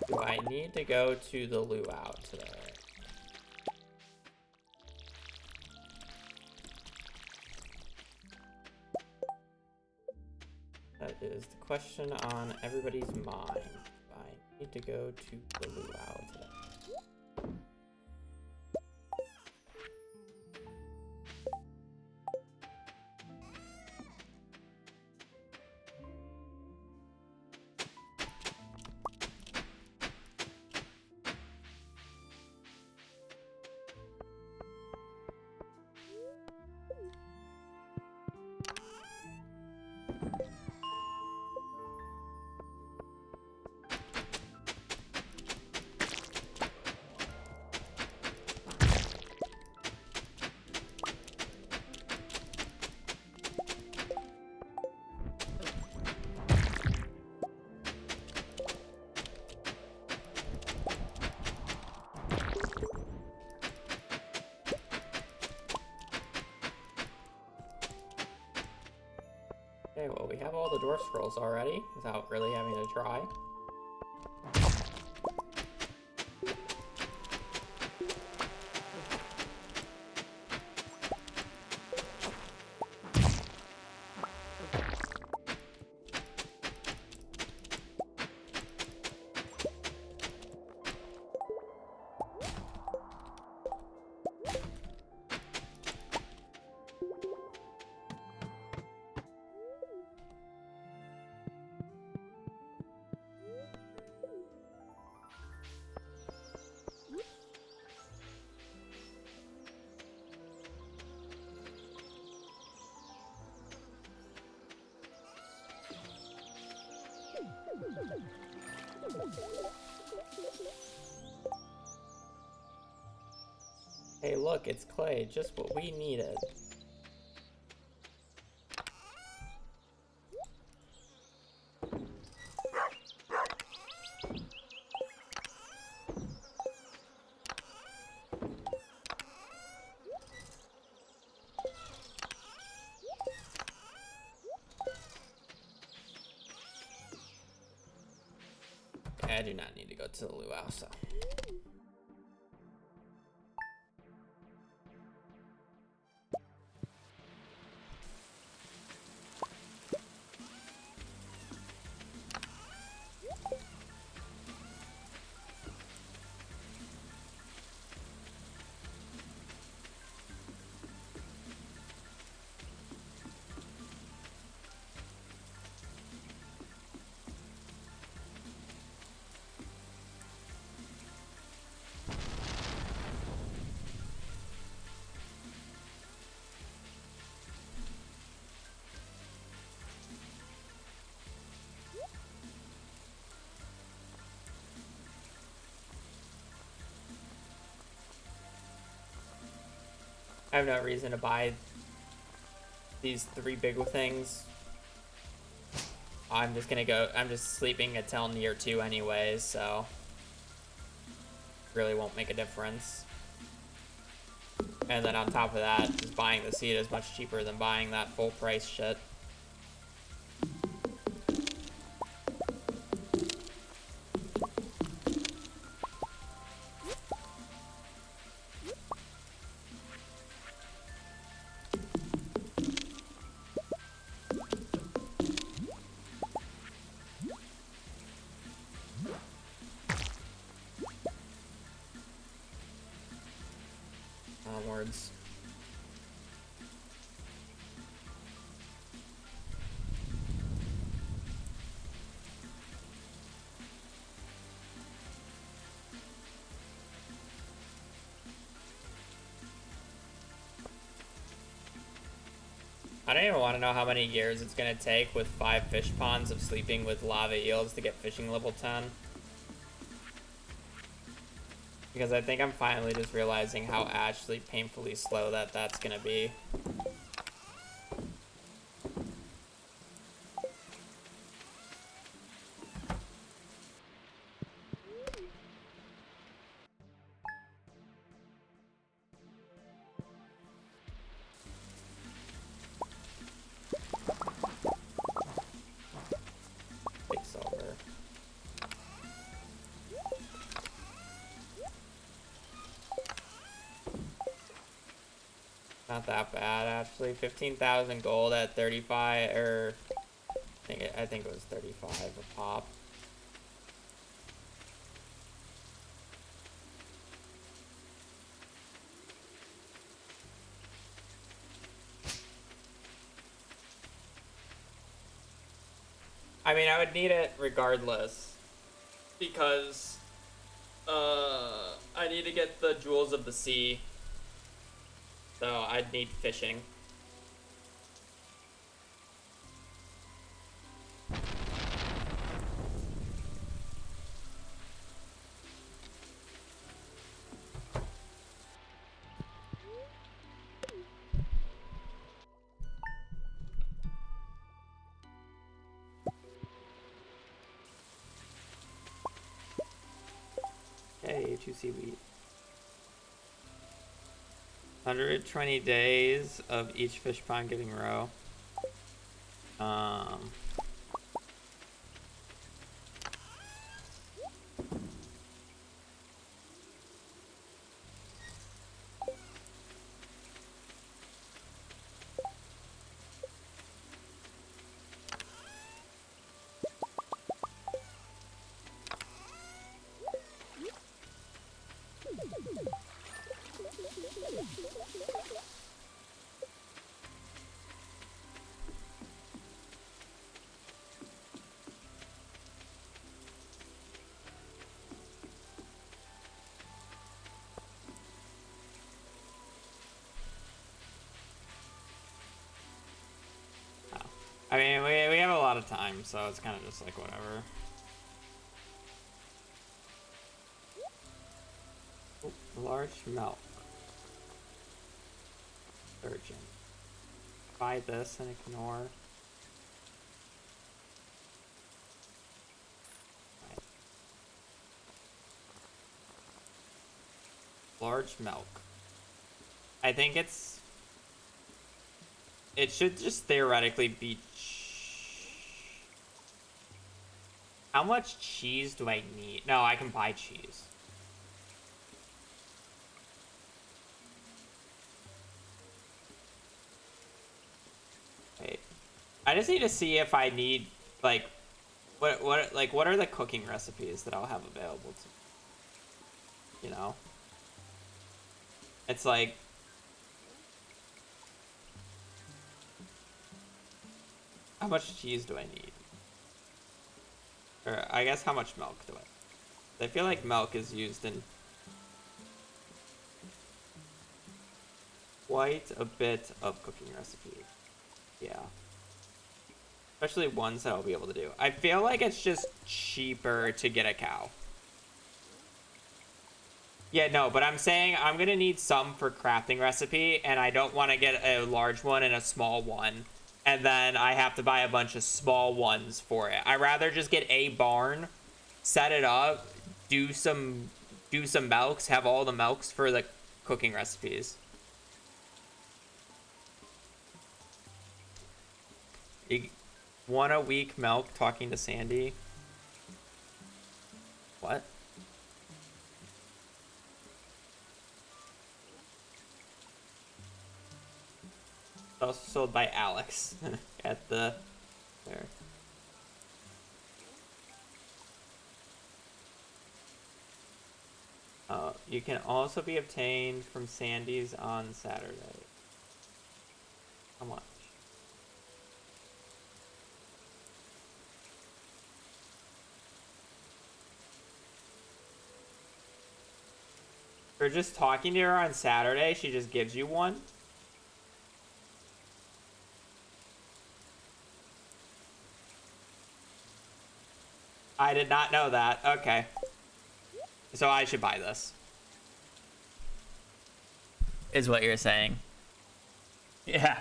Do I need to go to the luau today? That is the question on everybody's mind. Do I need to go to the luau today? have all the dwarf scrolls already without really having to try. Hey, look, it's clay, just what we needed. Okay, I do not need to go to the luau, so. I have no reason to buy these 3 big things. I'm just sleeping until near 2 anyways, so really won't make a difference. And then on top of that, just buying the seed is much cheaper than buying that full price shit. Onwards. I don't even want to know how many years it's going to take with 5 fish ponds of sleeping with lava eels to get fishing level 10. Because I think I'm finally just realizing how actually painfully slow that's going to be. Not that bad, actually. 15,000 gold at 35, or I think it was 35 a pop. I mean, I would need it regardless, because I need to get the Jewels of the Sea. So I'd need fishing. Hey, 2 seaweed. 120 days of each fish pond getting roe. Um. I mean, we have a lot of time, so it's kind of just like whatever. Ooh, large milk. Urgent. Buy this and ignore. Right. Large milk. I think it should just theoretically be. How much cheese do I need? No, I can buy cheese. Wait. I just need to see if I need, like, what are the cooking recipes that I'll have available to, you know? It's like, how much cheese do I need? Or I guess how much milk do I feel like milk is used in quite a bit of cooking recipes. Yeah. Especially ones that I'll be able to do. I feel like it's just cheaper to get a cow. Yeah, no, but I'm saying I'm gonna need some for crafting recipe, and I don't want to get a large one and a small one, and then I have to buy a bunch of small ones for it. I'd rather just get a barn, set it up, do some milks, have all the milks for the cooking recipes. You, 1 a week milk talking to Sandy. What? Also sold by Alex at the there. You can also be obtained from Sandy's on Saturday. How much? For just talking to her on Saturday, she just gives you one? I did not know that. Okay. So I should buy this. Is what you're saying. Yeah.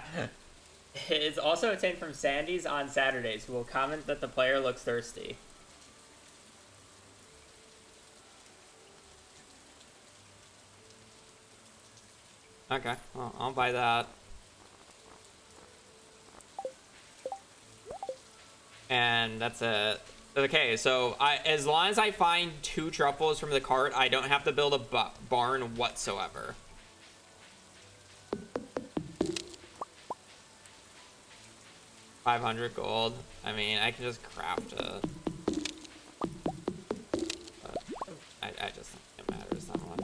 It's also obtained from Sandy's on Saturdays, who will comment that the player looks thirsty. Okay, well, I'll buy that. And that's it. Okay, so as long as I find 2 truffles from the cart, I don't have to build a barn whatsoever. $500 gold. I mean, I can just craft it. But I just think it matters that much.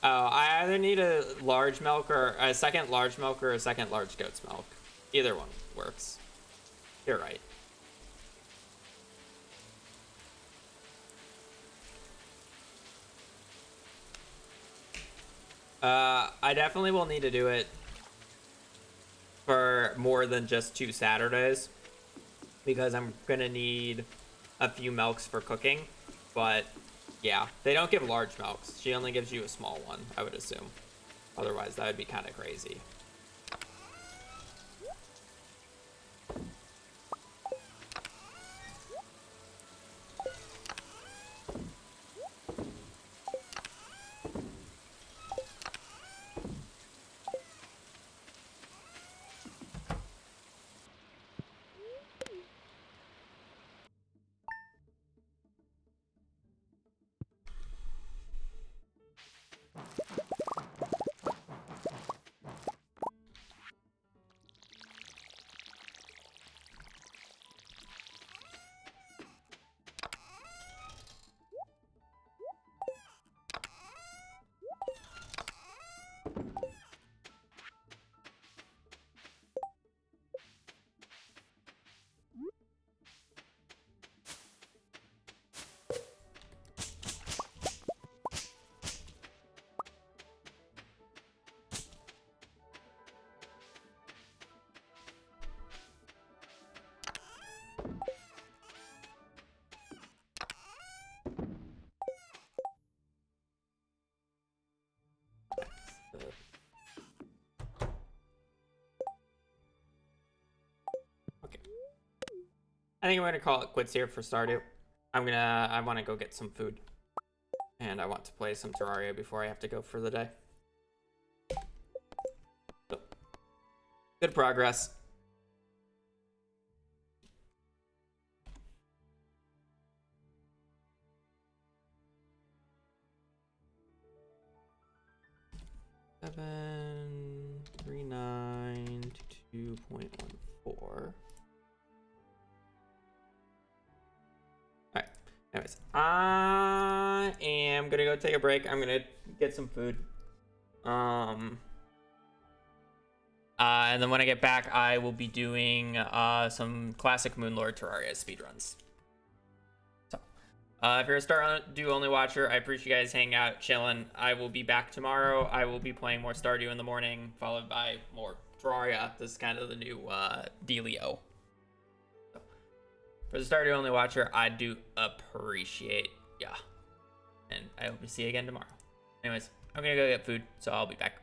Oh, I either need a large milk or a second large milk or a second large goat's milk. Either one works. You're right. I definitely will need to do it for more than just 2 Saturdays because I'm gonna need a few milks for cooking, but Yeah, they don't give large milks. She only gives you a small one, I would assume. Otherwise, that would be kind of crazy. Okay. I think I'm gonna call it quits here for Stardew. I want to go get some food. And I want to play some Terraria before I have to go for the day. So, good progress. Seven, 3, 9, 2.14. Alright. Anyways, I am gonna go take a break. I'm gonna get some food. And then when I get back, I will be doing some classic Moonlord Terraria speedruns. So, if you're a Stardew only watcher, I appreciate you guys hanging out, chilling. I will be back tomorrow. I will be playing more Stardew in the morning, followed by more Terraria. This is kind of the new dealio. So, for the Stardew only watcher, I do appreciate ya. And I hope to see you again tomorrow. Anyways, I'm gonna go get food, so I'll be back.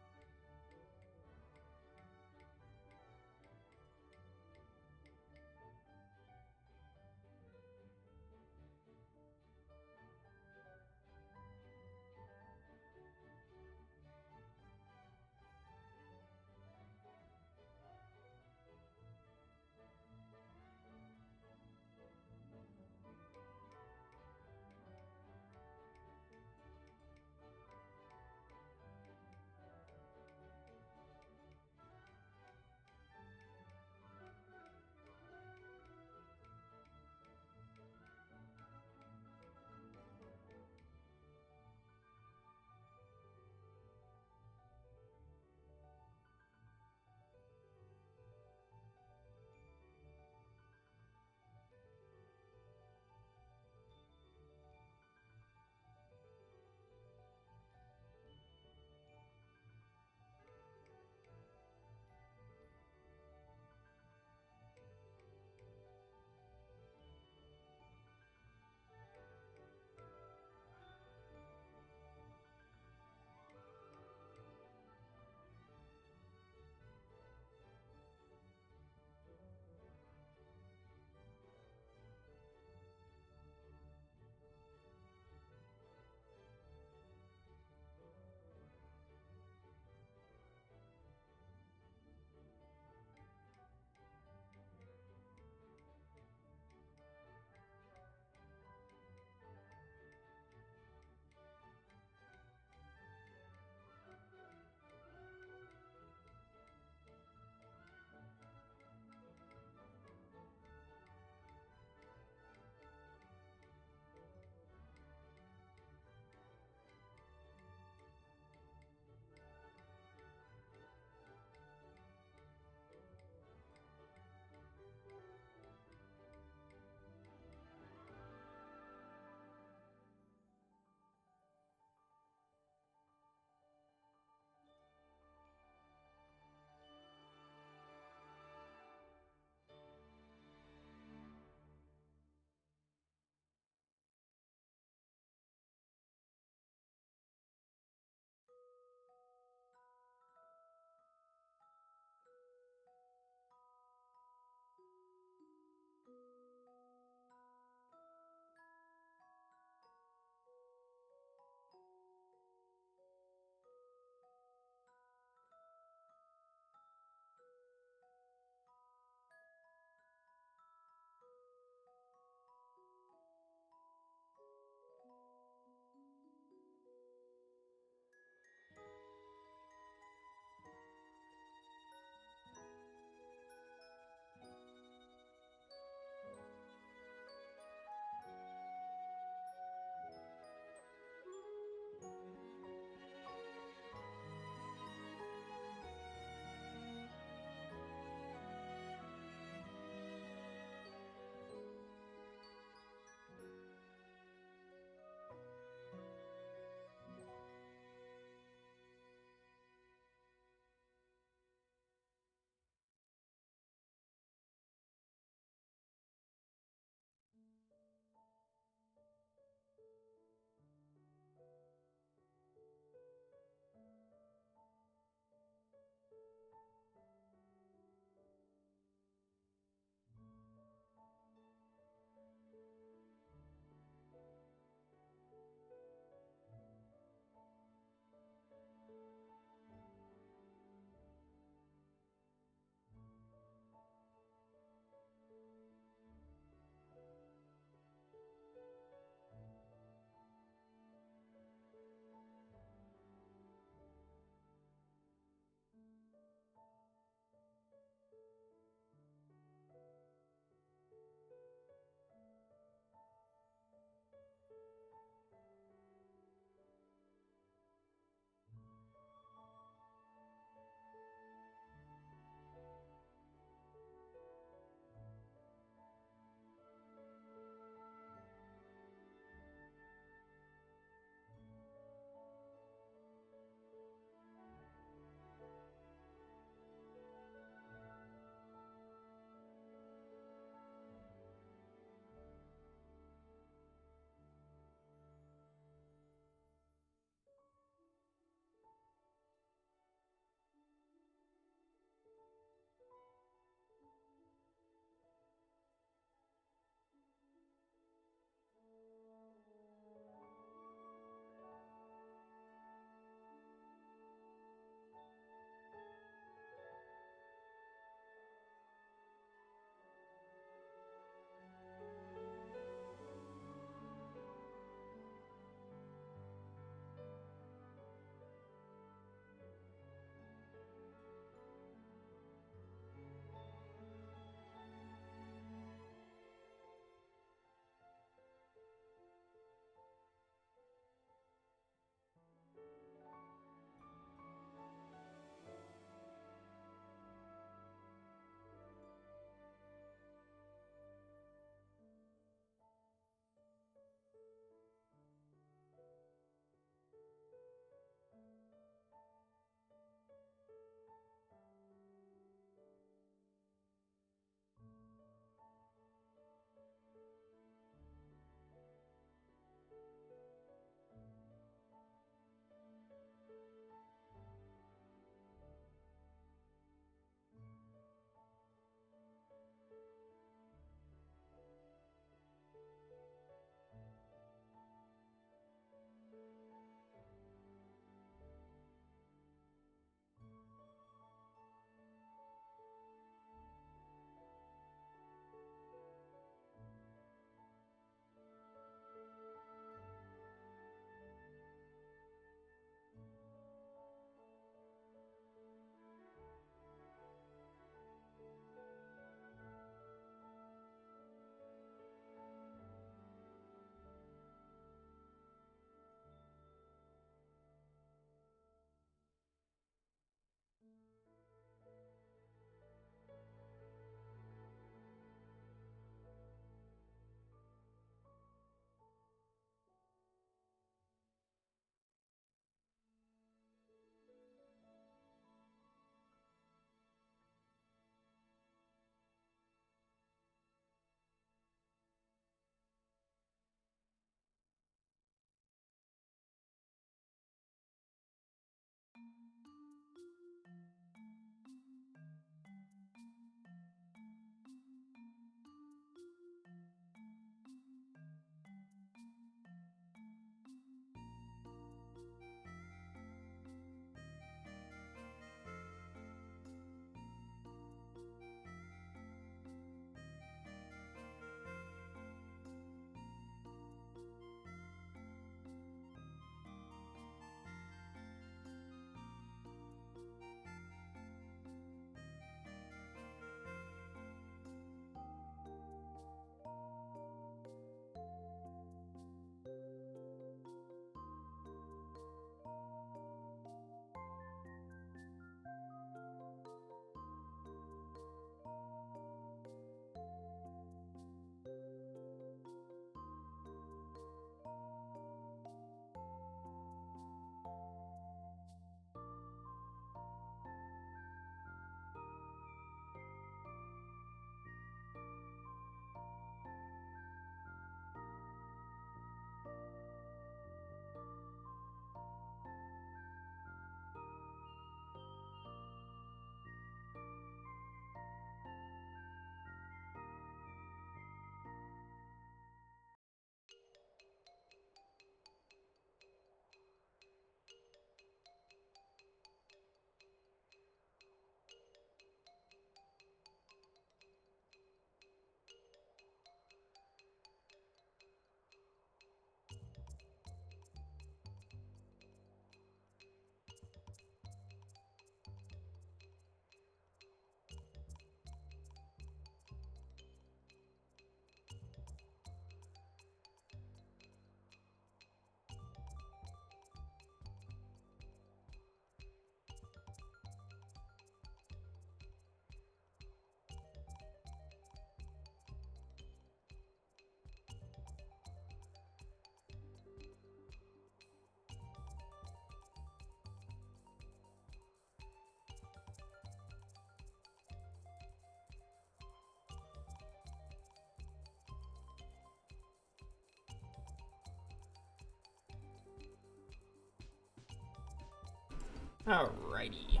Alrighty.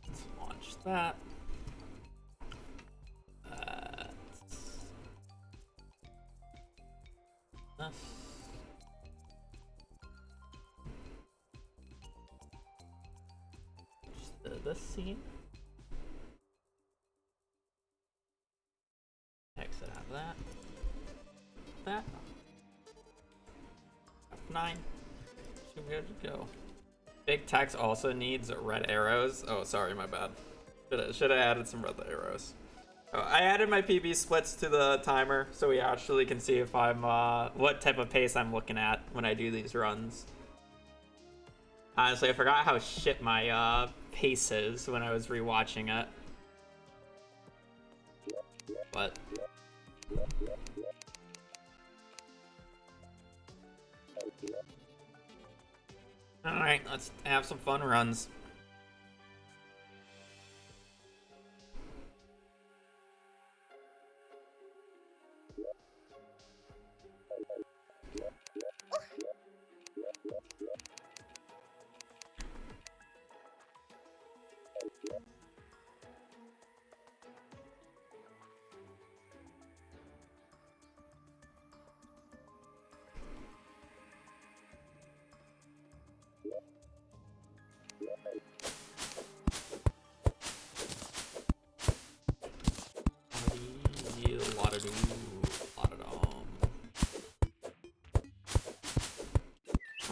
Let's launch that. This. Just this scene. Exit out of that. That. F9. Should be good to go. Big text also needs red arrows. Oh, sorry, my bad. Should have added some red arrows. Oh, I added my PB splits to the timer so we actually can see if I'm what type of pace I'm looking at when I do these runs. Honestly, I forgot how shit my pace is when I was rewatching it. But alright, let's have some fun runs.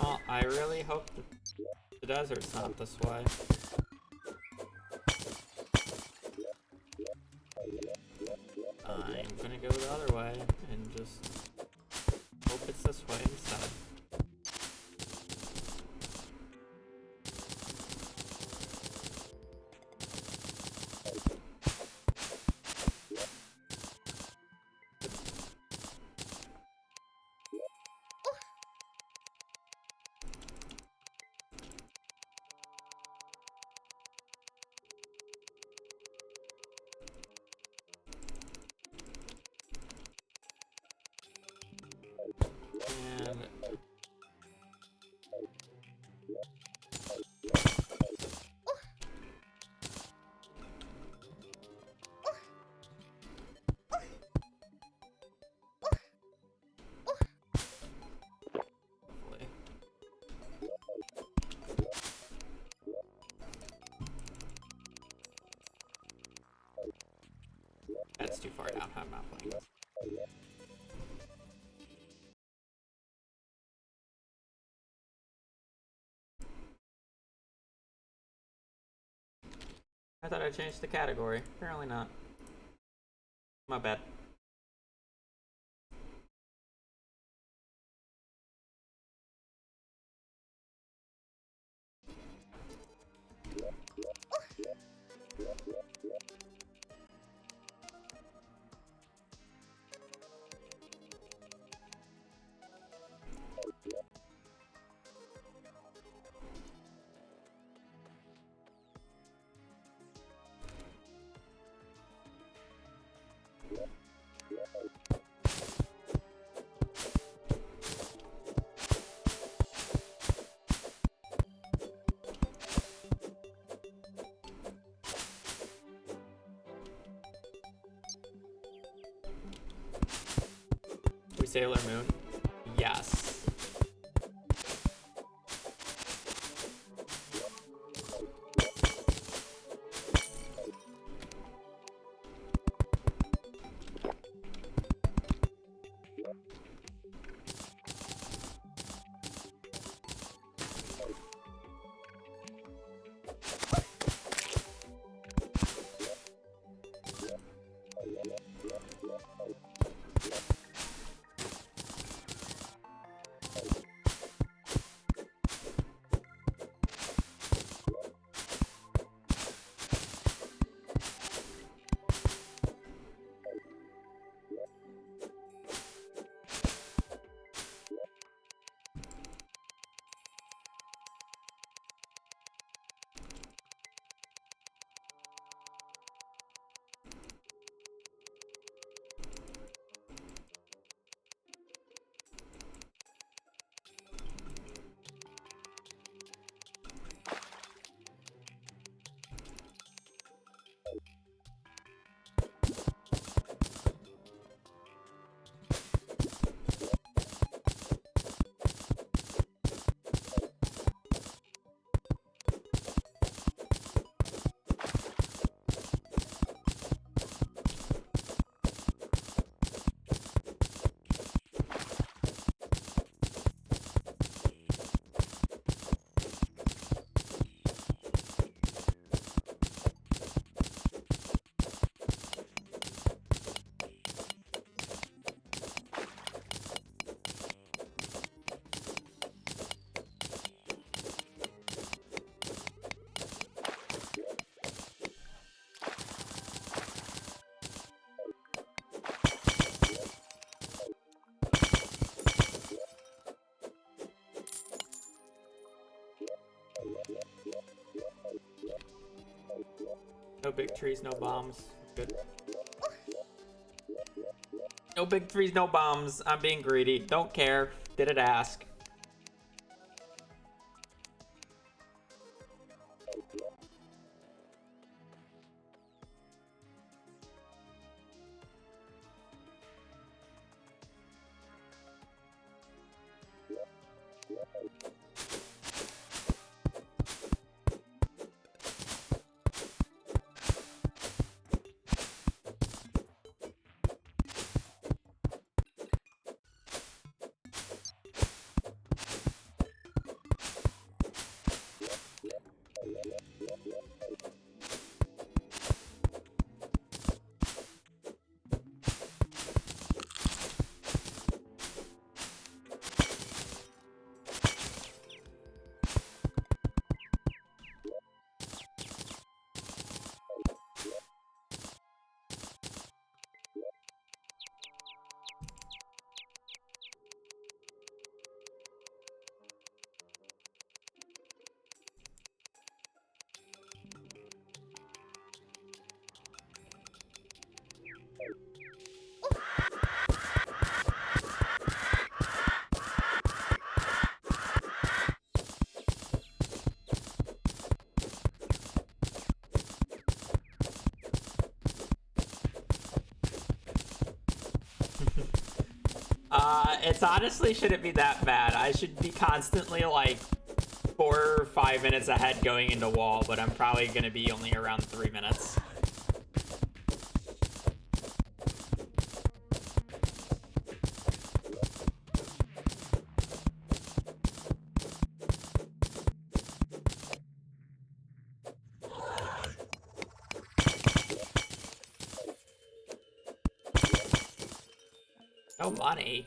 Well, I really hope the desert's not this way. I'm gonna go the other way and just hope it's this way instead. And hopefully. That's too far down. I'm not playing. I thought I changed the category. Apparently not. My bad. We Sailor Moon? Yes. No big trees, no bombs. Good. No big trees, no bombs. I'm being greedy. Don't care. Did it ask? It's honestly shouldn't be that bad. I should be constantly like 4 or 5 minutes ahead going into wall, but I'm probably gonna be only around 3 minutes. No money.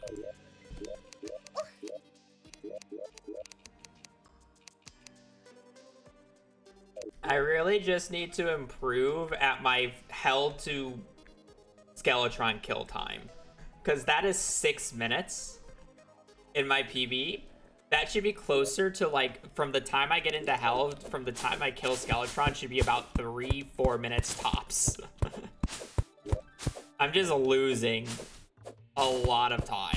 I really just need to improve at my held to Skeletron kill time. Because that is 6 minutes in my PB. That should be closer to like, from the time I get into held, from the time I kill Skeletron should be about 3-4 minutes tops. I'm just losing a lot of time.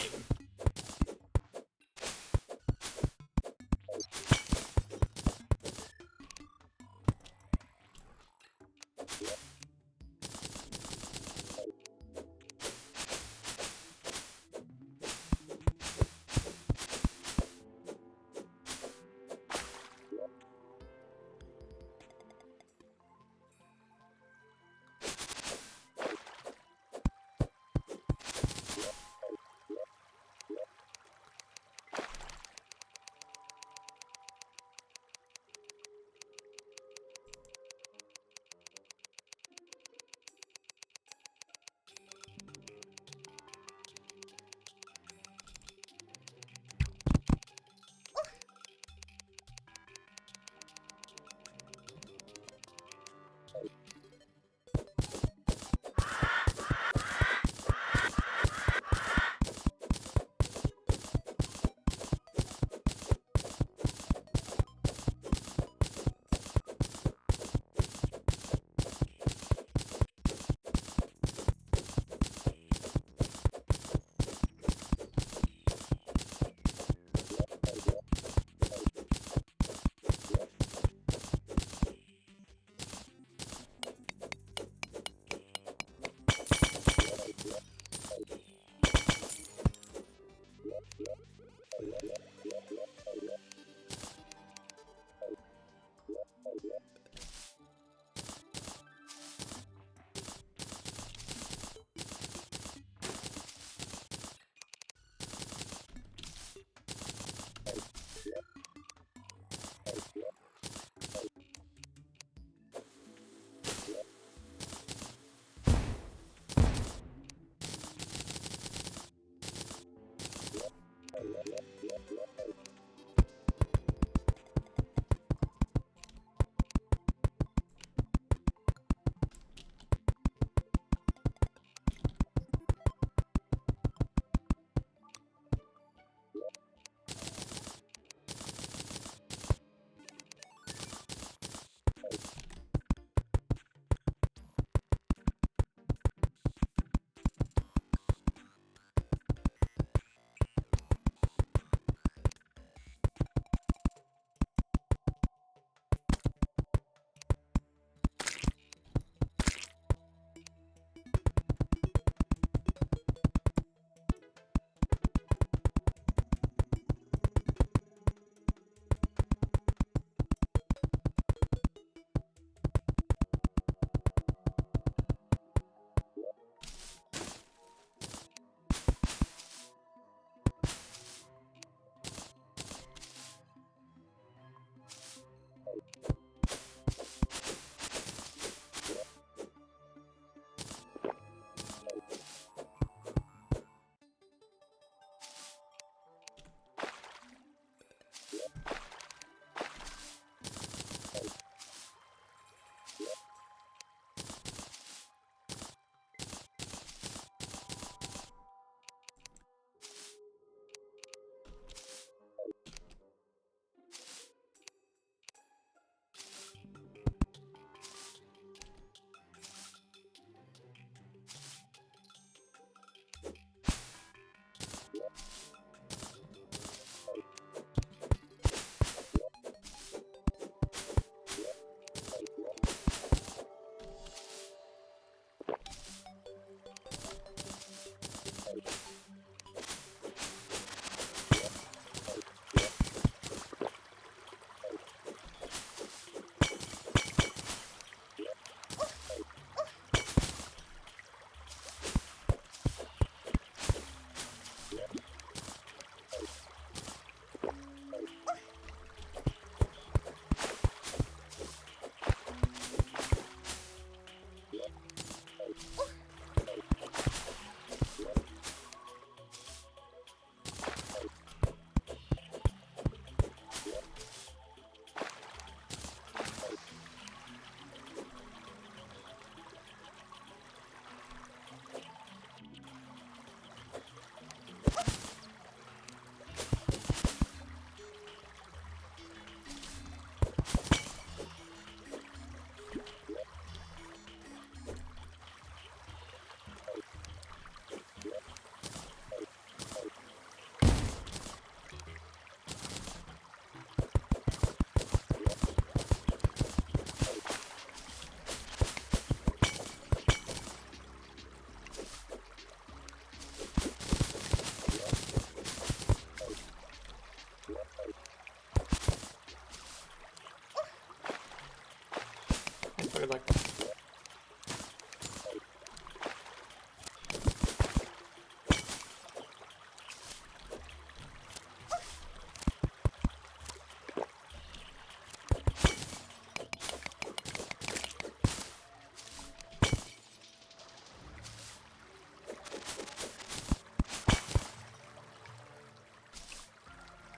Good luck.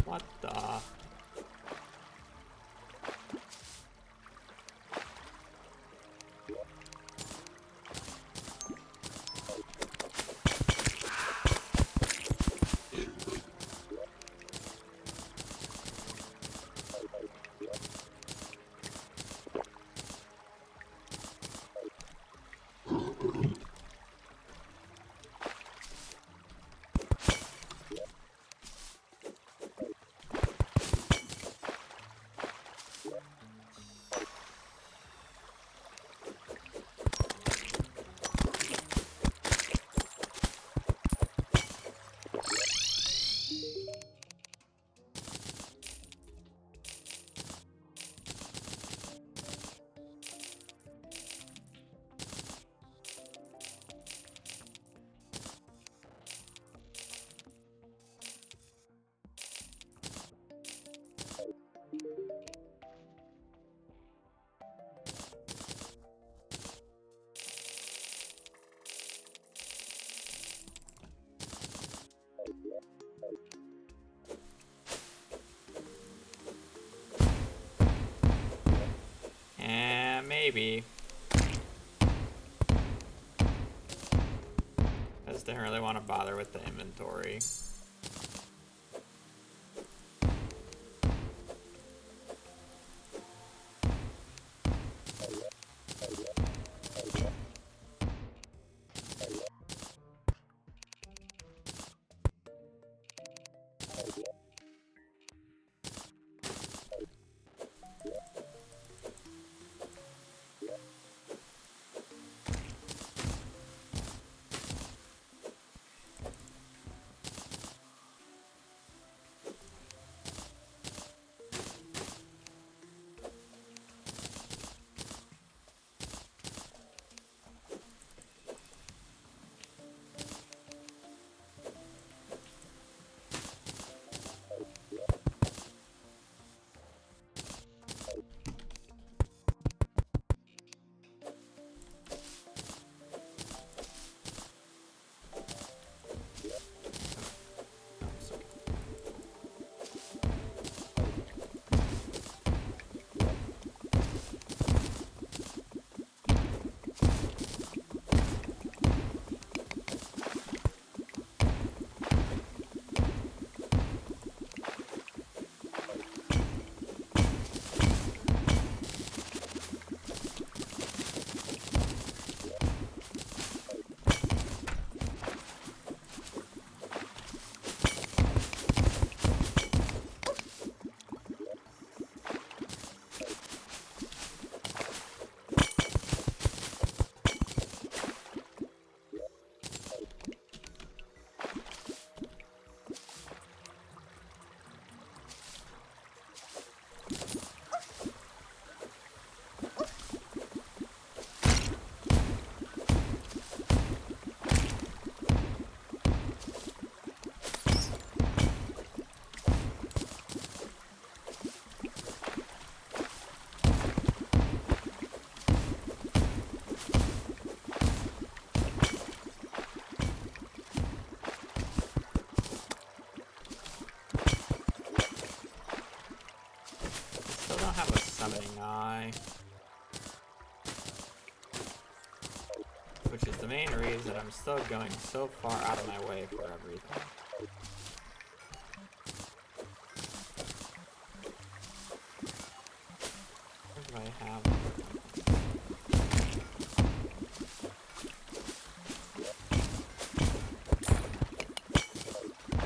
What the? Maybe. I just didn't really want to bother with the inventory. Still don't have a summoning eye. Which is the main reason I'm still going so far out of my way for everything. What do I have?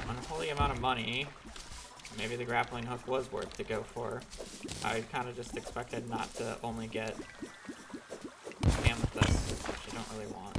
Unholy amount of money. Maybe the grappling hook was worth to go for. I kind of just expected not to only get amethyst, which I don't really want.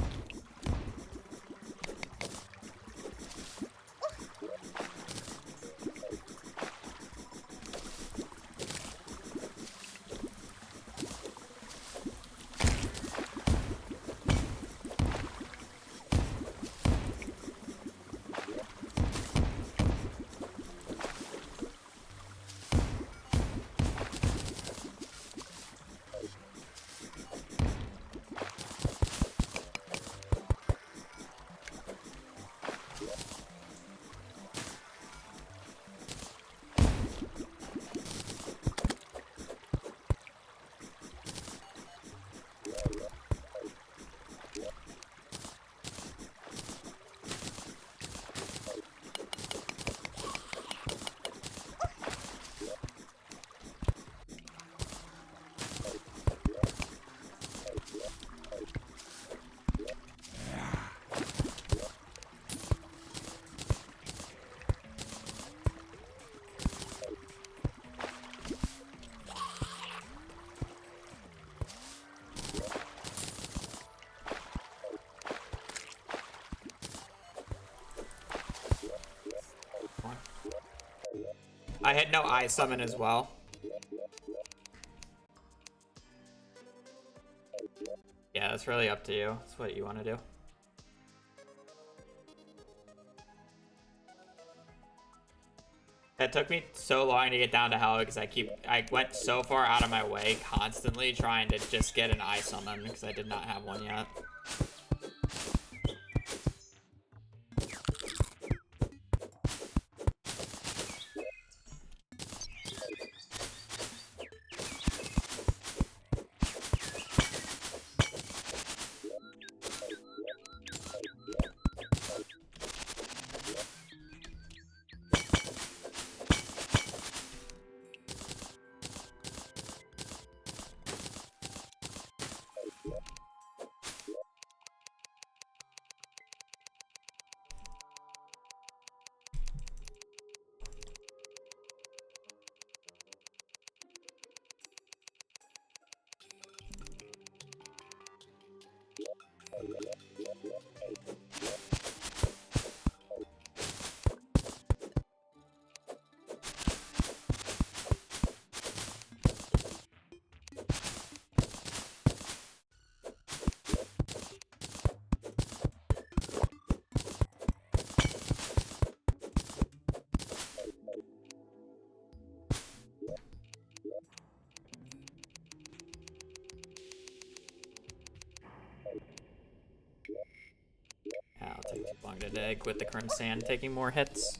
I had no eye summon as well. Yeah, that's really up to you. That's what you want to do. It took me so long to get down to hell because I went so far out of my way constantly trying to just get an eye summon because I did not have one yet. Yeah, I'll take too long to dig with the Crimson taking more hits.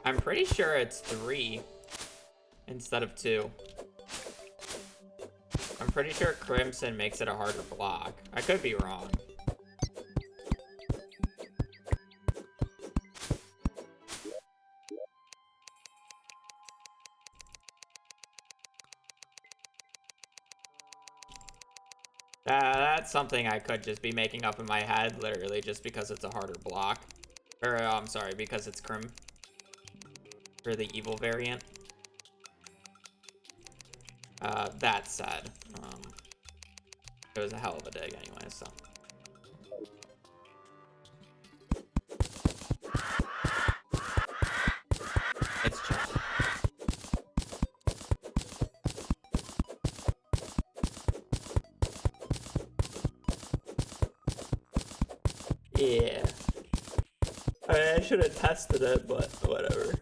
I'm pretty sure it's 3 instead of 2. I'm pretty sure Crimson makes it a harder block. I could be wrong. That's something I could just be making up in my head, literally just because it's a harder block. Or, I'm sorry, because it's Crim. Or the evil variant. That said, it was a hell of a dig anyway, so. It's chill. Yeah. I should have tested it, but whatever.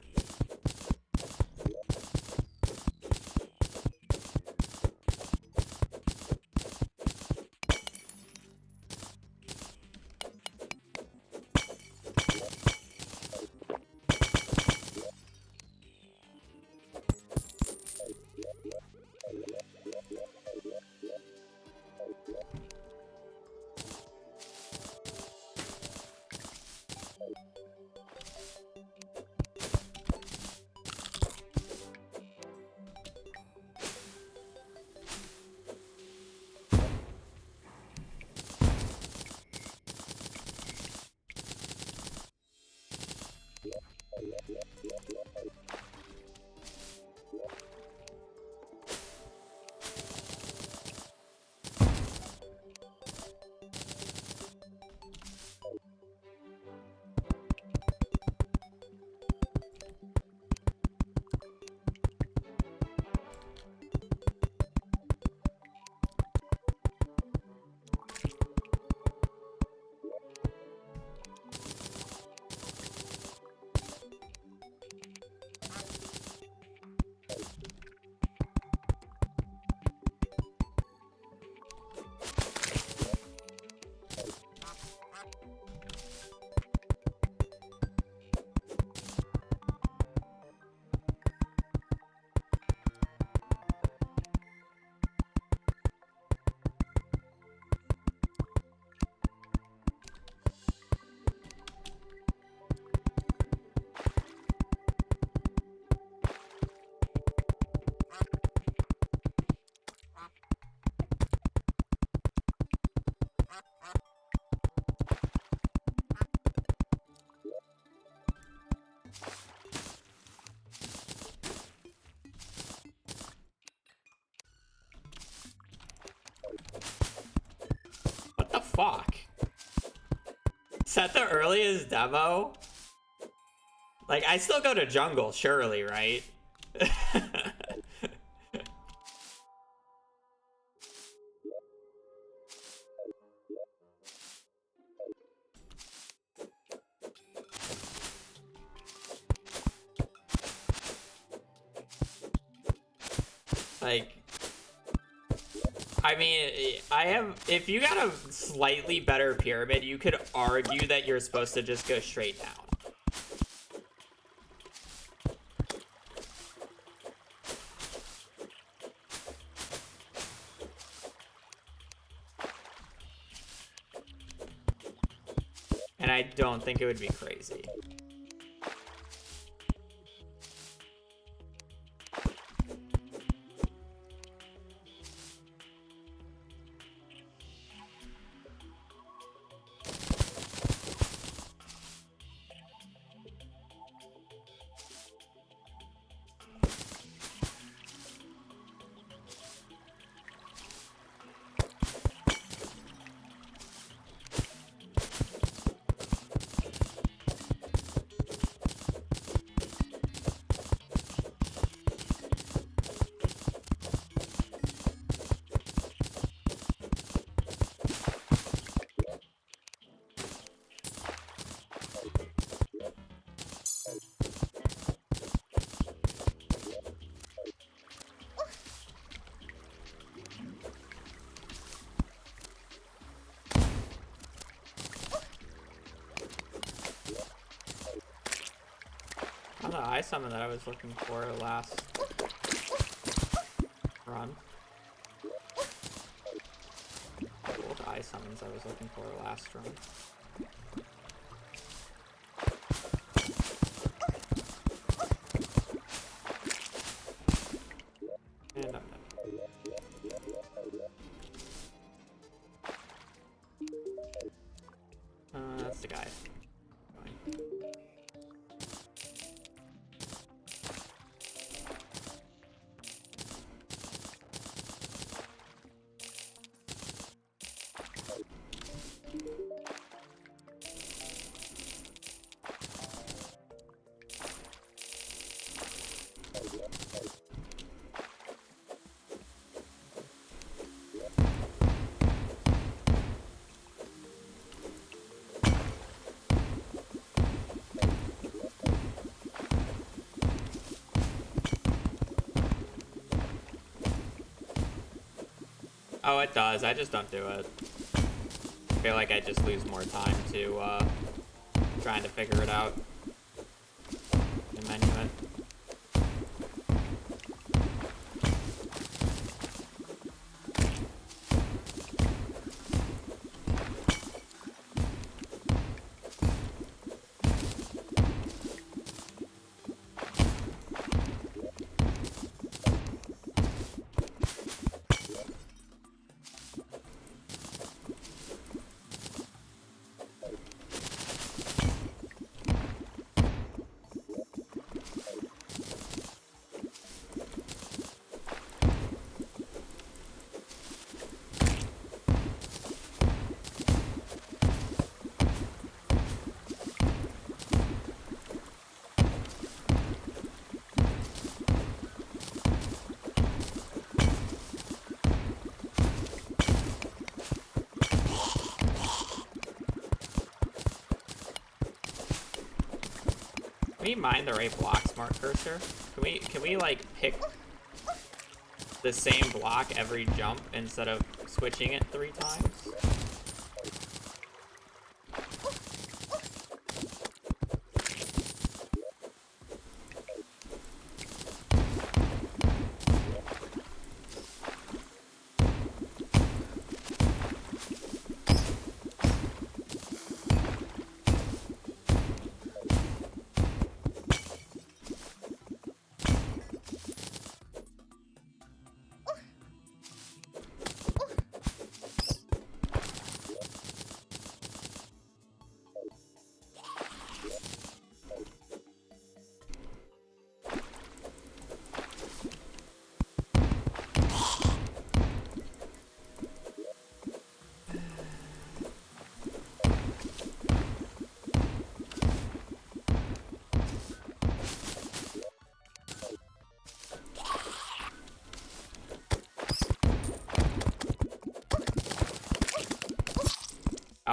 that the earliest demo? Like, I still go to jungle, surely, right? Like, I mean, if you got a slightly better pyramid, you could argue that you're supposed to just go straight down. And I don't think it would be crazy. The eye summon that I was looking for last run. Gold eye summons I was looking for last run. And I'm done. That's the guy. Fine. Oh, it does. I just don't do it. I feel like I just lose more time to trying to figure it out and menu it. Can we mine the right block, Smart Cursor? Can we like pick the same block every jump instead of switching it 3 times?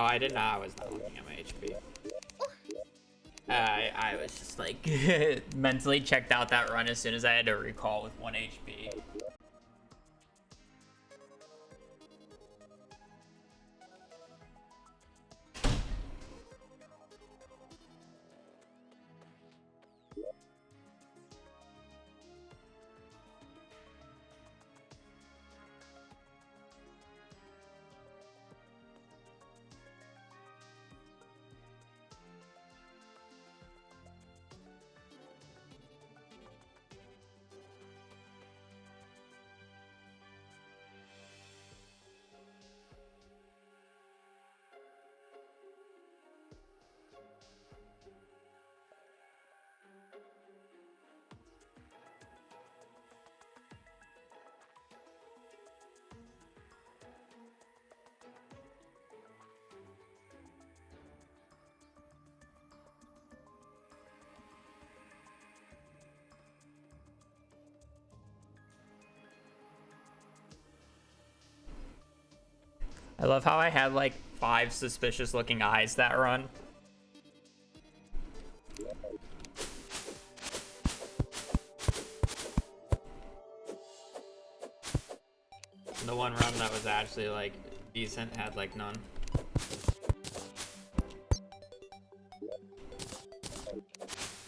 Oh, I did not. I was not looking at my HP. I was just like mentally checked out that run as soon as I had to recall with 1 HP. I love how I had like 5 suspicious looking eyes that run. And the one run that was actually like decent had like none.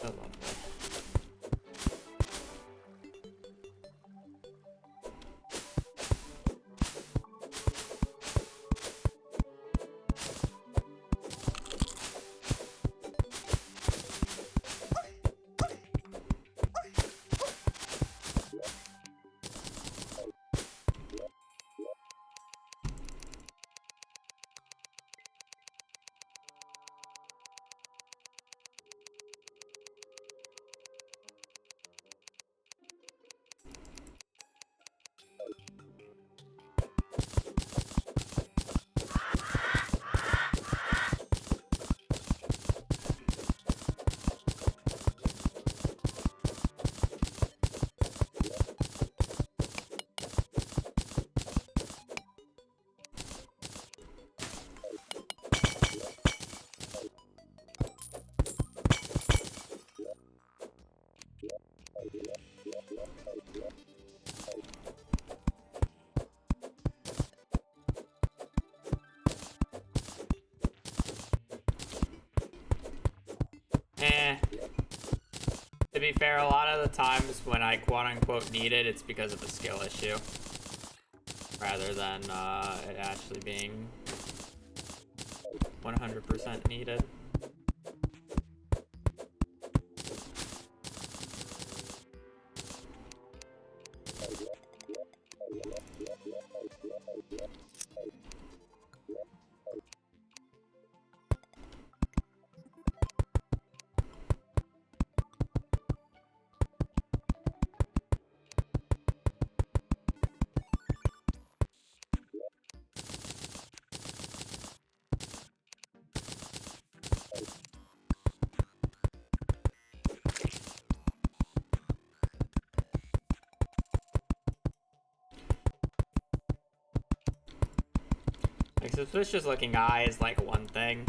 So lovely. To be fair, a lot of the times when I quote-unquote need it, it's because of a skill issue. Rather than it actually being 100% needed. Like, suspicious looking eye is like one thing.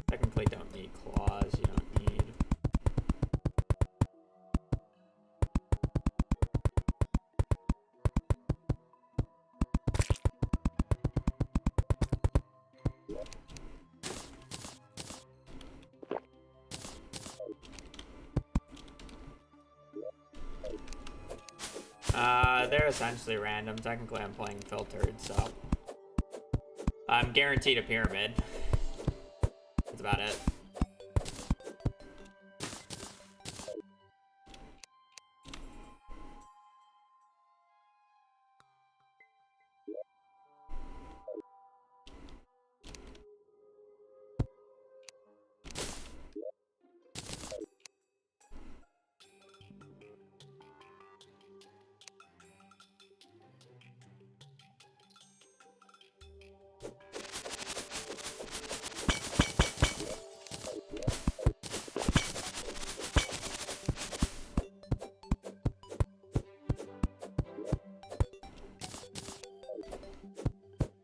Technically don't need claws, you don't need... They're essentially random. Technically, I'm playing filtered, so I'm guaranteed a pyramid. That's about it.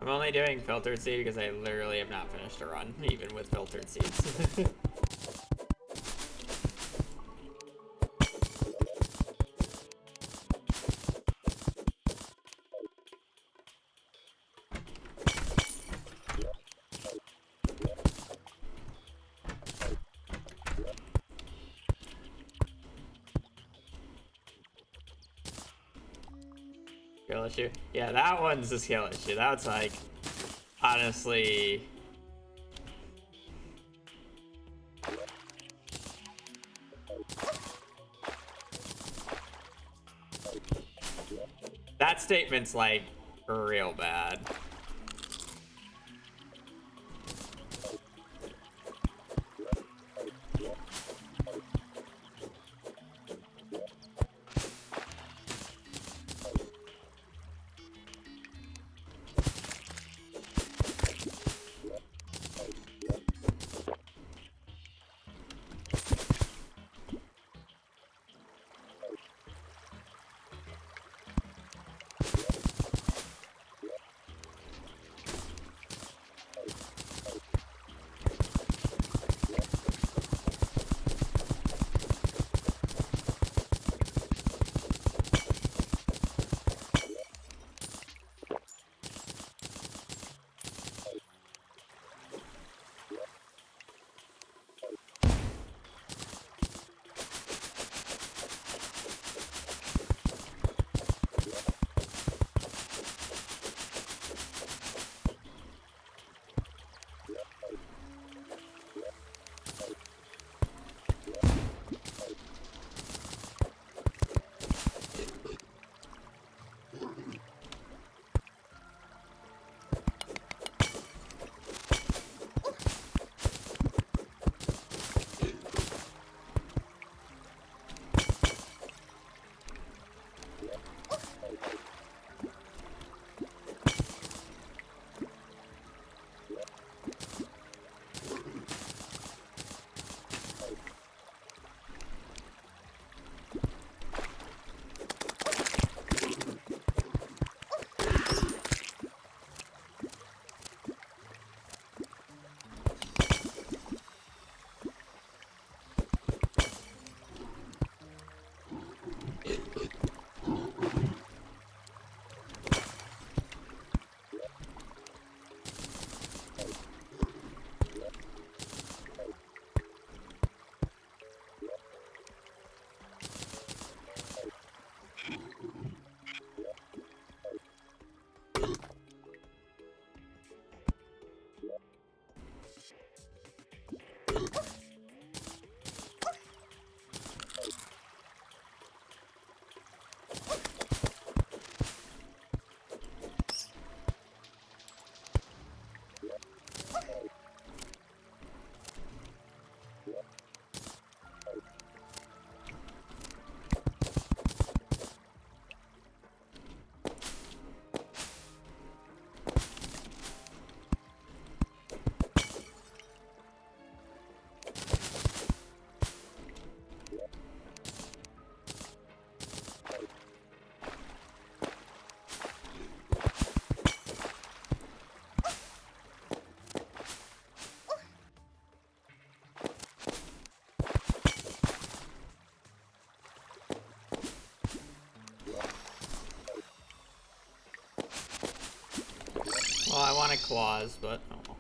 I'm only doing filtered seed because I literally have not finished a run, even with filtered seeds. Skill issue? Yeah, that one's a skill issue. That's like, honestly... That statement's like, real bad. Well, I wanted claws, but oh well.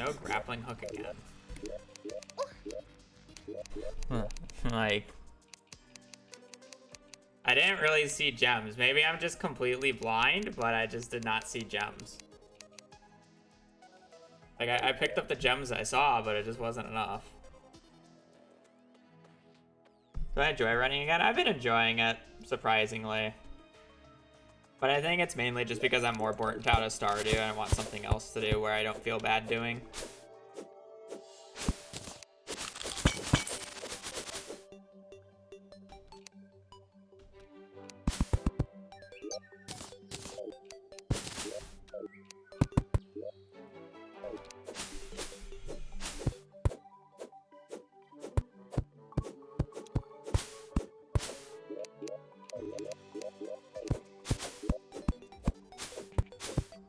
no grappling hook again. Like, I didn't really see gems. Maybe I'm just completely blind, but I just did not see gems. Like, I picked up the gems I saw, but it just wasn't enough. Do I enjoy running again? I've been enjoying it, surprisingly. But I think it's mainly just because I'm more burnt out of Stardew and I want something else to do where I don't feel bad doing.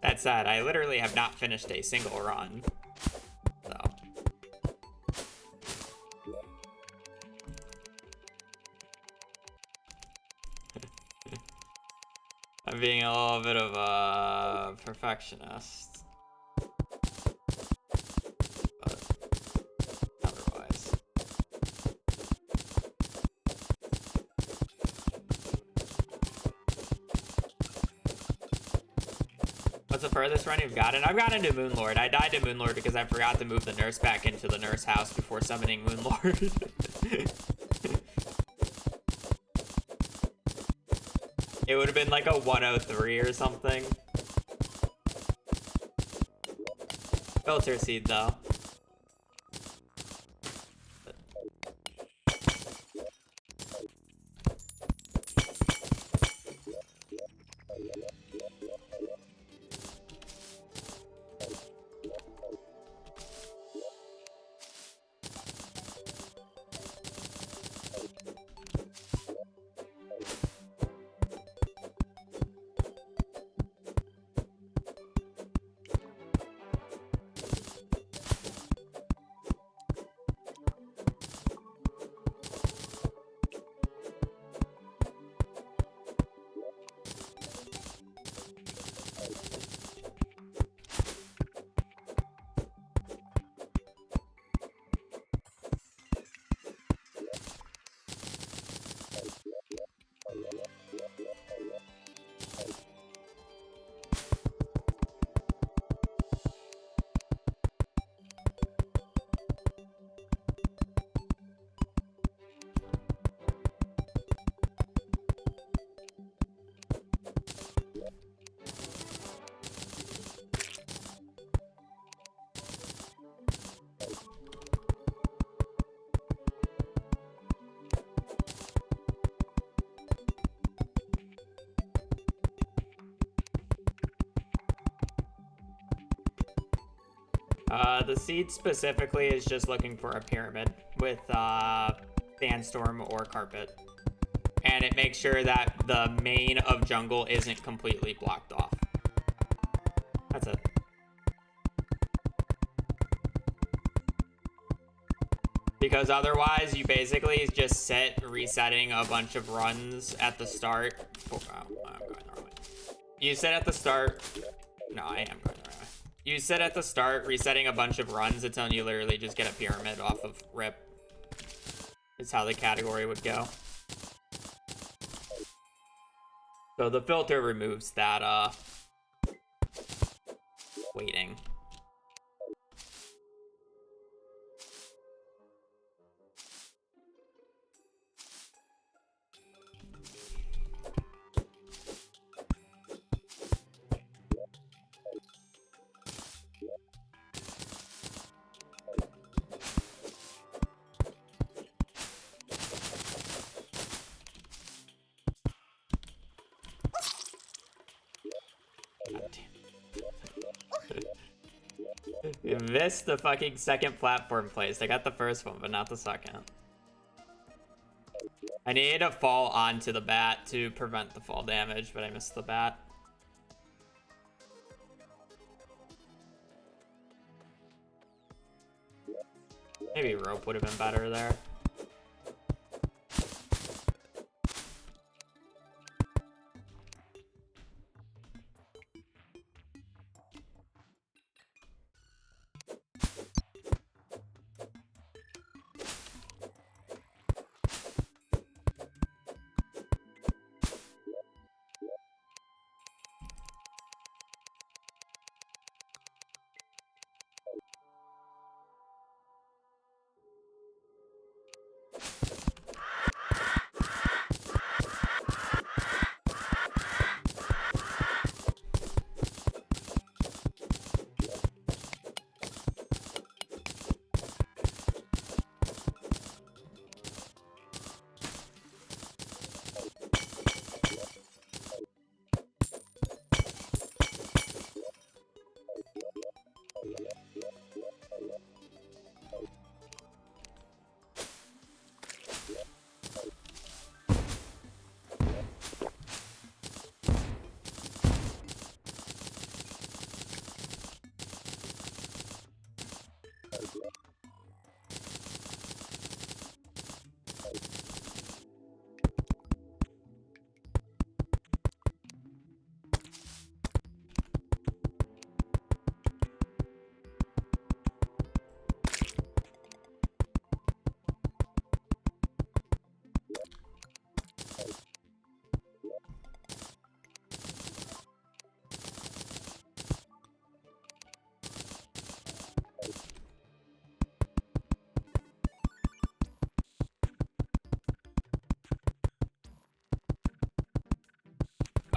That said, I literally have not finished a single run. So. I'm being a little bit of a perfectionist. But otherwise. What's the furthest run you've gotten? I've gotten to Moonlord. I died to Moonlord because I forgot to move the nurse back into the nurse house before summoning Moonlord. It would have been like a 103 or something. Filter seed though. The seed specifically is just looking for a pyramid with sandstorm or carpet. And it makes sure that the main of jungle isn't completely blocked off. That's it. Because otherwise you basically just sit resetting a bunch of runs at the start. Oh, I'm going the wrong way. You sit at the start. No, I am going the right way. You sit at the start, resetting a bunch of runs until you literally just get a pyramid off of rip. Is how the category would go. So the filter removes that, waiting. You missed the fucking second platform placed. I got the first one, but not the second. I needed to fall onto the bat to prevent the fall damage, but I missed the bat. Maybe rope would have been better there.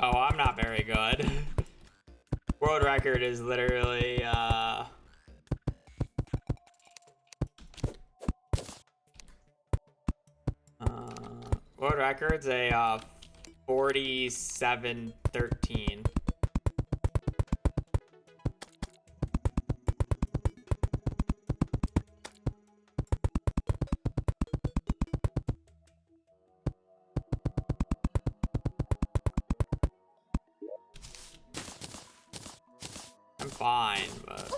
Oh, I'm not very good. World record is literally, world record's a, 47-13. I'm fine, but...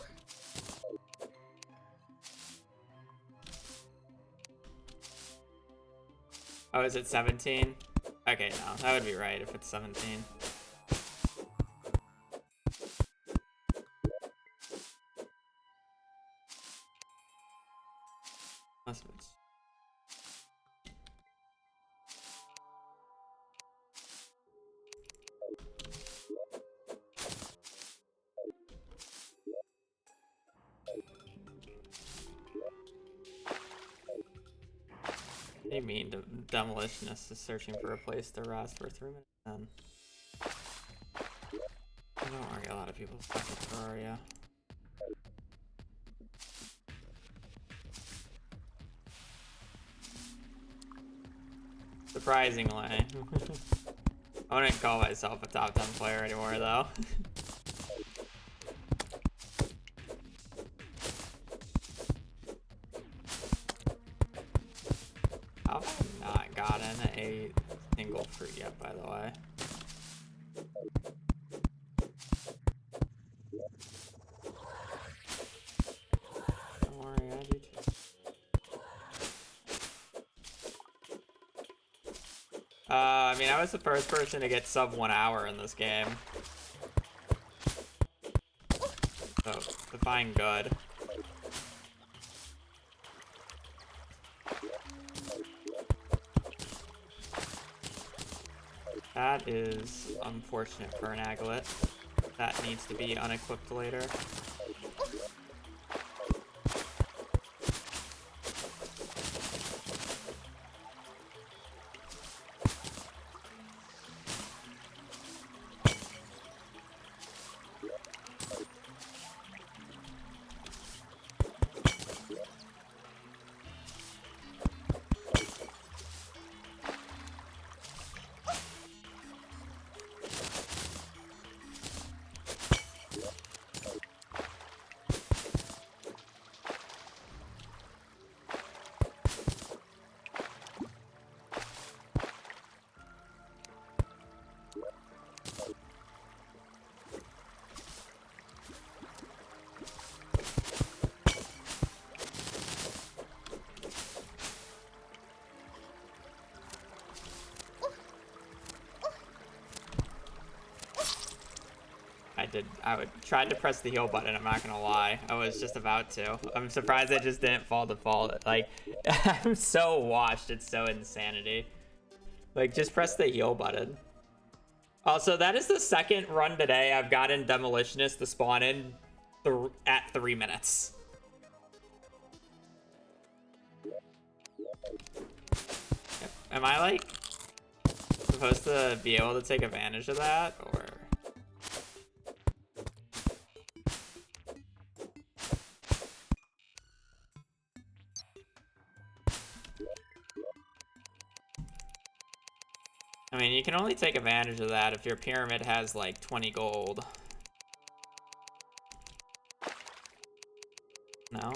Oh, is it 17? Okay, no, that would be right if it's 17. Must have been. What do you mean, Demolitionist is searching for a place to rest for 3 minutes then? Don't worry, a lot of people stuck with Terraria. Surprisingly. I wouldn't call myself a top 10 player anymore, though. How have I not gotten a single fruit yet, by the way? Don't worry, I do too. I mean, I was the first person to get sub 1 hour in this game. So, define good. That is unfortunate for an Aglet. That needs to be unequipped later. I tried to press the heal button, I'm not gonna lie. I was just about to. I'm surprised I just didn't fall default. Like, I'm so washed, it's so insanity. Like, just press the heal button. Also, that is the second run today I've gotten Demolitionist to spawn in at 3 minutes. Yep. Am I, like, supposed to be able to take advantage of that, or... I mean, you can only take advantage of that if your pyramid has, like, 20 gold. No?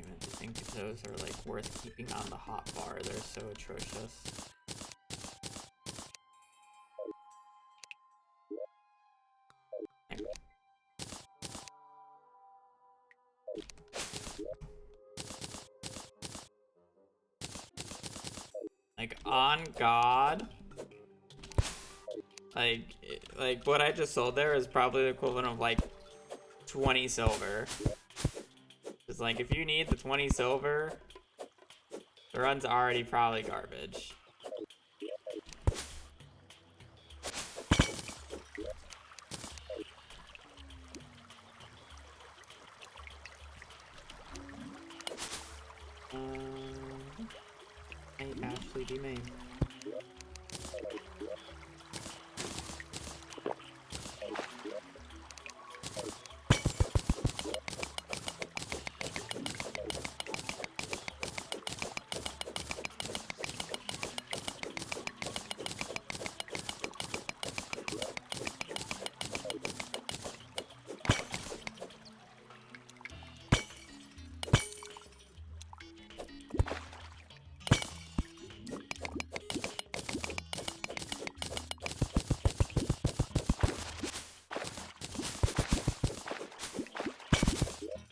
I think those are like worth keeping on the hotbar. They're so atrocious. Like, on God, like what I just sold there is probably the equivalent of like 20 silver. It's like, if you need the 20 silver, the run's already probably garbage. Hey, Ashley, be main.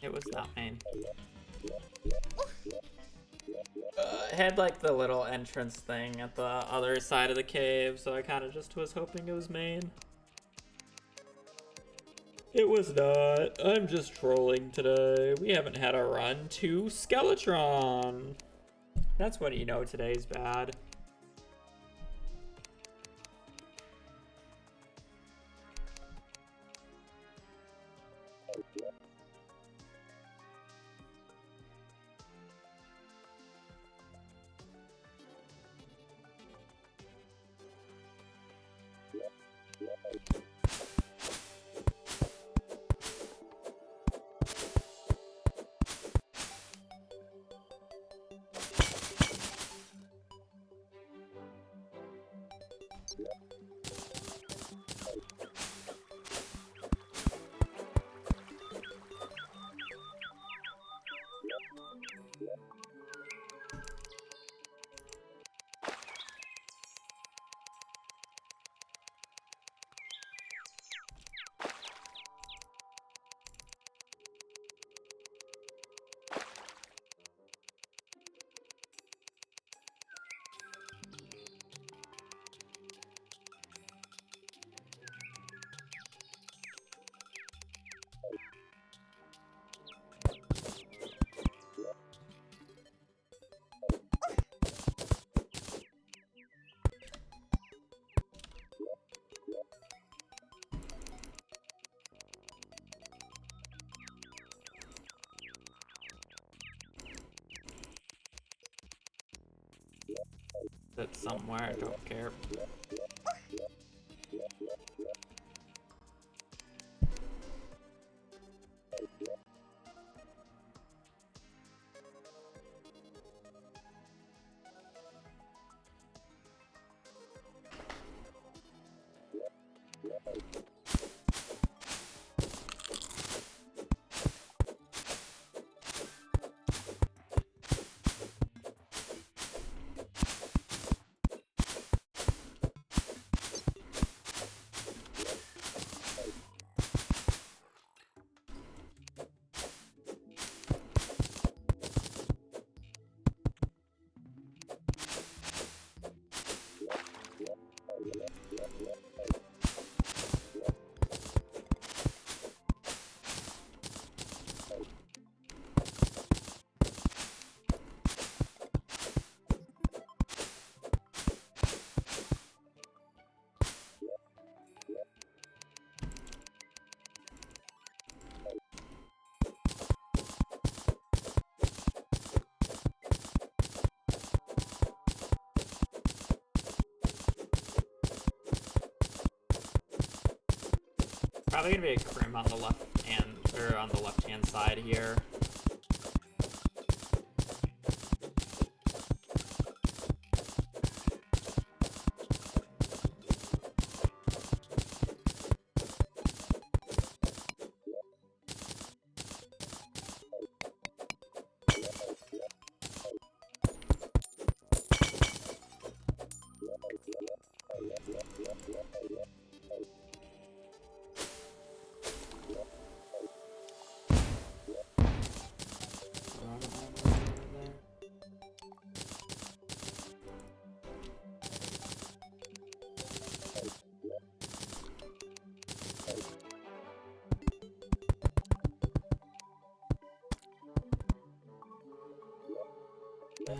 It was not main. It had like the little entrance thing at the other side of the cave, so I kind of just was hoping it was main. It was not. I'm just trolling today. We haven't had a run to Skeletron. That's when you know today's bad. That's somewhere, I don't care. Probably gonna be a crim on the left hand, or on the left hand side here.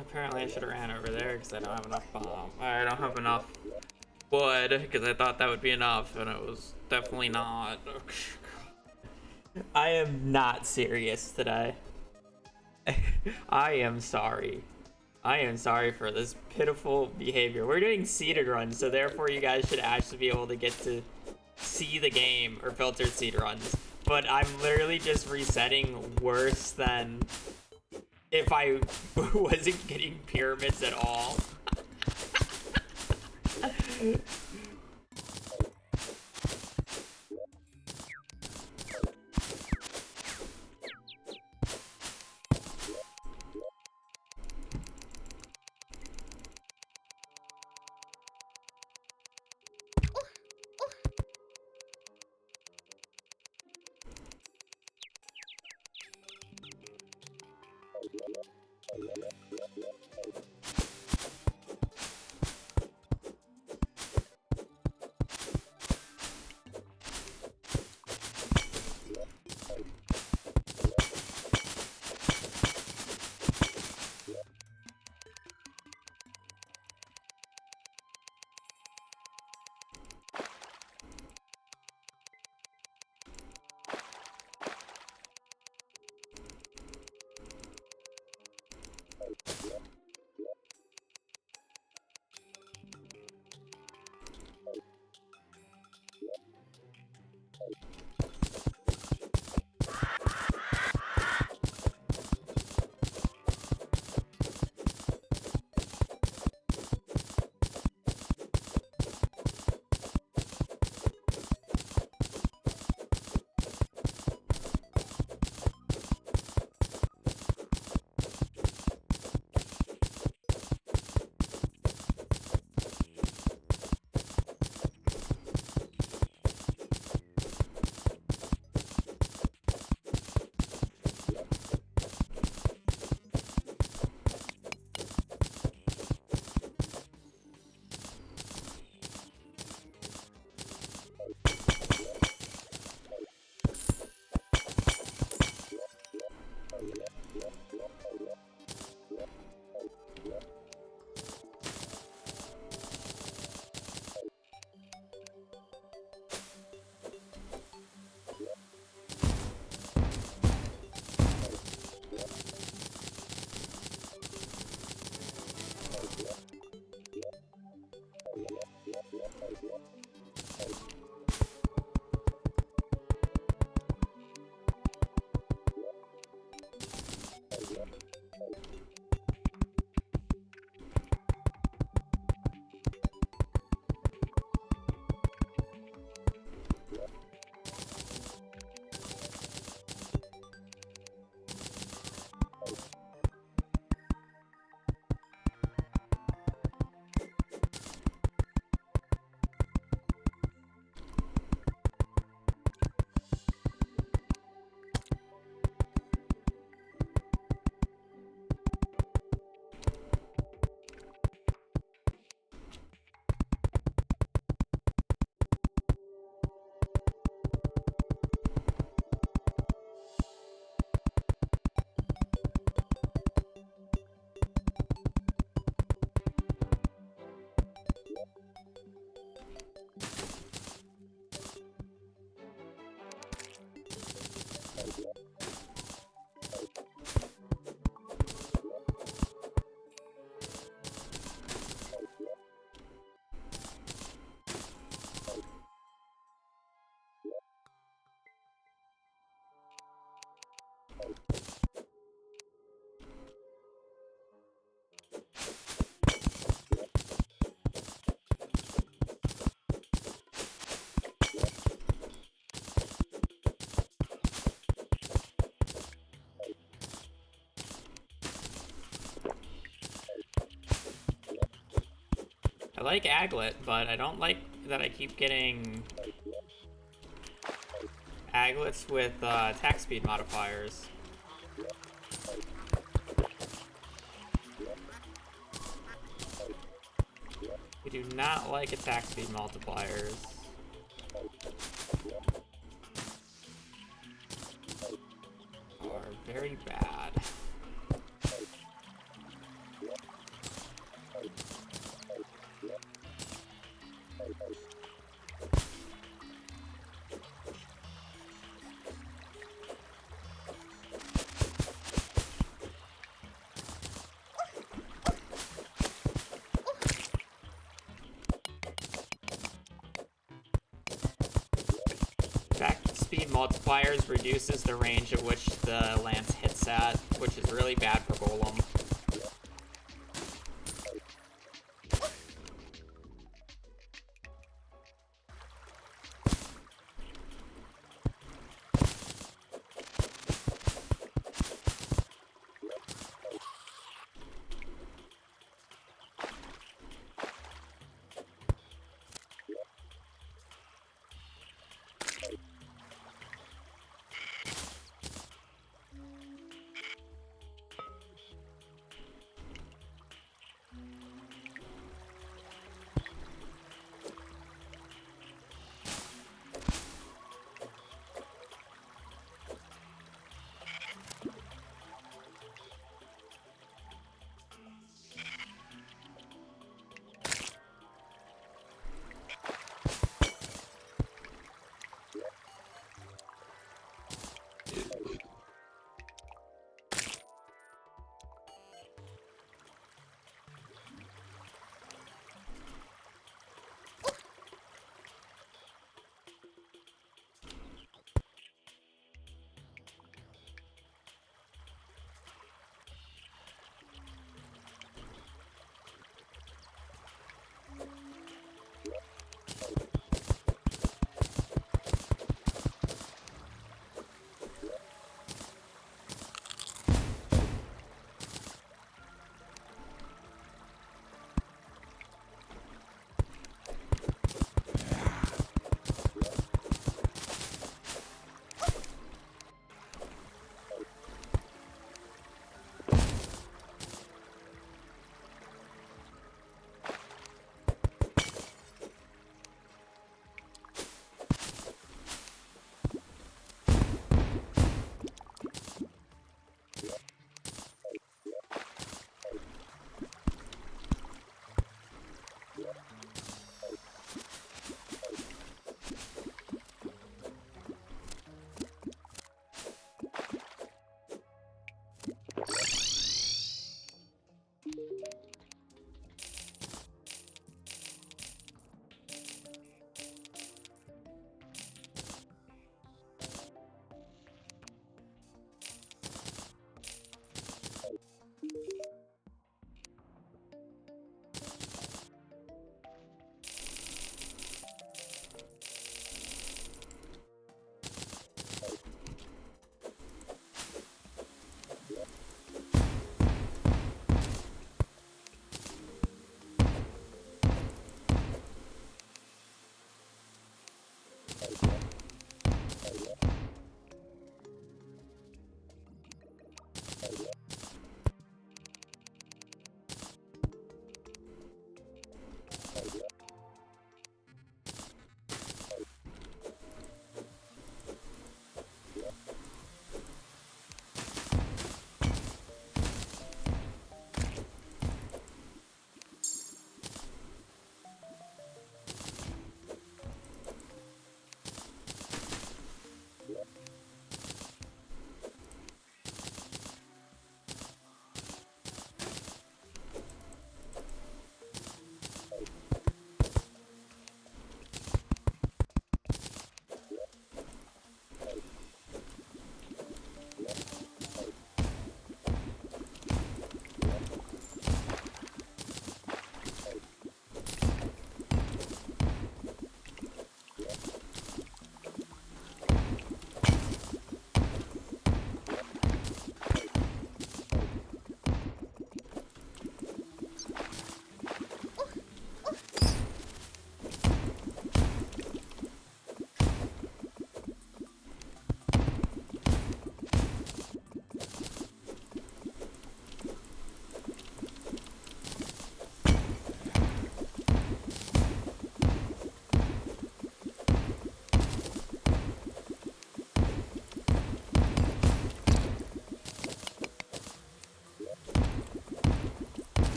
Apparently I should have ran over there because I don't have enough bomb. I don't have enough wood because I thought that would be enough, and it was definitely not. I am not serious today. I am sorry. I am sorry for this pitiful behavior. We're doing seeded runs, so therefore you guys should actually be able to get to see the game or filtered seed runs. But I'm literally just resetting worse than if I wasn't getting pyramids at all. like Aglet, but I don't like that I keep getting Aglets with attack speed modifiers. We do not like attack speed multipliers. Are very bad. Attack speed multipliers reduces the range at which the lance hits at, which is really bad for Golem.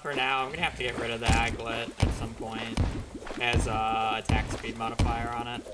For now, I'm gonna have to get rid of the Aglet at some point. It has a attack speed modifier on it.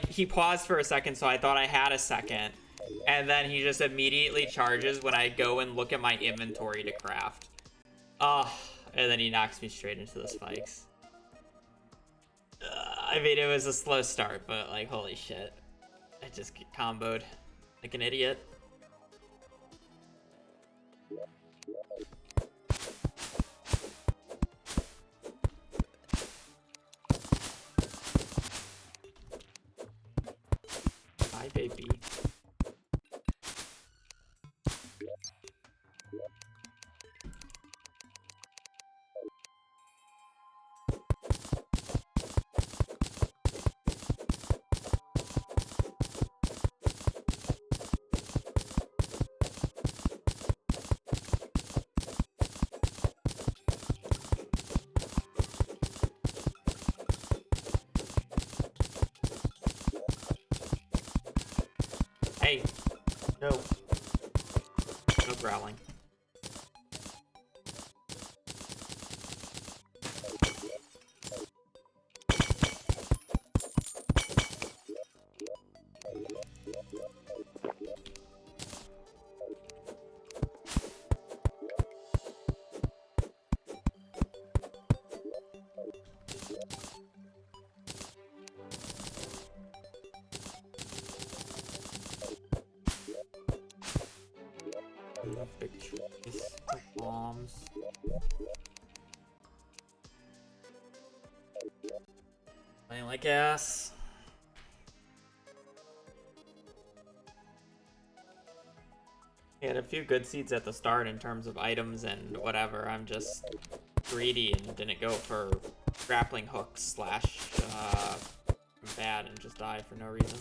He paused for a second, so I thought I had a second. And then he just immediately charges when I go and look at my inventory to craft. And then he knocks me straight into the spikes. I mean, it was a slow start, but like, holy shit. I just get comboed like an idiot. Bye, baby. Hey, no. No growling. Big trees, bombs. Playing like ass. He had a few good seeds at the start in terms of items and whatever. I'm just greedy and didn't go for grappling hooks slash bad and just died for no reason.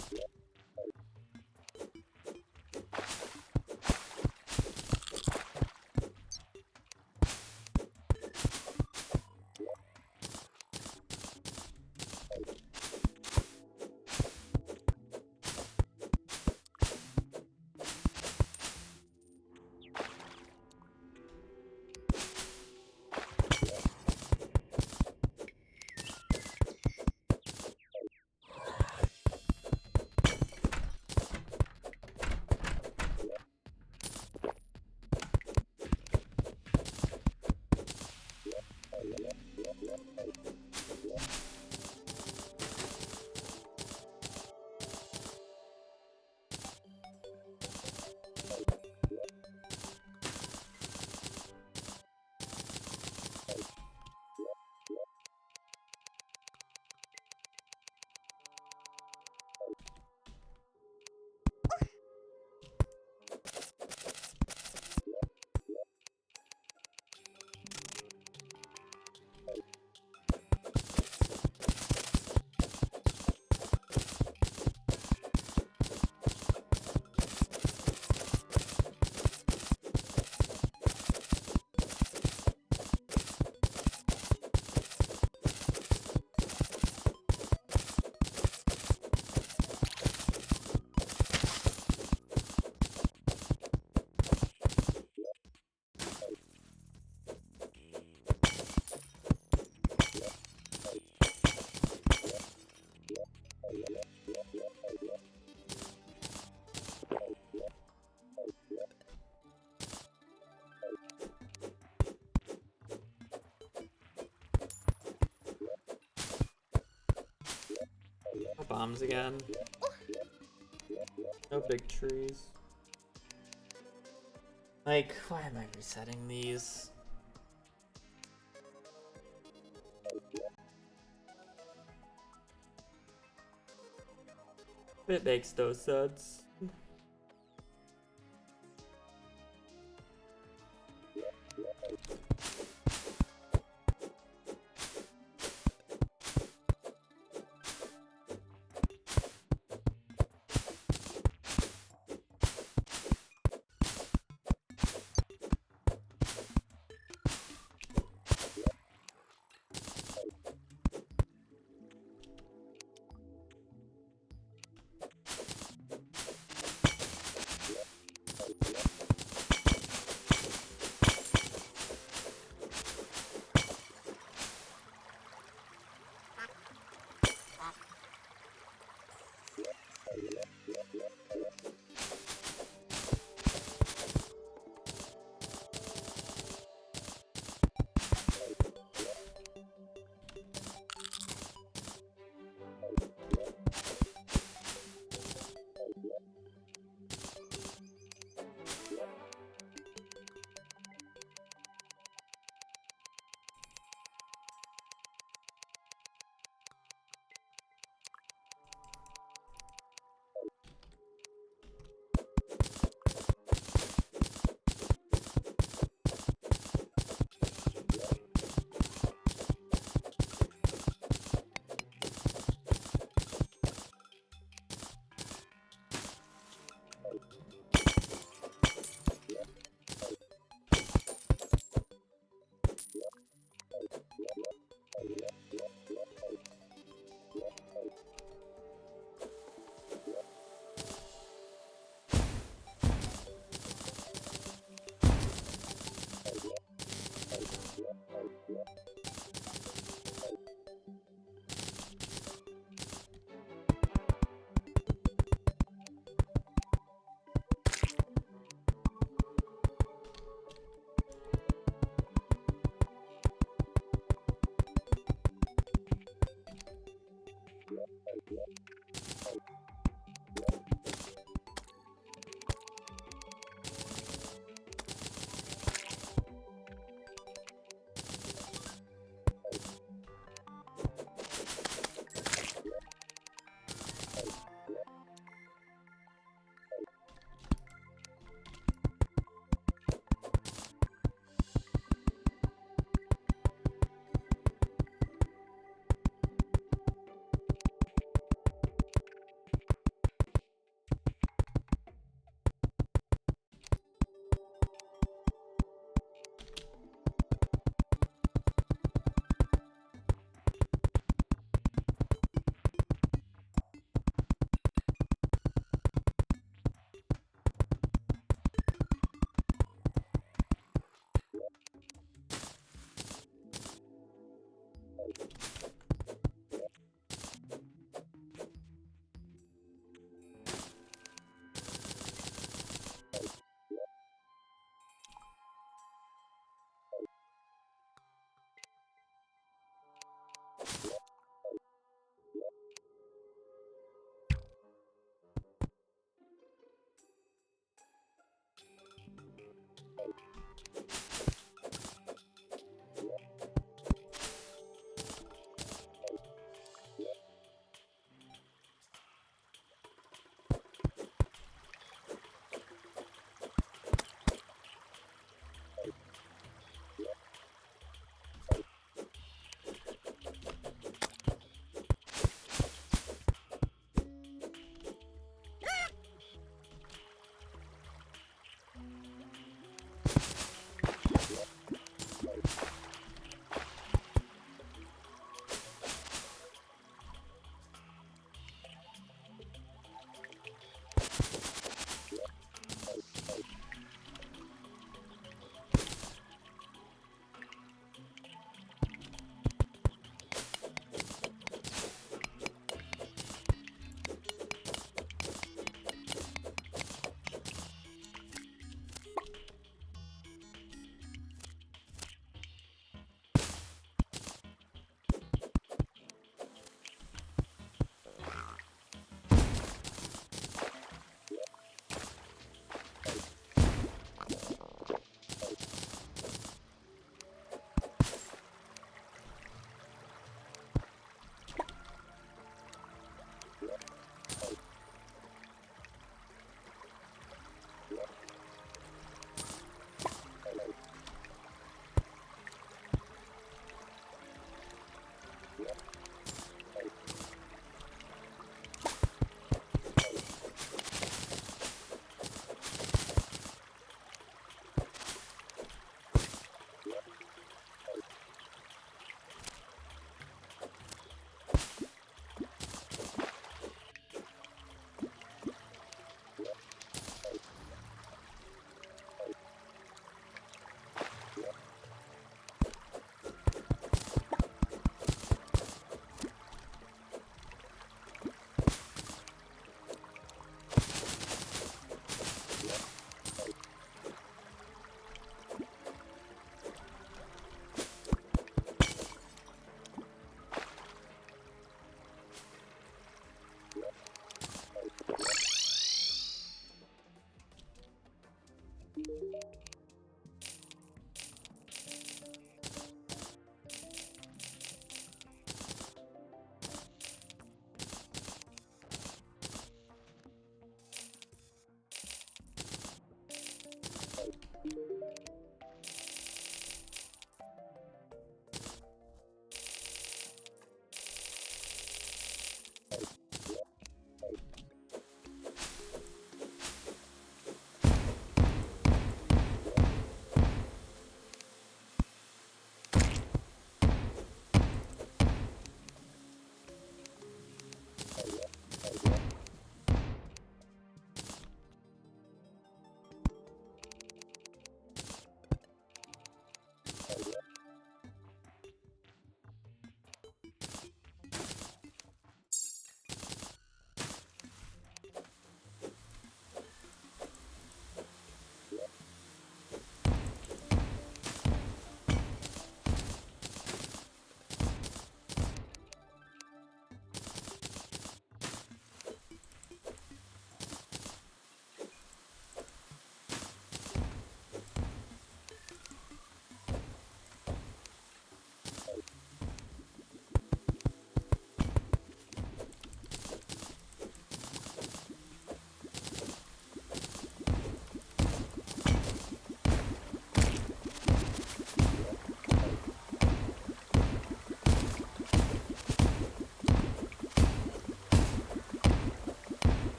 Bombs again. No big trees. Like, why am I resetting these? It makes no sense.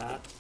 that.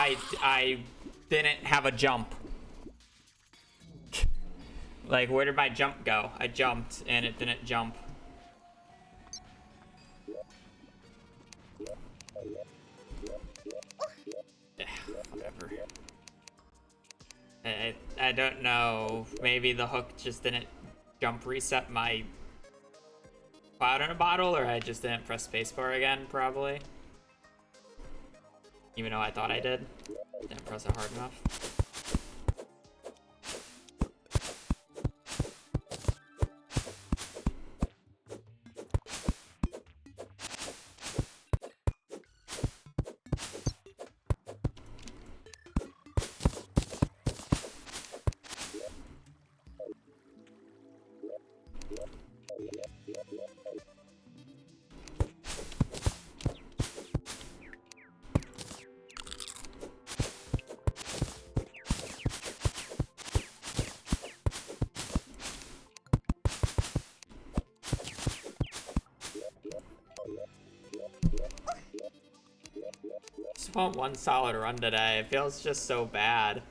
I didn't have a jump. Like, where did my jump go? I jumped and it didn't jump. Whatever. I don't know. Maybe the hook just didn't jump reset my cloud in a bottle, or I just didn't press spacebar again, probably. Even though I thought I did. Didn't press it hard enough. Just want one solid run today. It feels just so bad.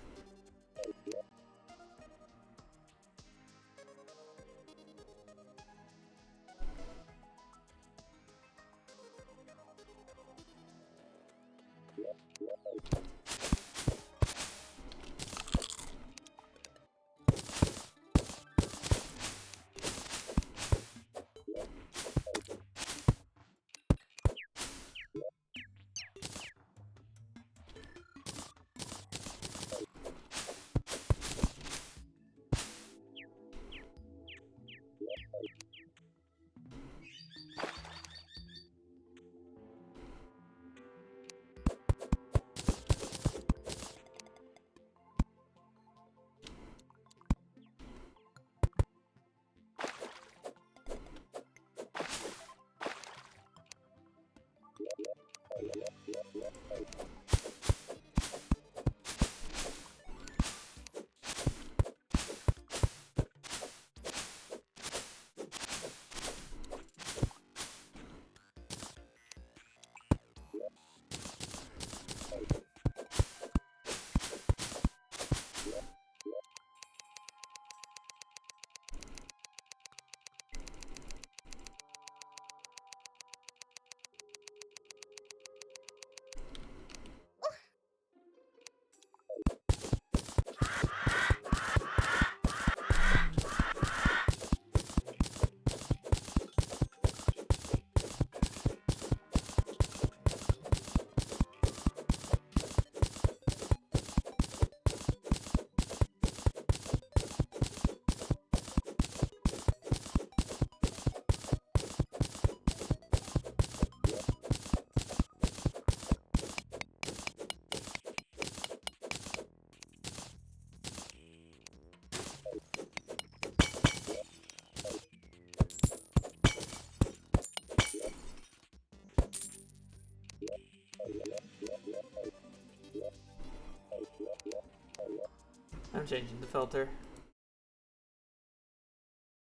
I'm changing the filter.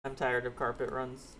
I'm tired of carpet runs.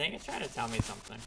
think it's trying to tell me something.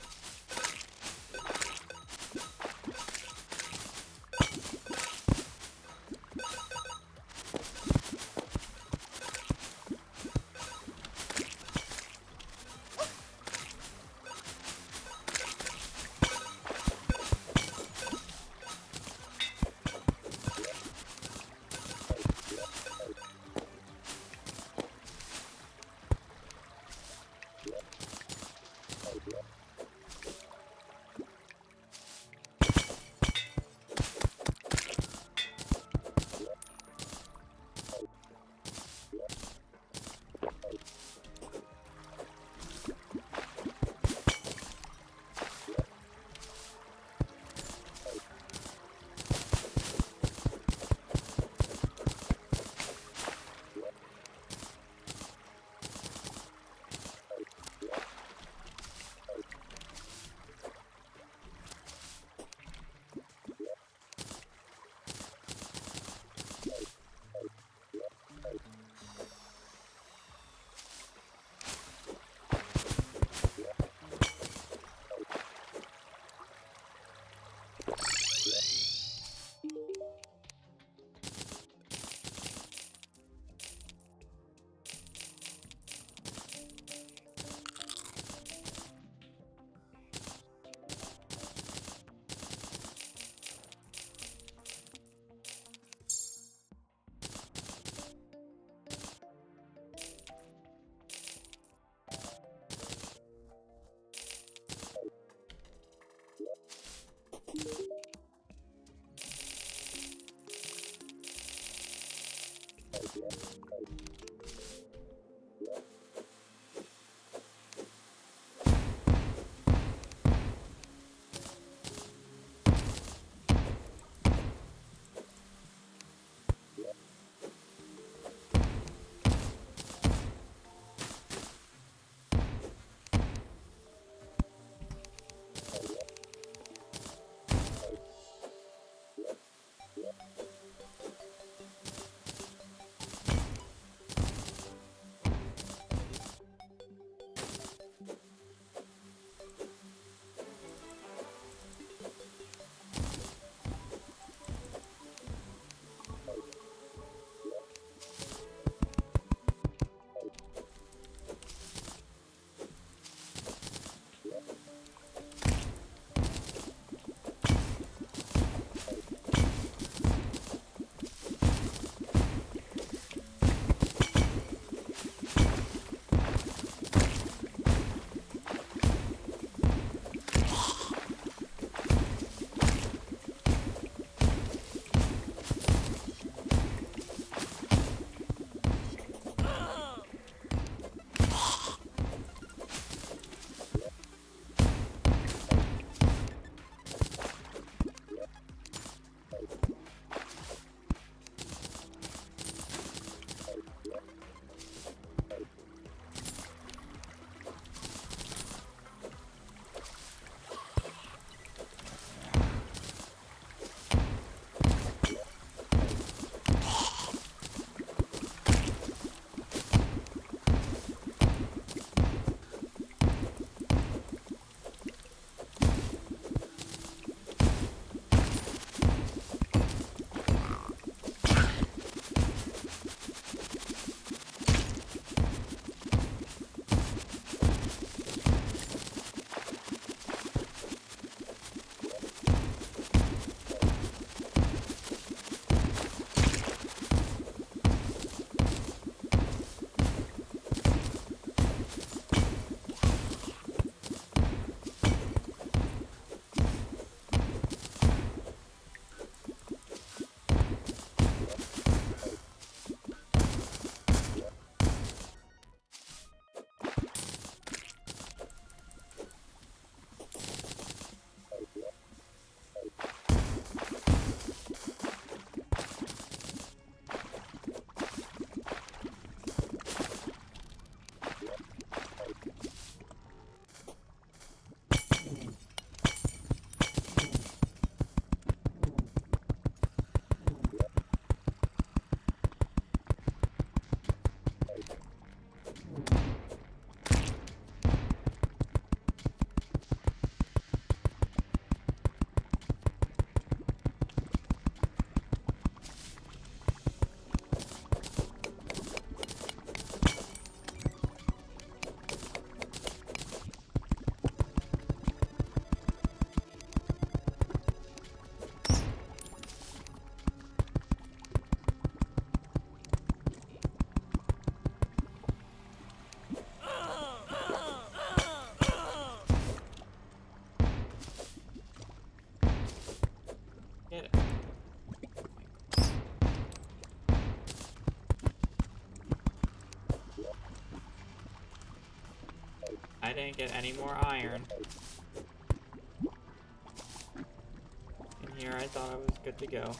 I didn't get any more iron. In here, I thought I was good to go.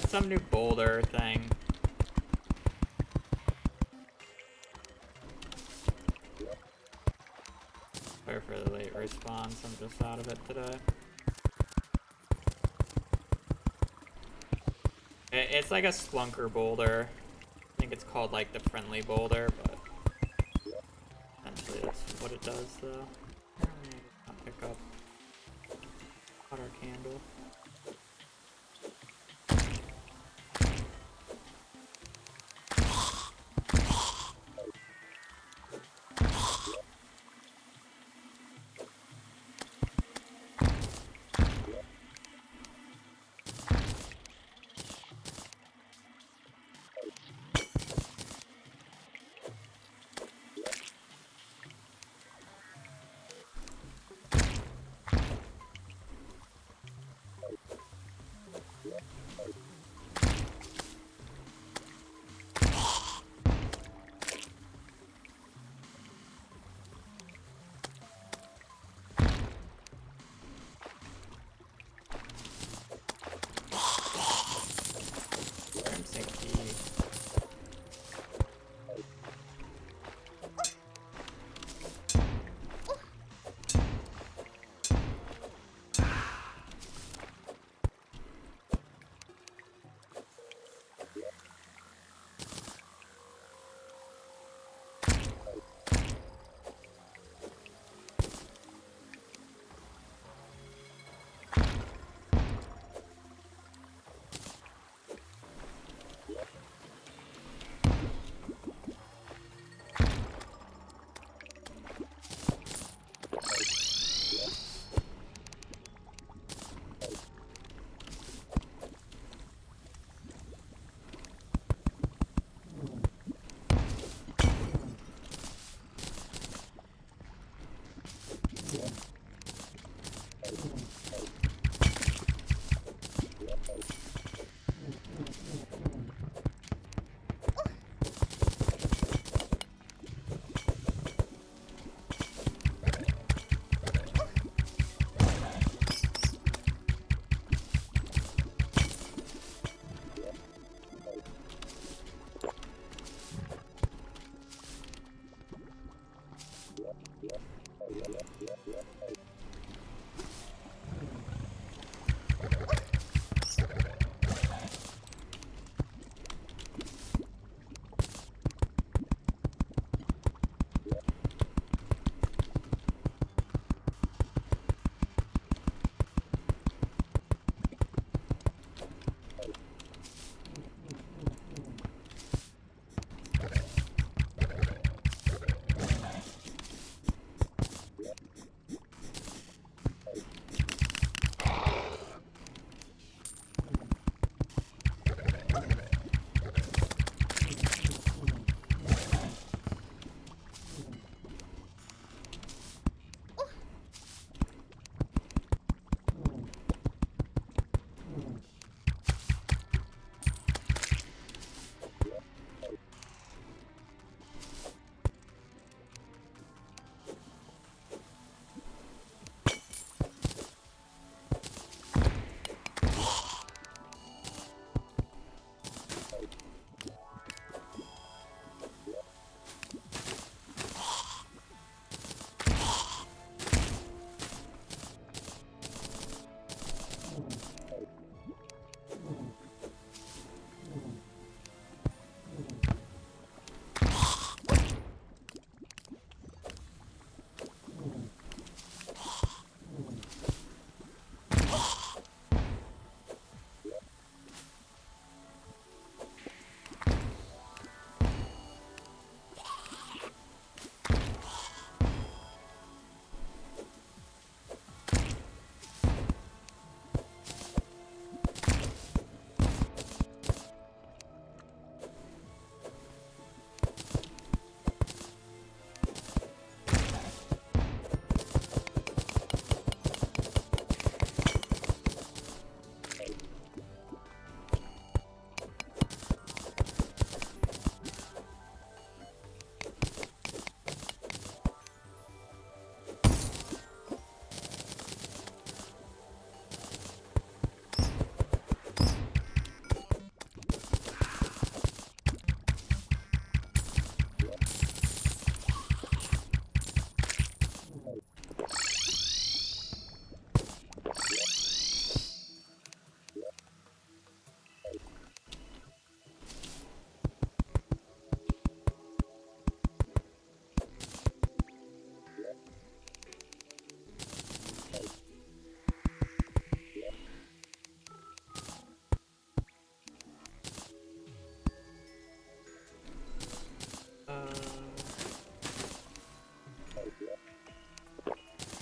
Some new boulder thing. Sorry for the late response, I'm just out of it today. It's like a Splunker boulder. I think it's called like the friendly boulder, but essentially that's what it does though. I'll pick up water candle.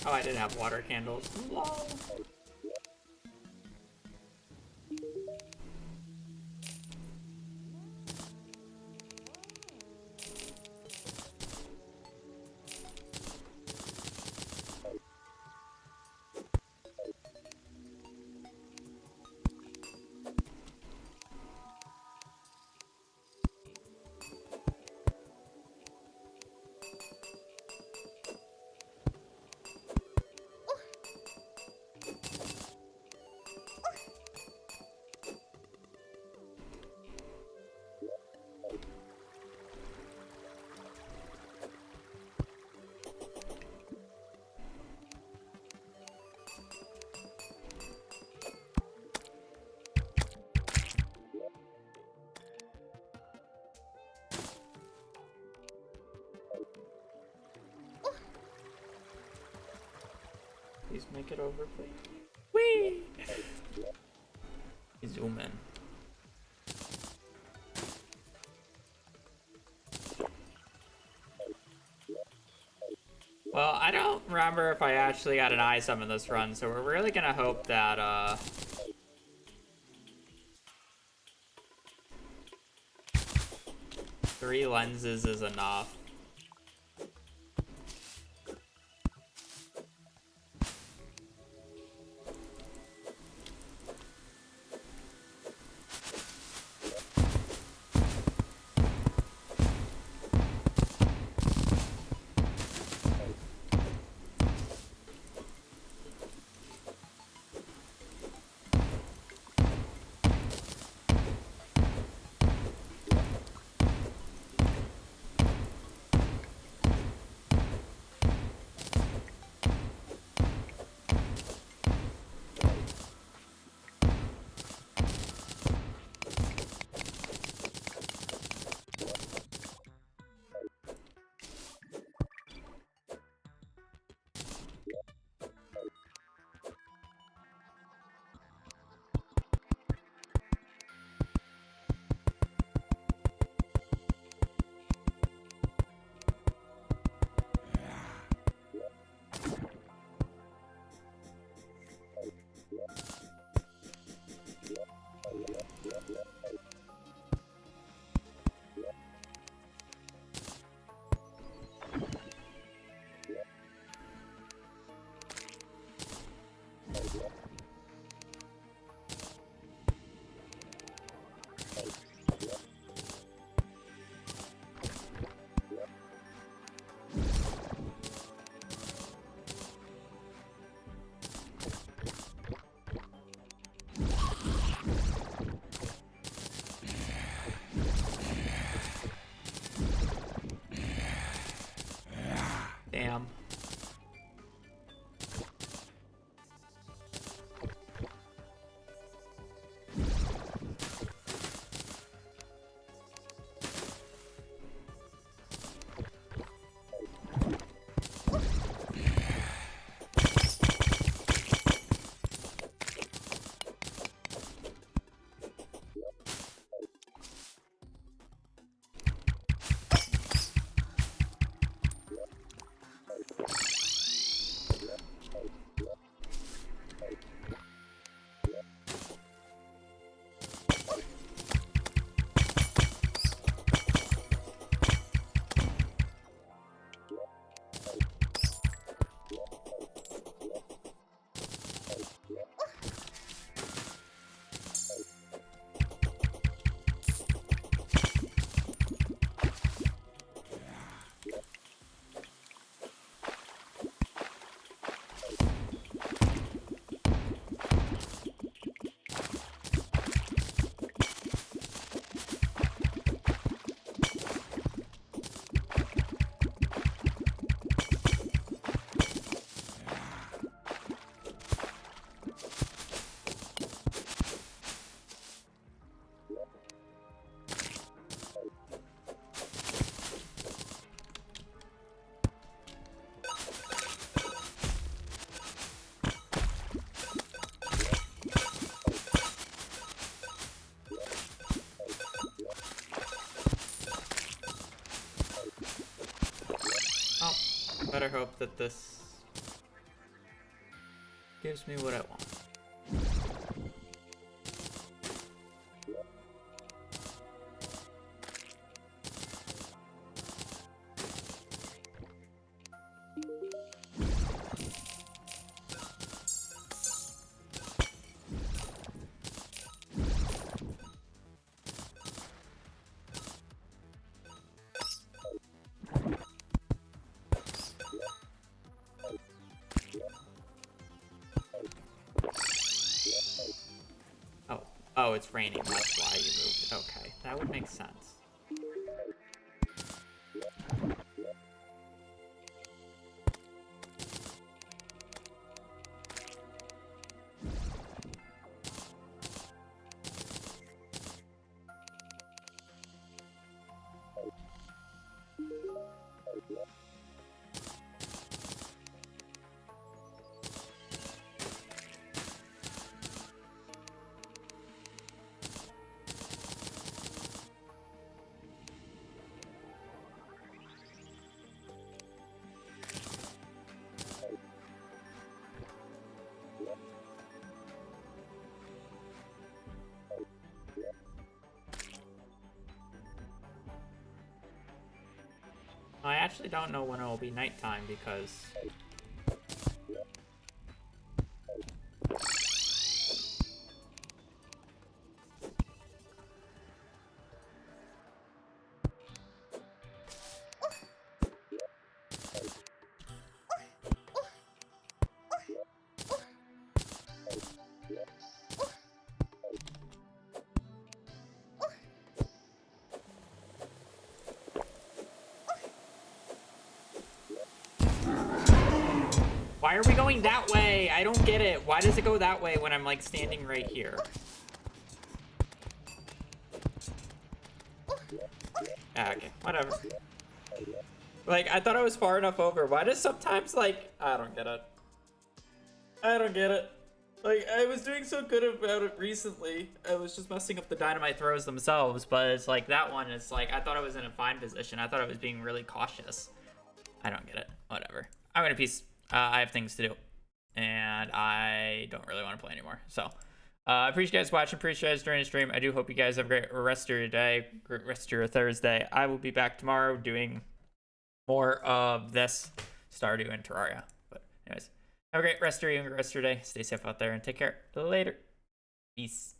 Oh, I didn't have water candles. Lol. Please make it over, please. Whee! Zoom in. Well, I don't remember if I actually got an eye summon this run, so we're really gonna hope that, 3 lenses is enough. Damn. Better hope that this gives me what I want. Oh, it's raining. That's why you moved. Okay, that would make sense. I actually don't know when it will be nighttime because why are we going that way? I don't get it. Why does it go that way when I'm like standing right here? Ah, okay, whatever. Like, I thought I was far enough over. Why does sometimes, like, I don't get it. I don't get it. Like, I was doing so good about it recently. I was just messing up the dynamite throws themselves, but it's like that one is like, I thought I was in a fine position. I thought I was being really cautious. I don't get it. Whatever. I'm gonna peace. I have things to do, and I don't really want to play anymore. So, I appreciate you guys watching. Appreciate you guys joining the stream. I do hope you guys have a great rest of your day, great rest of your Thursday. I will be back tomorrow doing more of this Stardew and Terraria. But anyways, have a great rest of your day. Stay safe out there and take care. Later. Peace.